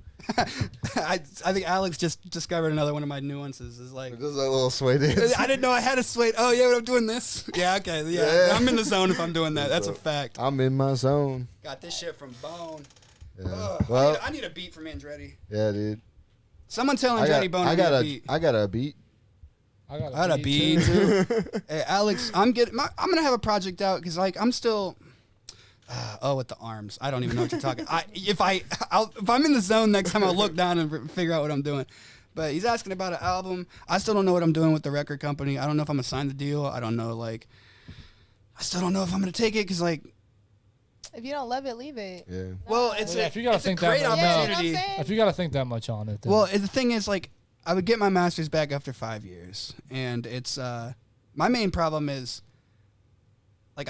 I think Alex just discovered another one of my nuances. Is like just a little sway dance. I didn't know I had a sway. Oh yeah, when I'm doing this. Yeah, okay, yeah. I'm in the zone if I'm doing that. That's a fact. I'm in my zone. Got this shit from Bone. Yeah. Well, I need a beat from Andretti. Yeah, dude. Someone tell Andretti Bone to get a beat. I got a beat. I got a beat too. Hey, Alex, I'm gonna have a project out because like I'm still. With the arms. I don't even know what you're talking. If I'm in the zone next time, I'll look down and figure out what I'm doing. But he's asking about an album. I still don't know what I'm doing with the record company. I don't know if I'm gonna sign the deal. I don't know. Like, I still don't know if I'm gonna take it because like. If you don't love it, leave it. Yeah. Well, it's if you gotta think a great that much, opportunity. if you gotta think that much on it. Then. Well, the thing is, like, I would get my master's back after 5 years, and it's my main problem is, like,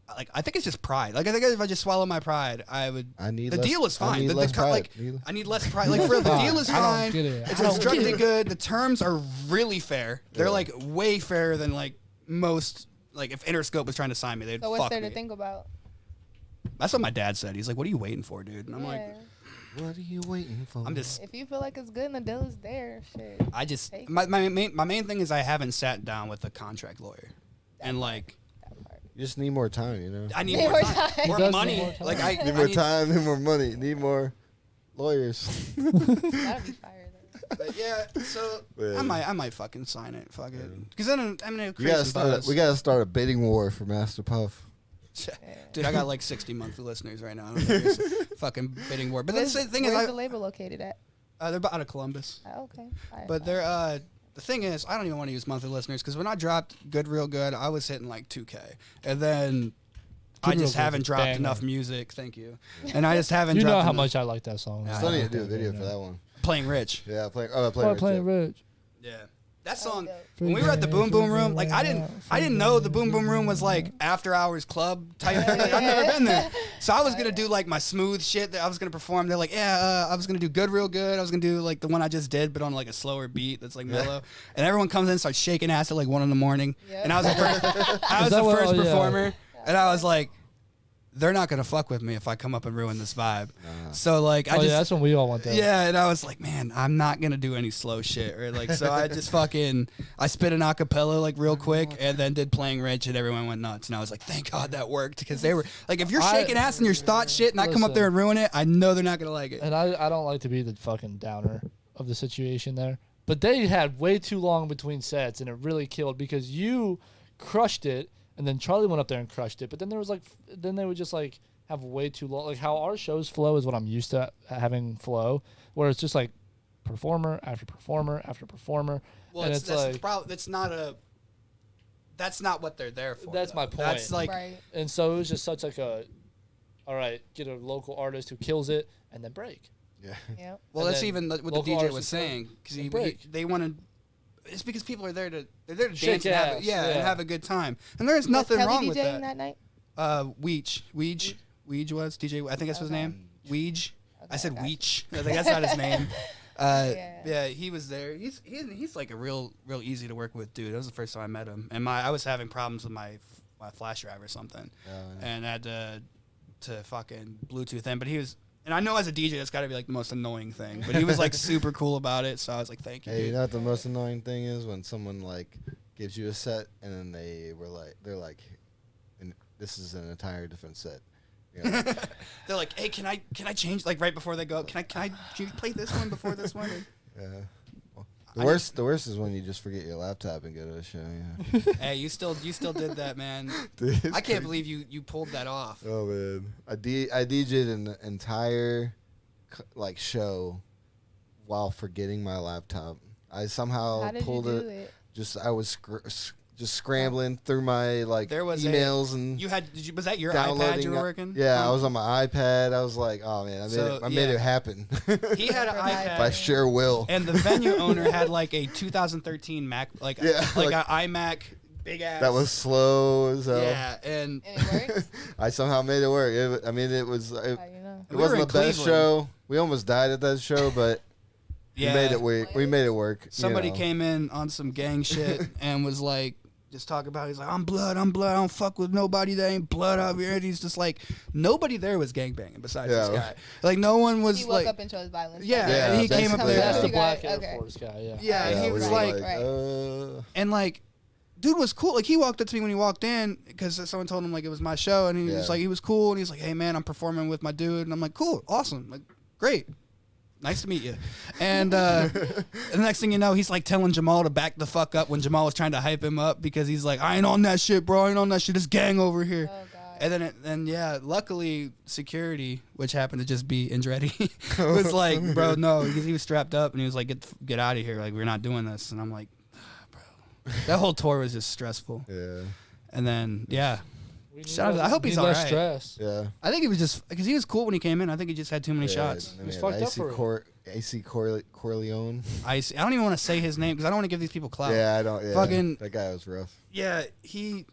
I think it's just pride. Like I think if I just swallow my pride, the deal is fine. I need The less co- pride. like I need less pride. Like for the deal is I don't fine. get it. It's I don't instructively get it. good. The terms are really fair. They're Yeah. like way fairer than like most. Like if Interscope was trying to sign me, they'd So what's fuck there me. to think about? That's what my dad said. He's like, "What are you waiting for, dude?" And I'm like, Yeah. What are you waiting for? "I'm just." If you feel like it's good and the deal is there, shit. I just Take my main thing is I haven't sat down with a contract lawyer, and like You just need more time, you know. I need Need more more time, time. more He does money. need more time. Like I Need more time, need more money, need more lawyers. That'd be fire though. But yeah, so Yeah. I might fucking sign it. Fuck it, because then I mean it We creates gotta some start. We gotta start a bidding war for Master Puff. Dude, I got like 60 monthly listeners right now. I don't know if it's fucking bidding war. But that's the thing is, Where's the label located at? they're out of Columbus. Oh, okay. Fire, But fire. they're the thing is, I don't even want to use monthly listeners because when I dropped Good Real Good, I was hitting like 2K, and then I Good Real just Good's a haven't dropped banger. enough music. Thank you. And I just haven't. You know dropped how enough- much I like that song. Yeah, Still I need know. to do a video for that one. Playing Rich. Yeah, playing. Playing Rich. Yeah. That song, dope. when we were at the Boom Boom Room, like I didn't know the Boom Boom Room was like after hours club type thing. Like I've never been there, so I was gonna do like my smooth shit that I was gonna perform. They're like, yeah, I was gonna do Good Real Good. I was gonna do like the one I just did, but on like a slower beat that's like mellow. And everyone comes in and starts shaking ass at like 1 a.m. Yep. And I was the first, I was that the what- first oh, yeah. performer, and I was like, they're not gonna fuck with me if I come up and ruin this vibe. So like I Oh just yeah, that's when we all went there. yeah, and I was like, man, I'm not gonna do any slow shit, or like, so I just fucking, I spit an acapella like real quick, and then did Playing Rich, and everyone went nuts, and I was like, thank God that worked, because they were like, if you're shaking ass and you're thought shit, and I come up there and ruin it, I know they're not gonna like it. And I don't like to be the fucking downer of the situation there. But they had way too long between sets, and it really killed because you crushed it, and then Charlie went up there and crushed it. But then there was like, then they would just like have way too long. Like how our shows flow is what I'm used to having flow, where it's just like performer after performer after performer. Well, and that's like the problem. That's not what they're there for. That's though. my point. That's like, Right. And so it was just such like a, all right, get a local artist who kills it and then break. Yeah. Yep. well, And that's then even what the local DJ artists was who kill it saying, because and break. they wanted. It's because people are there to dance Shake and have ass, and yeah. have a good time, and there's nothing Was Kelly wrong with DJing that. night? Weege was DJ. I think that's his Okay. name. Weege. I said okay. Weech. I think that's not his name. Yeah. Yeah, he was there. He's like a real easy to work with dude. That was the first time I met him, and I was having problems with my flash drive or something, and I had to fucking Bluetooth in. But he was, and I know as a DJ that's got to be like the most annoying thing. But he was like super cool about it, so I was like, thank you. Hey, dude. you know what the most annoying thing is when someone like gives you a set and then they're like, and this is an entire different set. You know? They're like, hey, can I change like right before they go? Can you play this one before this one? Yeah. Well, the worst is when you just forget your laptop and go to a show. Yeah. Hey, you still did that, man. Dude, it's I can't crazy. believe you pulled that off. Oh man, I DJ'd an entire like show while forgetting my laptop. I somehow How did you pulled do it. it? I was just scrambling through my like There was emails and you had was that your iPad downloading. you were working? Yeah, I Oh. was on my iPad. I was like, oh man, I made it happen. He had an iPad. By sheer will. And the venue owner had like a 2013 Mac, like Yeah, like like- an iMac, big ass. That was slow as hell. yeah, and And it works? I somehow made it work. It was. It, How you know? it We were wasn't in the best Cleveland. show. We almost died at that show, but yeah, we made it work. We made it work. you Somebody know. came in on some gang shit and was like, just talk about. He's like, I'm blood. I don't fuck with nobody that ain't blood out here. And he's just like, nobody there was gangbanging besides this Yeah. guy. Like no one was He woke like, up and chose violence. yeah, Yeah, and he came up basically, there. That's the You Black got- Air okay. Force guy. Yeah. Yeah, and he we was were like, and like, dude was cool. Like he walked up to me when he walked in because someone told him like it was my show, and he was Yeah. like, he was cool, and he's like, hey man, I'm performing with my dude, and I'm like, cool, awesome, like great. Nice to meet you. And the next thing you know, he's like telling Jamal to back the fuck up when Jamal was trying to hype him up because he's like, I ain't on that shit, bro. I ain't on that shit. It's gang over here. Oh, God. And then yeah, luckily security, which happened to just be Andretti, was like, bro, no, he was strapped up and he was like, get out of here. Like, we're not doing this. And I'm like, bro, that whole tour was just stressful. Yeah. And then, yeah. We need Shout out to- less- I hope he's need all less right. stress. Yeah. I think he was just, because he was cool when he came in. I think he just had too many shots. and then He's we had fucked up for it. AC Corleone. I don't even want to say his name because I don't want to give these people clout. Yeah, I don't. Yeah. Fucking- That guy was rough. Yeah, he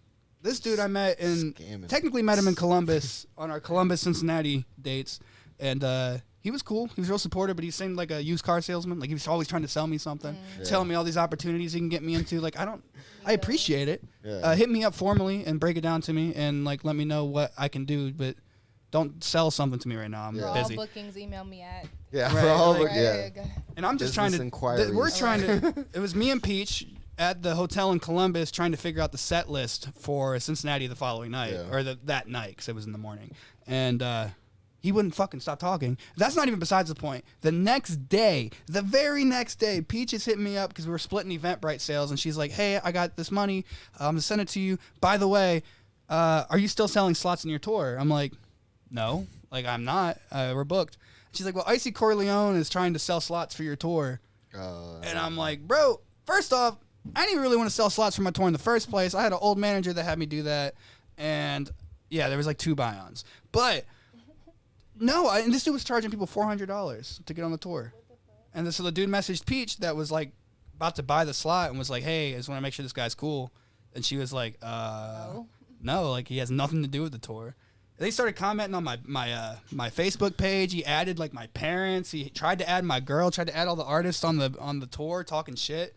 This dude I met Scamming. technically met him in Columbus on our Columbus-Cincinnati dates, and he was cool. He was real supportive, but he seemed like a used car salesman. Like he was always trying to sell me something, telling me all these opportunities he can get me into. Like I appreciate it. Yeah. Hit me up formally and break it down to me, and like let me know what I can do, but don't sell something to me right now. I'm For all busy. bookings, email me at. Yeah, Right, for all like- yeah. And I'm just Business trying to. inquiries. We're trying to. It was me and Peach at the hotel in Columbus trying to figure out the set list for Cincinnati the following night, Yeah. or that night, because it was in the morning. And he wouldn't fucking stop talking. That's not even besides the point. The next day, the very next day, Peach is hitting me up because we were splitting Eventbrite sales, and she's like, "Hey, I got this money. I'm gonna send it to you. By the way, are you still selling slots in your tour?" I'm like, "No, like I'm not. We're booked." She's like, "Well, Icy Corleone is trying to sell slots for your tour." And I'm like, "Bro, first off, I didn't even really want to sell slots for my tour in the first place. I had an old manager that had me do that, and yeah, there was like 2 buy-ons. But no, and this dude was charging people $400 to get on the tour. And so the dude messaged Peach that was like about to buy the slot and was like, "Hey, I just want to make sure this guy's cool." And she was like, no, like he has nothing to do with the tour." They started commenting on my Facebook page. He added like my parents. He tried to add my girl. Tried to add all the artists on the tour, talking shit.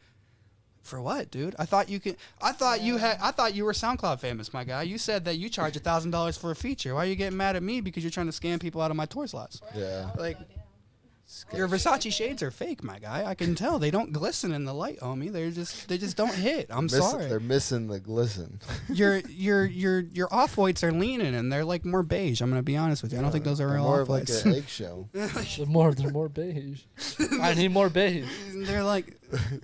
For what, dude? I thought you could. I thought you were SoundCloud famous, my guy. You said that you charge $1,000 for a feature. Why are you getting mad at me because you're trying to scam people out of my tour slots? Yeah. Like, your Versace shades are fake, my guy. I can tell. They don't glisten in the light, homie. They just don't hit. I'm sorry. They're missing the glisten. Your off whites are leaning and they're like more beige. I'm gonna be honest with you. I don't think those are They're real more off of like whites. an eggshell. They're more beige. I need more beige. They're like,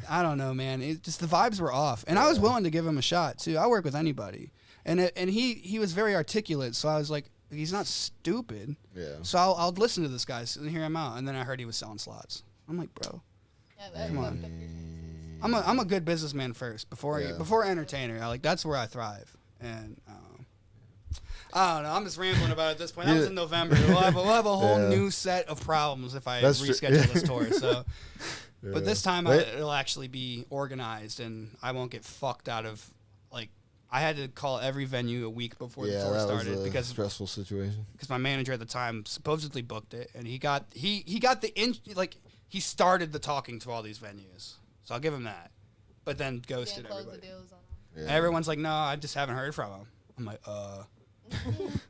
I don't know, man. It just the vibes were off, and I was willing to give him a shot too. I work with anybody, and he was very articulate, so I was like, he's not stupid. Yeah. So I'll listen to this guy and hear him out, and then I heard he was selling slots. I'm like, bro, come on. I'm a good businessman first before entertainer. That's where I thrive, and. I don't know. I'm just rambling about it at this point. That was in November. We'll have a whole new set of problems if I reschedule this tour. So, but this time it'll actually be organized, and I won't get fucked out of like. I had to call every venue a week before the tour started was a because stressful situation. Because my manager at the time supposedly booked it, and he got he started the talking to all these venues. So I'll give him that, but then ghosted everybody. And everyone's like, "No, I just haven't heard from him." I'm like,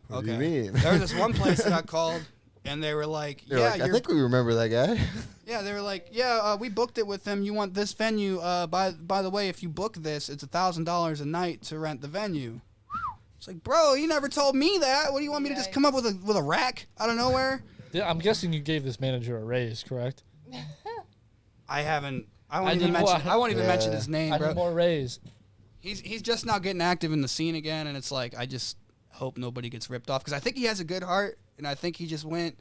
What do okay. you mean? There was this one place that I called, and they were like, "Yeah, I think we remember that guy." Yeah, they were like, "Yeah, we booked it with him. You want this venue? By the way, if you book this, it's $1,000 a night to rent the venue." It's like, bro, you never told me that. What do you want me to just come up with a rack out of nowhere? Yeah, I'm guessing you gave this manager a raise, correct? I haven't. I won't even mention his name, bro. I need more raise. He's just now getting active in the scene again, and it's like I just hope nobody gets ripped off because I think he has a good heart, and I think he just went.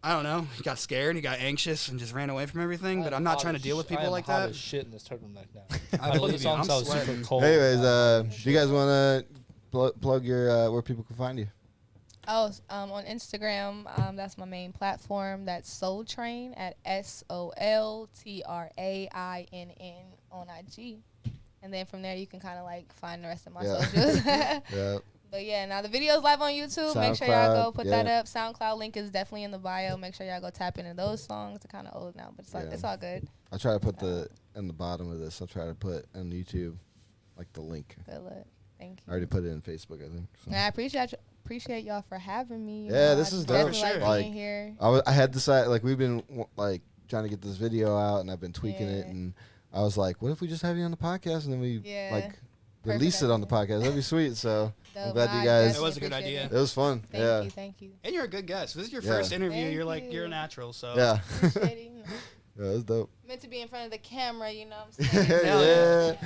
I don't know. He got scared. He got anxious and just ran away from everything. But I'm not trying to deal with people like I am that. hot as shit in this turtleneck now. I believe this you. on I'm because I was super sweating. cold. Anyways, do you guys want to plug your where people can find you? Oh, on Instagram, that's my main platform. That's Soul Train at SOLTRAINN on IG. And then from there, you can kind of like find the rest of my socials. Yeah. But yeah, now the video's live on YouTube. Make sure y'all go put that up. SoundCloud link is definitely in the bio. Make sure y'all go tap into those songs. They're kind of old now, but it's all good. I'll try to put in the bottom of this. I'll try to put on YouTube, like the link. Good luck. Thank you. I already put it in Facebook, I think. So. And I appreciate y'all for having me. Yeah, this is dope. Like being here. I had decided like we've been like trying to get this video out, and I've been tweaking it, and I was like, what if we just have you on the podcast and then we like release it on the podcast? That'd be sweet. So I'm glad you guys. That was a good idea. It was fun. Thank you. And you're a good guest. This is your first interview. You're a natural. So yeah. Appreciate it, Yeah, that's dope. Meant to be in front of the camera, you know what I'm saying?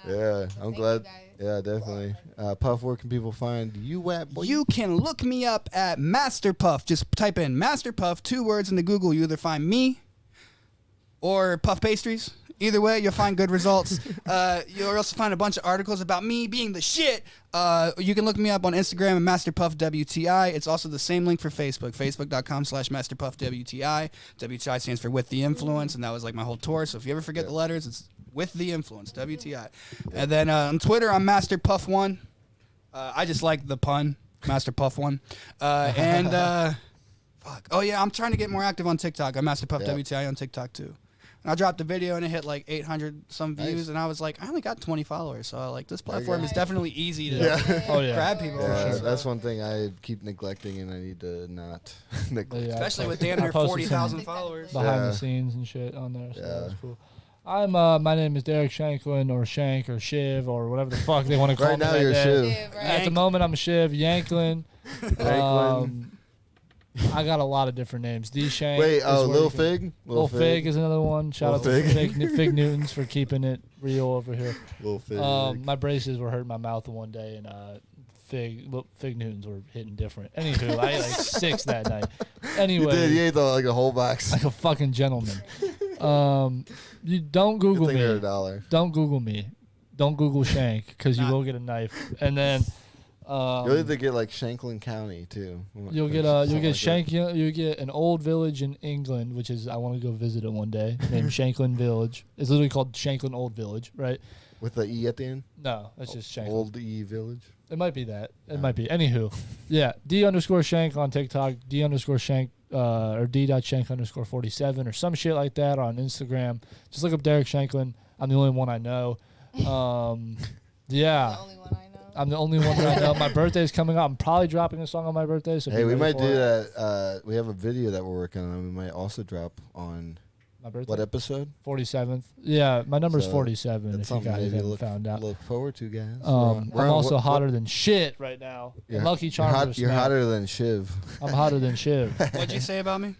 Yeah. I'm glad. You guys. Yeah, definitely. Puff, where can people find you at, boy? You can look me up at Master Puff. Just type in Master Puff, 2 words into Google. You either find me or Puff Pastries. Either way, you'll find good results. You'll also find a bunch of articles about me being the shit. You can look me up on Instagram at MasterPuffWTI. It's also the same link for Facebook, facebook.com/MasterPuffWTI. WTI stands for With the Influence, and that was like my whole tour. So if you ever forget the letters, it's with the influence, WTI. And then on Twitter, I'm Master Puff One. I just like the pun, Master Puff One. Fuck. Oh yeah, I'm trying to get more active on TikTok. I'm Master Puff WTI on TikTok too. And I dropped a video and it hit like 800 some views, and I was like, I only got 20 followers, so like this platform is definitely easy to grab people. Yeah, that's one thing I keep neglecting, and I need to not neglect. Especially with damn near 40,000 followers. Behind the scenes and shit on there. So that's cool. My name is Derek Shanklin, or Shank, or Shiv, or whatever the fuck they want to call me. Right now you're Shiv. At the moment, I'm Shiv Yanklin. I got a lot of different names. D Shank. Wait, Lil Fig? Lil Fig is another one. Shout out to Fig Newtons for keeping it real over here. Lil Fig. My braces were hurting my mouth one day, and Fig Newtons were hitting different. Anywho, I ate like 6 that night. Anyway. You did. You ate like a whole box. Like a fucking gentleman. You don't Google me. They're $1. Don't Google me. Don't Google Shank, because you will get a knife. And then... you'll either get like Shanklin County too. You'll get Shank. You get an old village in England, which is I want to go visit it one day. Named Shanklin Village. It's literally called Shanklin Old Village, right? With the E at the end. No, it's just Shanklin. Old E Village. It might be that. It might be. Anywho, yeah. D_Shank on TikTok. D_Shank or D.Shank_47 or some shit like that on Instagram. Just look up Derek Shanklin. I'm the only one I know. Yeah. I'm the only one that I know. My birthday is coming up. I'm probably dropping a song on my birthday. So hey, we might do that. We have a video that we're working on. We might also drop on my birthday. What episode? 47th. Yeah, my number's 47. If you guys haven't found out. Look forward to, guys. I'm also hotter than shit right now. Yeah. Lucky Charms. You're hotter than Shiv. I'm hotter than Shiv. What'd you say about me?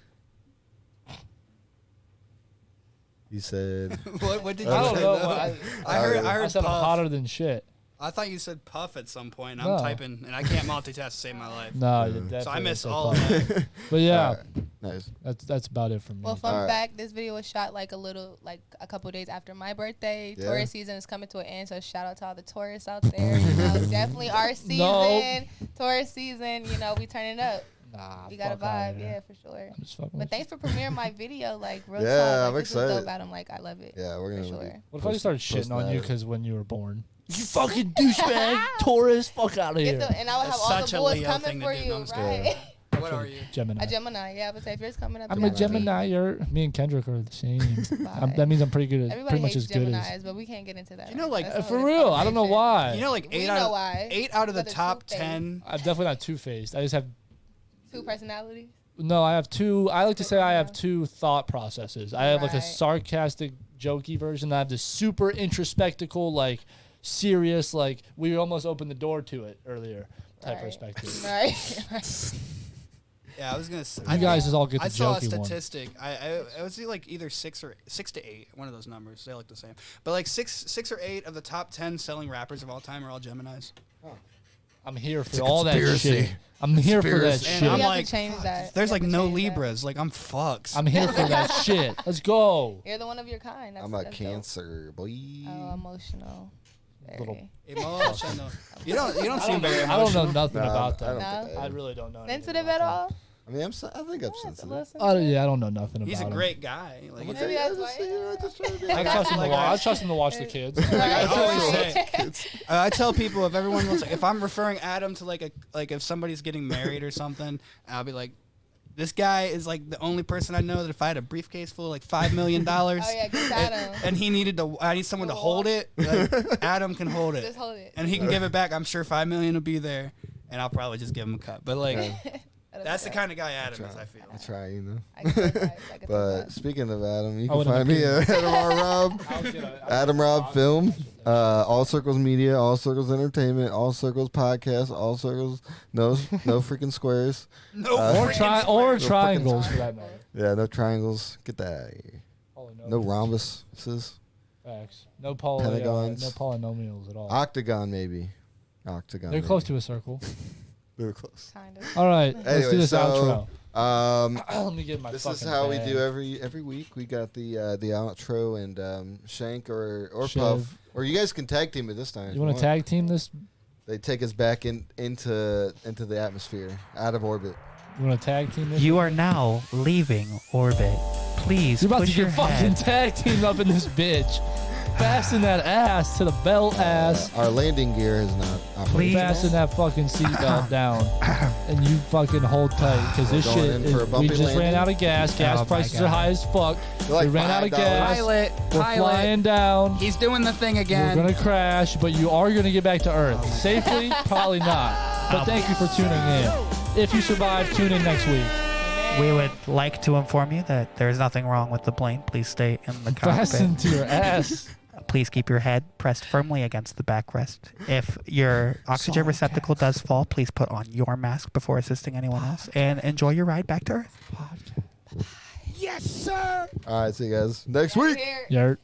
You said. What did you I don't say? know. I heard. I said I'm hotter than shit. I thought you said puff at some point. I'm typing, and I can't multitask to save my life. No, you definitely. So I missed all of that. But yeah, nice. That's about it for me. Well, fun fact: this video was shot like a couple days after my birthday. Yeah. Tourist season is coming to an end, so shout out to all the tourists out there. You know, definitely our season, tourist season. You know, we turning up. Nah, you got a vibe, yeah, for sure. But thanks for premiering my video, like real yeah, talk. Like, I'm this excited. Dope about him, like I love it. Yeah, we're gonna. For sure. What if I started shitting on you because when you were born? You fucking douchebag, tourist, fuck out of here. And I would have all the bulls coming for you, right? What are you? Gemini. A Gemini, yeah. But say if yours coming up. I'm a Gemini. Me and Kendrick are the same. That means I'm pretty good at Everybody pretty much as good Geminis, as. but we can't get into that. You know, like That's for real, I don't know why. You know, like 8 out of the top 10. I'm definitely not two-faced. I just have 2 personalities. No, I have 2. I like to say I have 2 thought processes. I have like a sarcastic, jokey version. I have this super introspectical, like serious, like we almost opened the door to it earlier type perspective. Right. Yeah, I was gonna say. You guys just all get the jokey one. I saw a statistic. I would say like either 6 to 8. One of those numbers. They look the same. But like 6 or 8 of the top 10 selling rappers of all time are all Geminis. Oh. I'm here for all that shit. I'm here for that shit. And I'm like, change that. There's like no Libras. Like I'm fucked. I'm here for that shit. Let's go. You're the one of your kind. I'm a Cancer, boy. Oh, emotional. Emotional. You don't seem very emotional. I don't know nothing about that. No? I really don't know. Sensitive at all? I mean, I think I'm sensitive. Yeah, I don't know nothing about him. He's a great guy. Like, Maybe that's why. I trust him to watch the kids. I always say, I tell people if everyone wants, if I'm referring Adam to like if somebody's getting married or something, I'll be like, this guy is like the only person I know that if I had a briefcase full of like $5 million, oh yeah, just Adam. and he I need someone to hold it. Like, Adam can hold it. Just hold it. And he can give it back. I'm sure $5 million will be there, and I'll probably just give him a cut. But like. That's the kind of guy Adam is, I feel. I try, you know. I get that. But speaking of Adam, you can find me at Adam R. Rob. Adam Rob Film. All Circles Media, All Circles Entertainment, All Circles Podcast, All Circles, no freaking squares. Or triangles for that matter. Yeah, no triangles. Get that out of here. No rhombuses. Facts. No Pentagons. No polynomials at all. Octagon, maybe. They're close to a circle. They're close. Kind of. All right, let's do this outro. Let me get my. This is how we do every week. We got the outro and Shank or Puff, or you guys can tag team it this time. You want to tag team this? They take us back into the atmosphere, out of orbit. You want to tag team this? You are now leaving orbit. Please, you're about push to get fucking tag teamed up in this bitch. Fasten that ass to the belt ass. Our landing gear is not operating. Fasten that fucking seatbelt down, and you fucking hold tight because this We're going shit in is. for a We bumpy just ran landing? out of gas. Gas Oh my prices God. are high as fuck. They're like we ran out of $5. gas. Pilot, We're pilot. flying down. He's doing the thing again. We're gonna crash, but you are gonna get back to Earth safely. Probably not. But thank you for tuning in. If you survive, tune in next week. We would like to inform you that there is nothing wrong with the plane. Please stay in the Fasten cockpit. to your ass. Please keep your head pressed firmly against the backrest. If your oxygen receptacle does fall, please put on your mask before assisting anyone else. And enjoy your ride back to Earth. All right, see you guys next week. Here. Yurt.